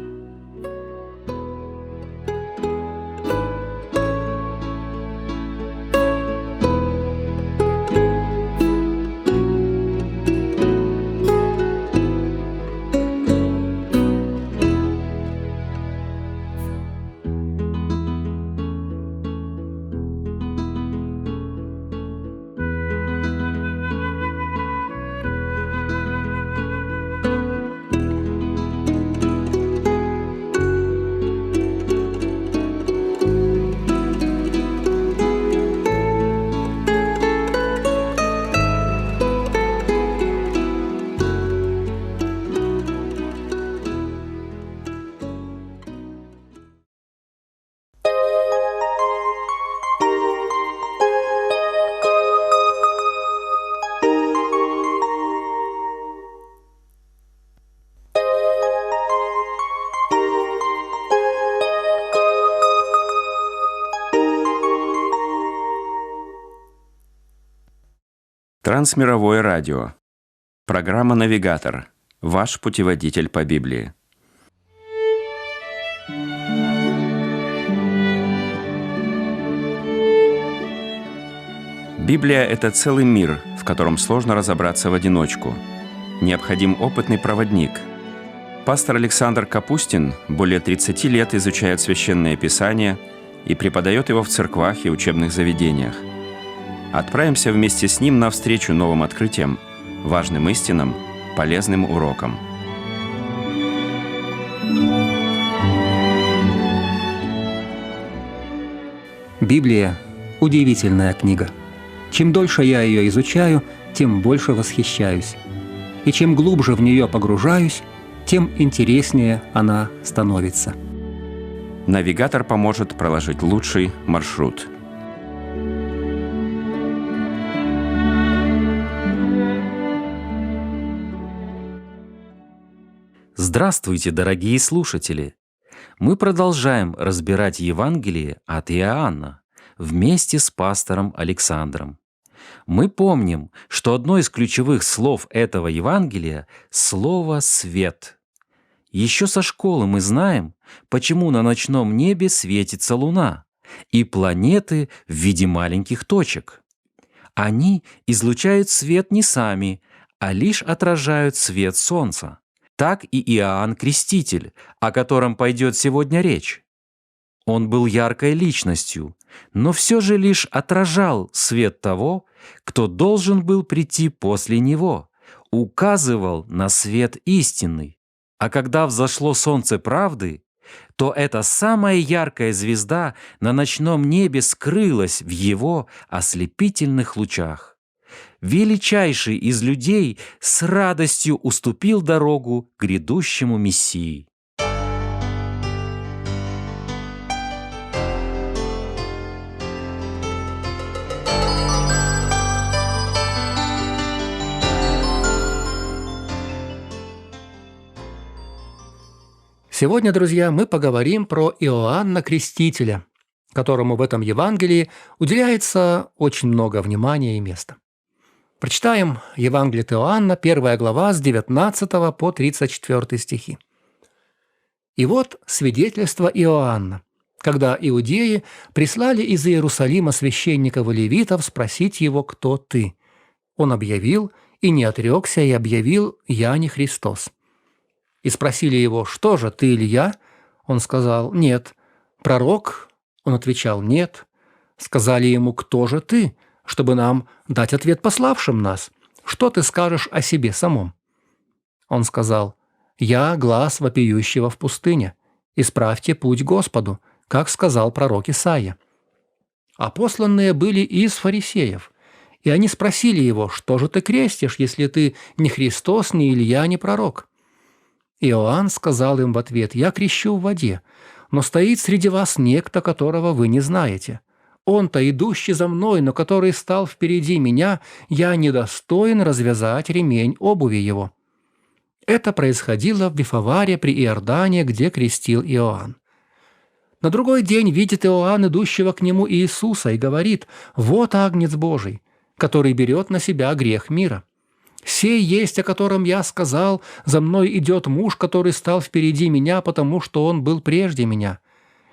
Трансмировое радио. Программа «Навигатор». Ваш путеводитель по Библии. Библия – это целый мир, в котором сложно разобраться в одиночку. Необходим опытный проводник. Пастор Александр Капустин более 30 лет изучает Священное Писание и преподает его в церквах и учебных заведениях. Отправимся вместе с ним навстречу новым открытиям, важным истинам, полезным урокам. Библия – удивительная книга. Чем дольше я ее изучаю, тем больше восхищаюсь. И чем глубже в нее погружаюсь, тем интереснее она становится. Навигатор поможет проложить лучший маршрут. Здравствуйте, дорогие слушатели! Мы продолжаем разбирать Евангелие от Иоанна вместе с пастором Александром. Мы помним, что одно из ключевых слов этого Евангелия – слово «свет». Еще со школы мы знаем, почему на ночном небе светится луна и планеты в виде маленьких точек. Они излучают свет не сами, а лишь отражают свет солнца. Так и Иоанн Креститель, о котором пойдет сегодня речь. Он был яркой личностью, но все же лишь отражал свет того, кто должен был прийти после него, указывал на свет истинный. А когда взошло солнце правды, то эта самая яркая звезда на ночном небе скрылась в его ослепительных лучах. Величайший из людей с радостью уступил дорогу грядущему Мессии. Сегодня, друзья, мы поговорим про Иоанна Крестителя, которому в этом Евангелии уделяется очень много внимания и места. Прочитаем Евангелие от Иоанна, 1 глава, с 19 по 34 стихи. «И вот свидетельство Иоанна, когда иудеи прислали из Иерусалима священников и левитов спросить его, кто ты. Он объявил, и не отрекся, и объявил: я не Христос. И спросили его: что же, ты Илья? Он сказал: нет. Пророк? Он отвечал: нет. Сказали ему: кто же ты, чтобы нам дать ответ пославшим нас? Что ты скажешь о себе самом? Он сказал: я глас вопиющего в пустыне. Исправьте путь Господу, как сказал пророк Исаия. А посланные были из фарисеев, и они спросили его: что же ты крестишь, если ты не Христос, ни Илья, ни пророк? Иоанн сказал им в ответ: я крещу в воде, но стоит среди вас некто, которого вы не знаете. Он-то, идущий за мной, но который стал впереди меня, я недостоин развязать ремень обуви его». Это происходило в Вифаваре при Иордане, где крестил Иоанн. На другой день видит Иоанн идущего к нему Иисуса и говорит: «Вот Агнец Божий, который берет на себя грех мира. Сей есть, о котором я сказал: за мной идет муж, который стал впереди меня, потому что он был прежде меня.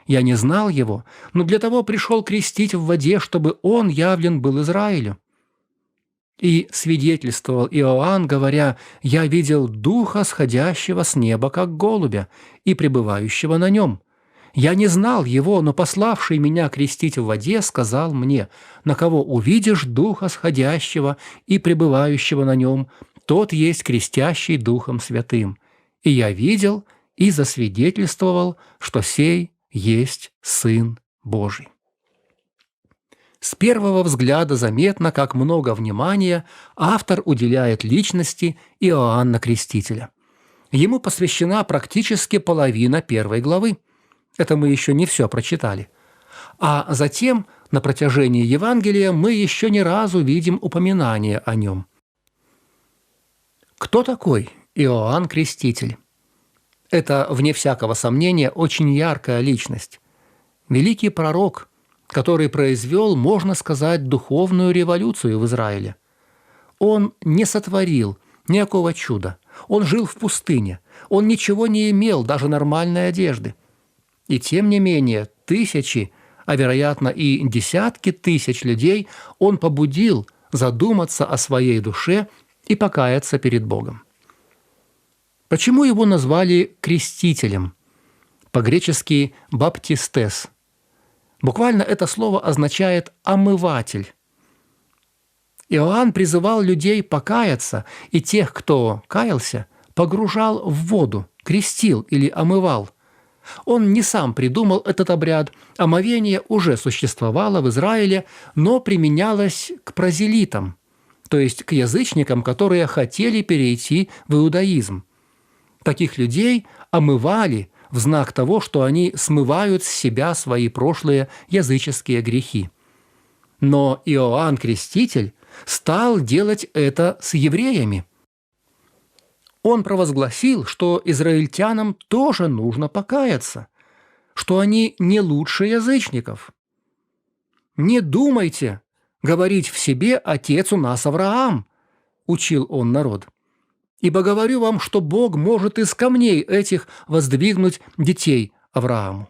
Я не знал его, но для того пришел крестить в воде, чтобы он явлен был Израилю». И свидетельствовал Иоанн, говоря: «Я видел Духа, сходящего с неба, как голубя, и пребывающего на нем. Я не знал его, но пославший меня крестить в воде сказал мне: на кого увидишь Духа сходящего и пребывающего на нем, тот есть крестящий Духом Святым. И я видел и засвидетельствовал, что сей есть Сын Божий». С первого взгляда заметно, как много внимания автор уделяет личности Иоанна Крестителя. Ему посвящена практически половина 1 главы. Это мы еще не все прочитали. А затем, на протяжении Евангелия, мы еще не разу видим упоминание о нем. Кто такой Иоанн Креститель? Это, вне всякого сомнения, очень яркая личность. Великий пророк, который произвел, можно сказать, духовную революцию в Израиле. Он не сотворил никакого чуда. Он жил в пустыне. Он ничего не имел, даже нормальной одежды. И тем не менее, тысячи, а вероятно и десятки тысяч людей он побудил задуматься о своей душе и покаяться перед Богом. Почему его назвали крестителем? По-гречески «баптистес». Буквально это слово означает «омыватель». Иоанн призывал людей покаяться, и тех, кто каялся, погружал в воду, крестил или омывал. Он не сам придумал этот обряд, омовение уже существовало в Израиле, но применялось к прозелитам, то есть к язычникам, которые хотели перейти в иудаизм. Таких людей омывали в знак того, что они смывают с себя свои прошлые языческие грехи. Но Иоанн Креститель стал делать это с евреями. Он провозгласил, что израильтянам тоже нужно покаяться, что они не лучше язычников. «Не думайте говорить в себе «Отец у нас Авраам», – учил он народ. «Ибо говорю вам, что Бог может из камней этих воздвигнуть детей Аврааму».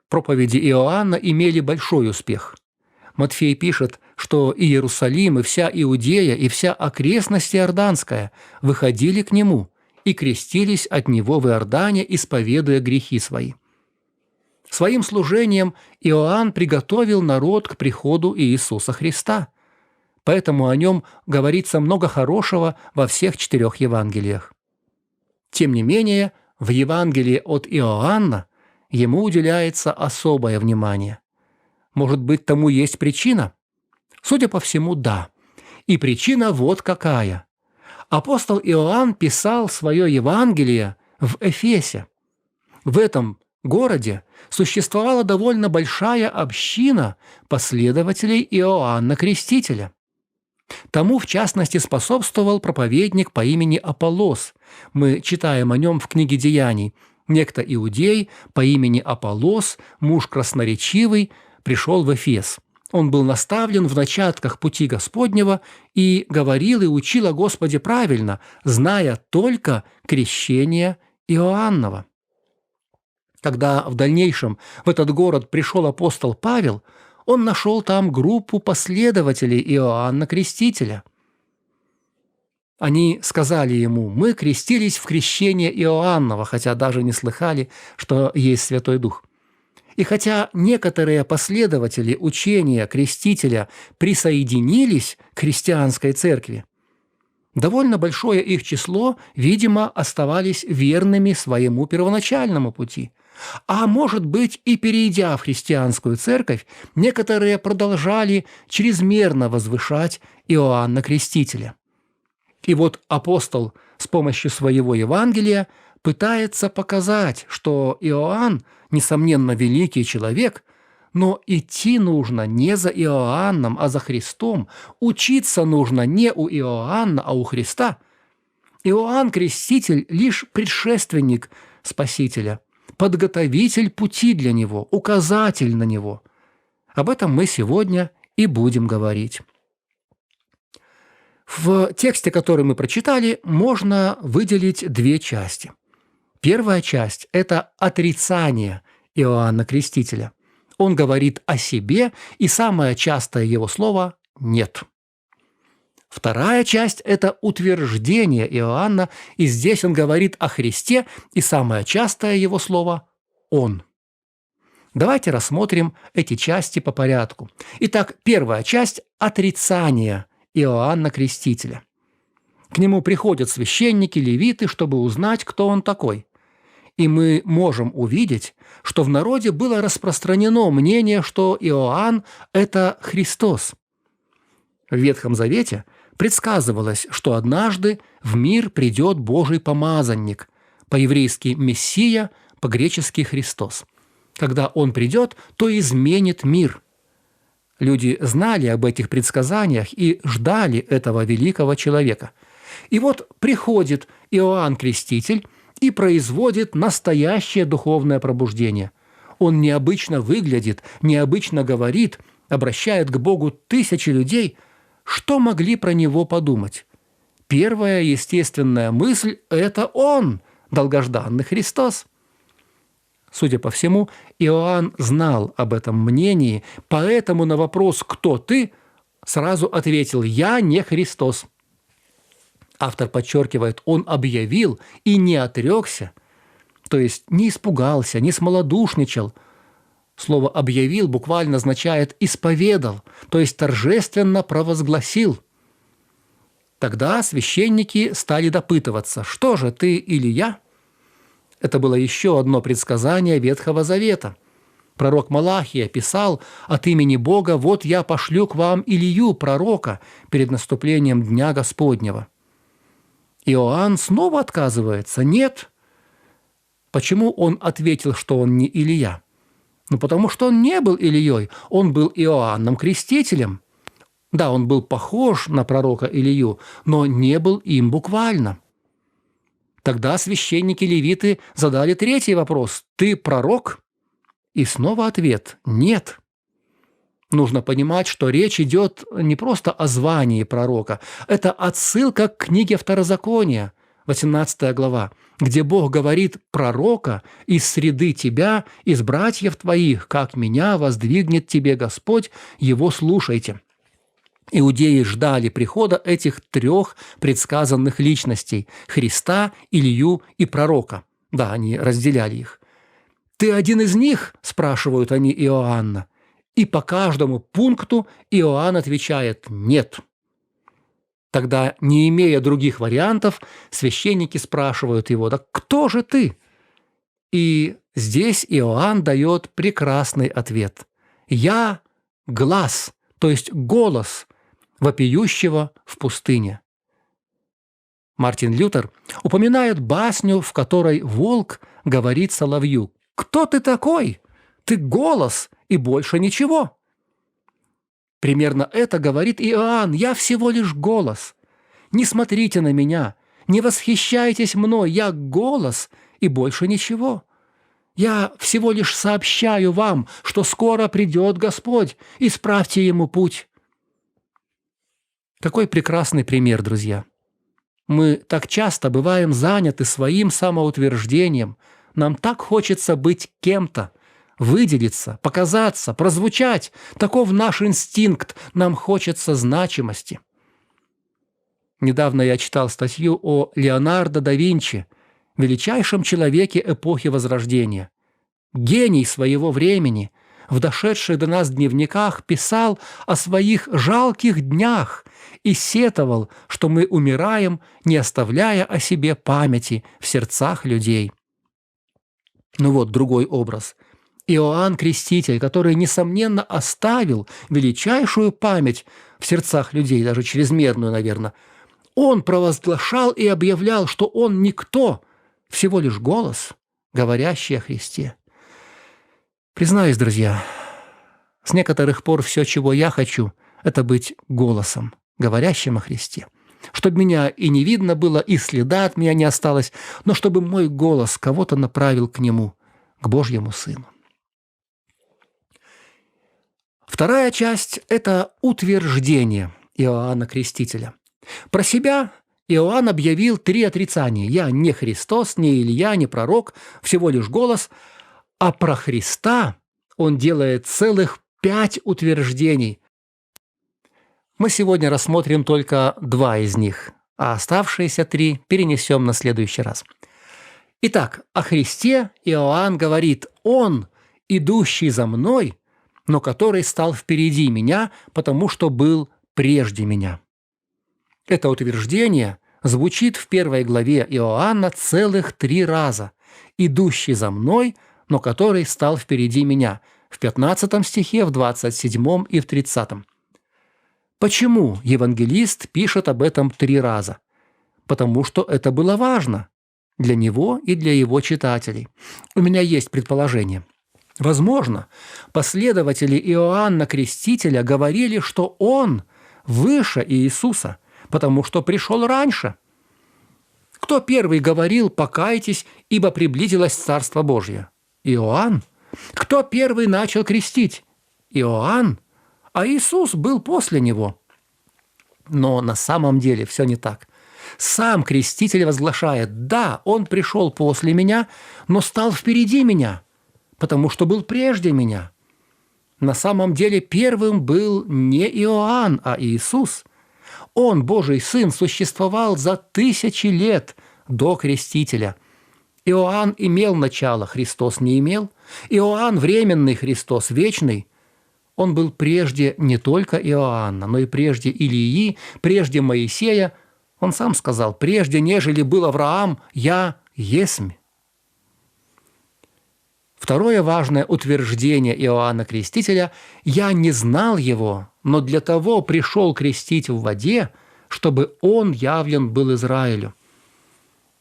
Проповеди Иоанна имели большой успех. Матфей пишет, что и Иерусалим, и вся Иудея, и вся окрестность Иорданская выходили к нему и крестились от него в Иордане, исповедуя грехи свои. Своим служением Иоанн приготовил народ к приходу Иисуса Христа, поэтому о нем говорится много хорошего во всех 4 Евангелиях. Тем не менее, в Евангелии от Иоанна ему уделяется особое внимание. Может быть, тому есть причина? Судя по всему, да. И причина вот какая. Апостол Иоанн писал свое Евангелие в Эфесе. В этом городе существовала довольно большая община последователей Иоанна Крестителя. Тому, в частности, способствовал проповедник по имени Аполлос. Мы читаем о нем в книге Деяний. Некто иудей по имени Аполлос, муж красноречивый, пришел в Эфес. Он был наставлен в начатках пути Господнего и говорил и учил о Господе правильно, зная только крещение Иоаннова. Когда в дальнейшем в этот город пришел апостол Павел, он нашел там группу последователей Иоанна Крестителя. Они сказали ему: «Мы крестились в крещение Иоаннова», хотя даже не слыхали, что есть Святой Дух. И хотя некоторые последователи учения Крестителя присоединились к христианской церкви, довольно большое их число, видимо, оставались верными своему первоначальному пути. А может быть, и перейдя в христианскую церковь, некоторые продолжали чрезмерно возвышать Иоанна Крестителя. И вот апостол с помощью своего Евангелия пытается показать, что Иоанн, несомненно, великий человек, но идти нужно не за Иоанном, а за Христом. Учиться нужно не у Иоанна, а у Христа. Иоанн Креститель – лишь предшественник Спасителя, подготовитель пути для него, указатель на него. Об этом мы сегодня и будем говорить. В тексте, который мы прочитали, можно выделить 2 части. Первая часть – это отрицание Иоанна Крестителя. Он говорит о себе, и самое частое его слово «нет». Вторая часть – это утверждение Иоанна, и здесь он говорит о Христе, и самое частое его слово «Он». Давайте рассмотрим эти части по порядку. Итак, первая часть – отрицание Иоанна Крестителя. К нему приходят священники, левиты, чтобы узнать, кто он такой. И мы можем увидеть, что в народе было распространено мнение, что Иоанн – это Христос. В Ветхом Завете предсказывалось, что однажды в мир придет Божий помазанник, по-еврейски «Мессия», по-гречески «Христос». Когда он придет, то изменит мир. Люди знали об этих предсказаниях и ждали этого великого человека. И вот приходит Иоанн Креститель и производит настоящее духовное пробуждение. Он необычно выглядит, необычно говорит, обращает к Богу тысячи людей, что могли про него подумать? Первая естественная мысль – это он, долгожданный Христос. Судя по всему, Иоанн знал об этом мнении, поэтому на вопрос «Кто ты?» сразу ответил «Я не Христос». Автор подчеркивает, он объявил и не отрекся, то есть не испугался, не смолодушничал. Слово «объявил» буквально означает «исповедал», то есть торжественно провозгласил. Тогда священники стали допытываться, что же ты, Илия? Это было еще одно предсказание Ветхого Завета. Пророк Малахия писал от имени Бога: «Вот я пошлю к вам Илию, пророка, перед наступлением Дня Господнего». Иоанн снова отказывается. Нет. Почему он ответил, что он не Илия? Потому что он не был Илией, он был Иоанном Крестителем. Да, он был похож на пророка Илию, но не был им буквально. Тогда священники-левиты задали третий вопрос: «Ты пророк?» И снова ответ «нет». Нужно понимать, что речь идет не просто о звании пророка, это отсылка к книге Второзакония, 18 глава, где Бог говорит: «Пророка из среды тебя, из братьев твоих, как меня воздвигнет тебе Господь, его слушайте». Иудеи ждали прихода этих трех предсказанных личностей – Христа, Илью и пророка. Да, они разделяли их. «Ты один из них?» – спрашивают они Иоанна. И по каждому пункту Иоанн отвечает «нет». Тогда, не имея других вариантов, священники спрашивают его: «Да кто же ты?» И здесь Иоанн дает прекрасный ответ. «Я – глас», то есть голос вопиющего в пустыне. Мартин Лютер упоминает басню, в которой волк говорит соловью: «Кто ты такой? Ты голос и больше ничего». Примерно это говорит Иоанн: «Я всего лишь голос. Не смотрите на меня, не восхищайтесь мной, я голос и больше ничего. Я всего лишь сообщаю вам, что скоро придет Господь, исправьте ему путь». Какой прекрасный пример, друзья! Мы так часто бываем заняты своим самоутверждением, нам так хочется быть кем-то, выделиться, показаться, прозвучать. Таков наш инстинкт, нам хочется значимости. Недавно я читал статью о Леонардо да Винчи, величайшем человеке эпохи Возрождения. Гений своего времени, в дошедших до нас дневниках, писал о своих жалких днях и сетовал, что мы умираем, не оставляя о себе памяти в сердцах людей. Ну вот другой образ. Иоанн Креститель, который, несомненно, оставил величайшую память в сердцах людей, даже чрезмерную, наверное, он провозглашал и объявлял, что он никто, всего лишь голос, говорящий о Христе. Признаюсь, друзья, с некоторых пор все, чего я хочу, это быть голосом, говорящим о Христе. Чтобы меня и не видно было, и следа от меня не осталось, но чтобы мой голос кого-то направил к Нему, к Божьему Сыну. Вторая часть – это утверждение Иоанна Крестителя. Про себя Иоанн объявил 3 отрицания. «Я не Христос, не Илия, не пророк, всего лишь голос». А про Христа он делает целых 5 утверждений. Мы сегодня рассмотрим только 2 из них, а оставшиеся 3 перенесем на следующий раз. Итак, о Христе Иоанн говорит: «Он, идущий за мной, но который стал впереди меня, потому что был прежде меня». Это утверждение звучит в 1 главе Иоанна целых 3 раза. «Идущий за мной, но который стал впереди меня», в 15 стихе, в 27 и в 30. Почему евангелист пишет об этом 3 раза? Потому что это было важно для него и для его читателей. У меня есть предположение. Возможно, последователи Иоанна Крестителя говорили, что он выше Иисуса, потому что пришел раньше. Кто первый говорил: «Покайтесь, ибо приблизилось Царство Божье»? Иоанн. Кто первый начал крестить? Иоанн. А Иисус был после него. Но на самом деле все не так. Сам Креститель возглашает: «Да, он пришел после меня, но стал впереди меня, потому что был прежде меня». На самом деле первым был не Иоанн, а Иисус. Он, Божий Сын, существовал за 1000 лет до Крестителя. Иоанн имел начало, Христос не имел. Иоанн временный, Христос вечный. Он был прежде не только Иоанна, но и прежде Илии, прежде Моисея. Он сам сказал: «Прежде, нежели был Авраам, я есмь». Второе важное утверждение Иоанна Крестителя: «Я не знал его, но для того пришел крестить в воде, чтобы он явлен был Израилю».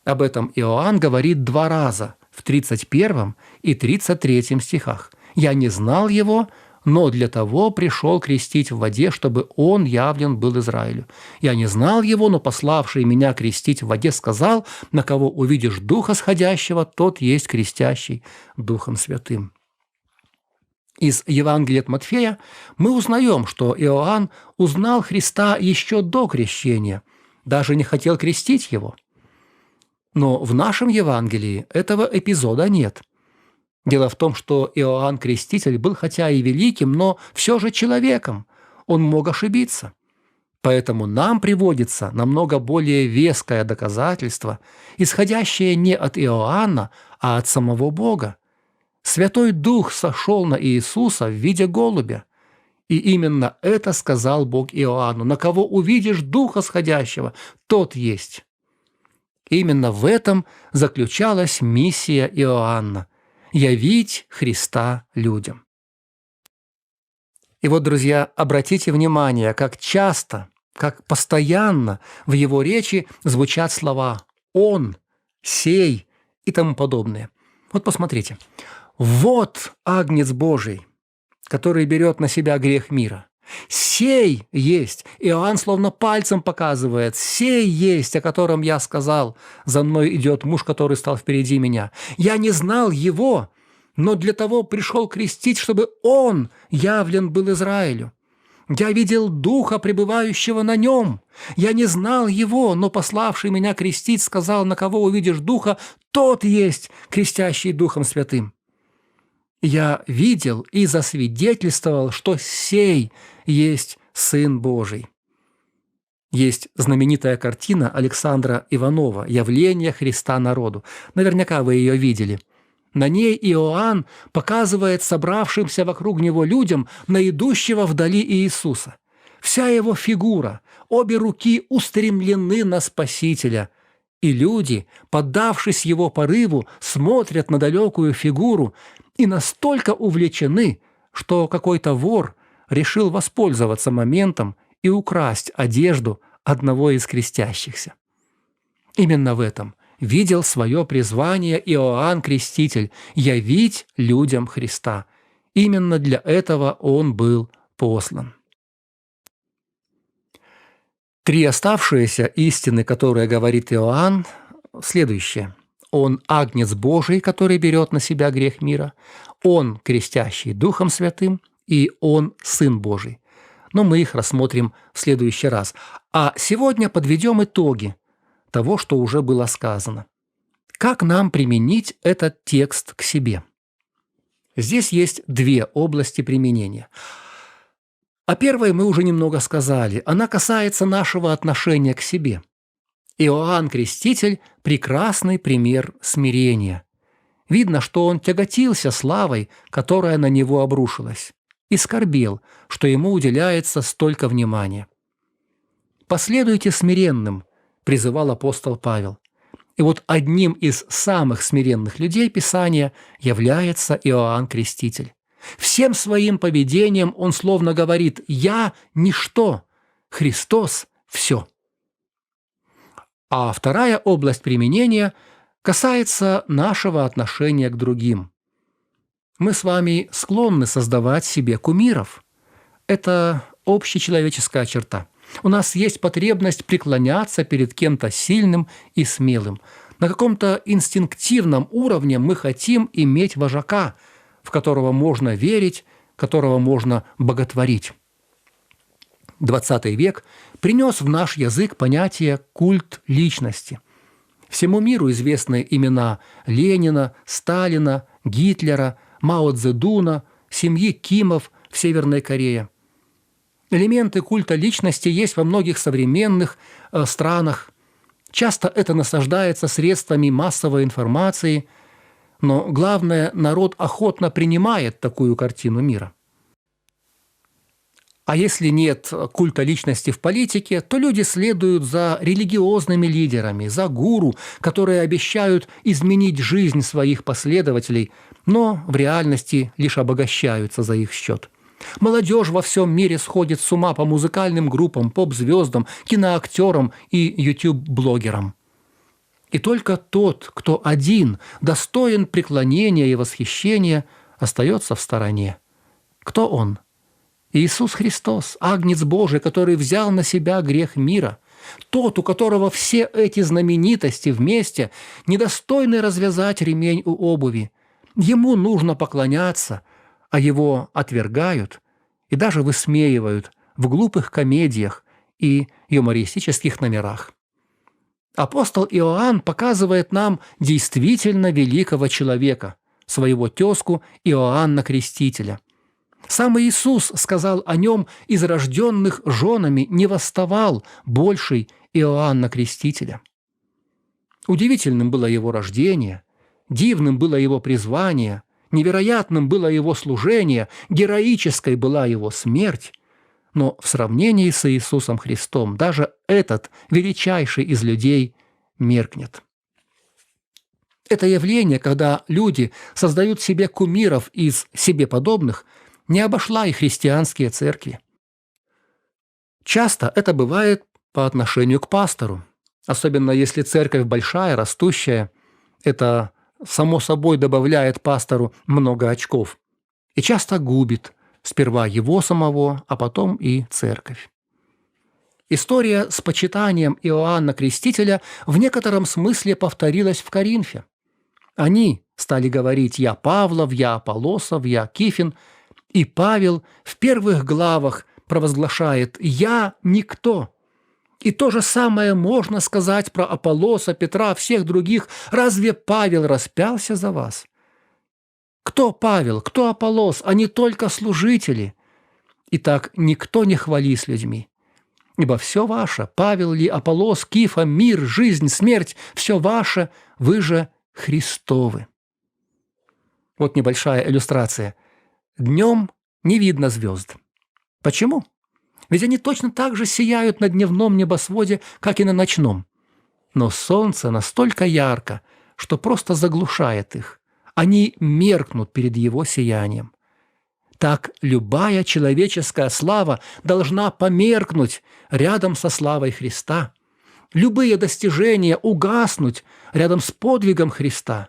Об этом Иоанн говорит 2 раза, в 31 и 33 стихах. «Я не знал его, но для того пришел крестить в воде, чтобы он явлен был Израилю. Я не знал его, но пославший меня крестить в воде сказал: на кого увидишь Духа сходящего, тот есть крестящий Духом Святым». Из Евангелия от Матфея мы узнаем, что Иоанн узнал Христа еще до крещения, даже не хотел крестить его. Но в нашем Евангелии этого эпизода нет. Дело в том, что Иоанн Креститель был хотя и великим, но все же человеком. Он мог ошибиться. Поэтому нам приводится намного более веское доказательство, исходящее не от Иоанна, а от самого Бога. Святой Дух сошел на Иисуса в виде голубя. И именно это сказал Бог Иоанну: «На кого увидишь Духа сходящего, тот есть». Именно в этом заключалась миссия Иоанна – явить Христа людям. И вот, друзья, обратите внимание, как часто, как постоянно в его речи звучат слова «он», «сей» и тому подобное. Вот посмотрите. «Вот Агнец Божий, который берет на себя грех мира. Сей есть». Иоанн словно пальцем показывает: «Сей есть, о котором я сказал. За мной идет муж, который стал впереди меня. Я не знал его, но для того пришел крестить, чтобы он явлен был Израилю. Я видел Духа, пребывающего на нем. Я не знал его, но пославший меня крестить сказал: на кого увидишь Духа, тот есть крестящий Духом Святым. Я видел и засвидетельствовал, что сей есть Сын Божий». Есть знаменитая картина Александра Иванова «Явление Христа народу». Наверняка вы ее видели. На ней Иоанн показывает собравшимся вокруг него людям на идущего вдали Иисуса. Вся его фигура, обе руки устремлены на Спасителя. И люди, поддавшись его порыву, смотрят на далекую фигуру и настолько увлечены, что какой-то вор решил воспользоваться моментом и украсть одежду одного из крестящихся. Именно в этом видел свое призвание Иоанн Креститель – явить людям Христа. Именно для этого он был послан. 3 оставшиеся истины, которые говорит Иоанн, следующие. Он Агнец Божий, который берет на себя грех мира. Он крестящий Духом Святым. И он Сын Божий. Но мы их рассмотрим в следующий раз. А сегодня подведем итоги того, что уже было сказано. Как нам применить этот текст к себе? Здесь есть 2 области применения. О первой мы уже немного сказали. Она касается нашего отношения к себе. Иоанн Креститель – прекрасный пример смирения. Видно, что он тяготился славой, которая на него обрушилась, и скорбел, что ему уделяется столько внимания. «Последуйте смиренным», – призывал апостол Павел. И вот одним из самых смиренных людей Писания является Иоанн Креститель. Всем своим поведением он словно говорит: «Я – ничто, Христос – все». А вторая область применения касается нашего отношения к другим. Мы с вами склонны создавать себе кумиров. Это общечеловеческая черта. У нас есть потребность преклоняться перед кем-то сильным и смелым. На каком-то инстинктивном уровне мы хотим иметь вожака, в которого можно верить, которого можно боготворить. XX век принес в наш язык понятие «культ личности». Всему миру известны имена Ленина, Сталина, Гитлера, Мао Цзэдуна, семьи Кимов в Северной Корее. Элементы культа личности есть во многих современных странах. Часто это насаждается средствами массовой информации, но главное, народ охотно принимает такую картину мира. А если нет культа личности в политике, то люди следуют за религиозными лидерами, за гуру, которые обещают изменить жизнь своих последователей, но в реальности лишь обогащаются за их счет. Молодежь во всем мире сходит с ума по музыкальным группам, поп-звездам, киноактерам и YouTube-блогерам. И только тот, кто один, достоин преклонения и восхищения, остается в стороне. Кто он? Иисус Христос, Агнец Божий, который взял на себя грех мира. Тот, у которого все эти знаменитости вместе недостойны развязать ремень у обуви. Ему нужно поклоняться, а его отвергают и даже высмеивают в глупых комедиях и юмористических номерах. Апостол Иоанн показывает нам действительно великого человека, своего тезку Иоанна Крестителя. Сам Иисус сказал о нем: из рожденных женами не восставал больший Иоанна Крестителя. Удивительным было его рождение, дивным было его призвание, невероятным было его служение, героической была его смерть. Но в сравнении с Иисусом Христом даже этот величайший из людей меркнет. Это явление, когда люди создают себе кумиров из себе подобных, не обошла и христианские церкви. Часто это бывает по отношению к пастору, особенно если церковь большая, растущая. Это само собой добавляет пастору много очков и часто губит сперва его самого, а потом и церковь. История с почитанием Иоанна Крестителя в некотором смысле повторилась в Коринфе. Они стали говорить: «Я Павлов, я Аполлосов, я Кифин», и Павел в первых главах провозглашает: «Я никто». И то же самое можно сказать про Аполлоса, Петра, всех других. Разве Павел распялся за вас? Кто Павел, кто Аполлос? Они только служители. Итак, никто не хвали с людьми. Ибо все ваше, Павел ли, Аполлос, Кифа, мир, жизнь, смерть, все ваше, вы же Христовы. Вот небольшая иллюстрация. Днем не видно звезд. Почему? Ведь они точно так же сияют на дневном небосводе, как и на ночном. Но солнце настолько ярко, что просто заглушает их. Они меркнут перед его сиянием. Так любая человеческая слава должна померкнуть рядом со славой Христа. Любые достижения угаснуть рядом с подвигом Христа.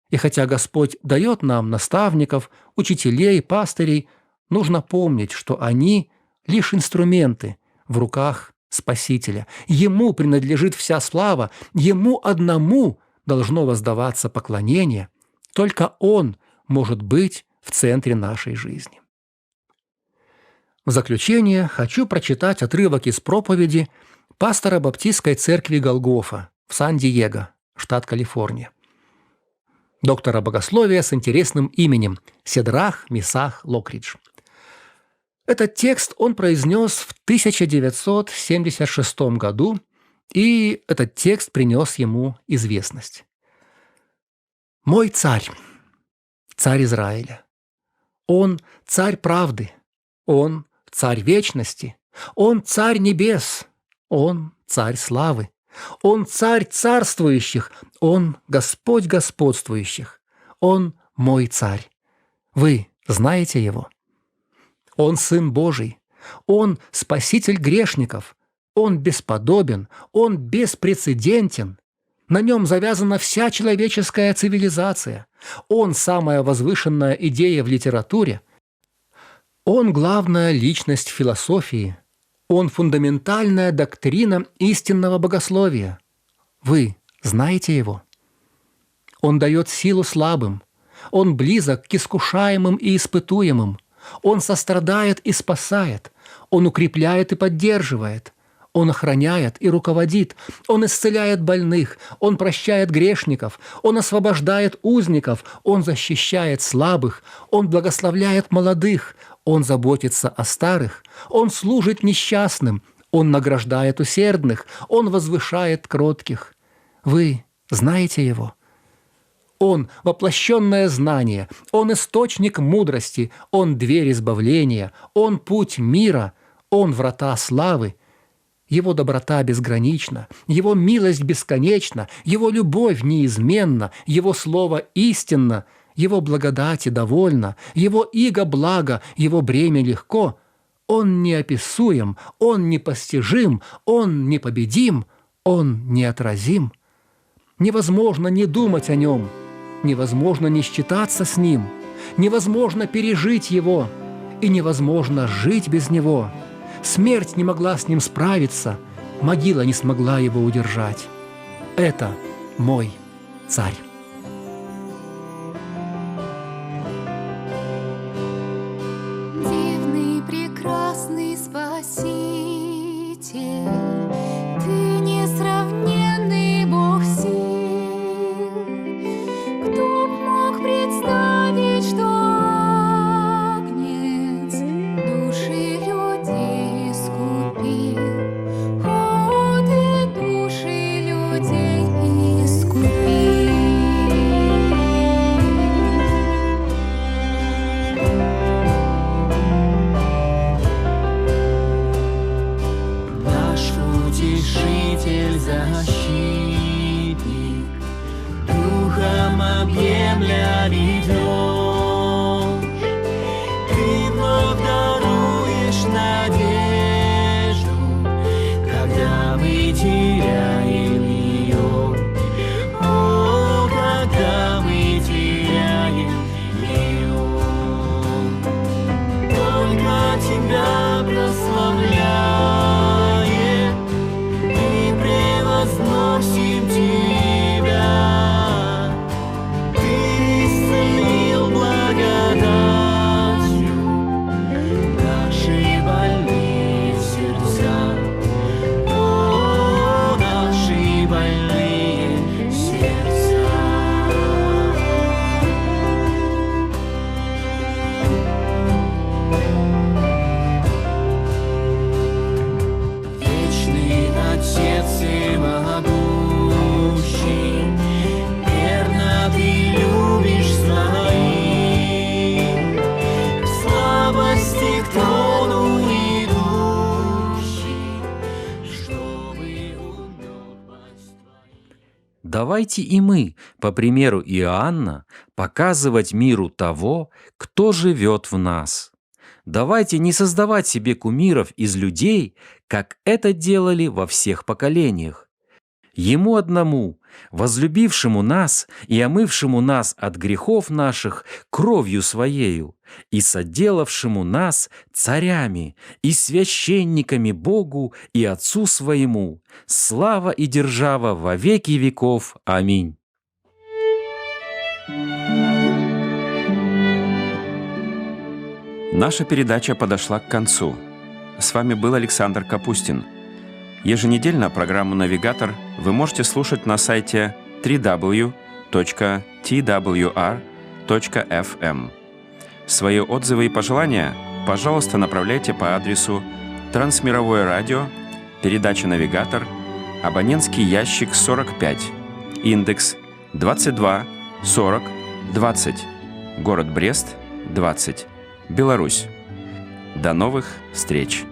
И хотя Господь дает нам наставников, учителей, пастырей, нужно помнить, что они лишь инструменты в руках Спасителя. Ему принадлежит вся слава, Ему одному должно воздаваться поклонение. Только Он может быть в центре нашей жизни. В заключение хочу прочитать отрывок из проповеди пастора Баптистской церкви Голгофа в Сан-Диего, штат Калифорния. Доктора богословия с интересным именем Седрах Месах Локридж. Этот текст он произнес в 1976 году, и этот текст принес ему известность. «Мой царь, царь Израиля, он царь правды, он царь вечности, он царь небес, он царь славы, он царь царствующих, он Господь господствующих, он мой царь. Вы знаете его? Он Сын Божий, он Спаситель грешников, он бесподобен, он беспрецедентен. На нем завязана вся человеческая цивилизация. Он самая возвышенная идея в литературе. Он главная личность в философии. Он фундаментальная доктрина истинного богословия. Вы знаете его? Он дает силу слабым. Он близок к искушаемым и испытуемым. Он сострадает и спасает. Он укрепляет и поддерживает. Он охраняет и руководит. Он исцеляет больных. Он прощает грешников. Он освобождает узников. Он защищает слабых. Он благословляет молодых. Он заботится о старых. Он служит несчастным. Он награждает усердных. Он возвышает кротких. Вы знаете Его? Он – воплощенное знание. Он – источник мудрости. Он – дверь избавления. Он – путь мира. Он – врата славы. Его доброта безгранична, Его милость бесконечна, Его любовь неизменна, Его слово истинно, Его благодати довольно, Его иго благо, Его бремя легко. Он неописуем, Он непостижим, Он непобедим, Он неотразим. Невозможно не думать о Нем, невозможно не считаться с Ним, невозможно пережить Его, и невозможно жить без Него. Смерть не могла с Ним справиться, могила не смогла Его удержать. Это мой Царь. Дивный, прекрасный Спаситель, Ты несравненный Бог сил. Кто б мог представить, что Агнец души людей искупил? О, Ты души людей искупил. Наш утешитель, защитник, духом объемля ведешь. Ты вновь даруешь надежду, когда мы теряем ее. О, когда мы теряем ее. Только Тебя прославляем и превозносим Тебя. Ты исцелил благодатью наши больные сердца. О, наши больные сердца. Вечный Отец всемогущий, верно Ты любишь своих, в слабости к трону идущий, чтобы умел пасть Твоим. Давайте и мы, по примеру Иоанна, показывать миру того, кто живет в нас. Давайте не создавать себе кумиров из людей, как это делали во всех поколениях. Ему одному, возлюбившему нас и омывшему нас от грехов наших кровью Своею, и соделавшему нас царями и священниками Богу и Отцу Своему, слава и держава во веки веков. Аминь. Наша передача подошла к концу. С вами был Александр Капустин. Еженедельно программу «Навигатор» вы можете слушать на сайте www.twr.fm. Свои отзывы и пожелания, пожалуйста, направляйте по адресу Трансмировое радио, передача «Навигатор», абонентский ящик 45, индекс 22 40 20, город Брест, 20, Беларусь. До новых встреч!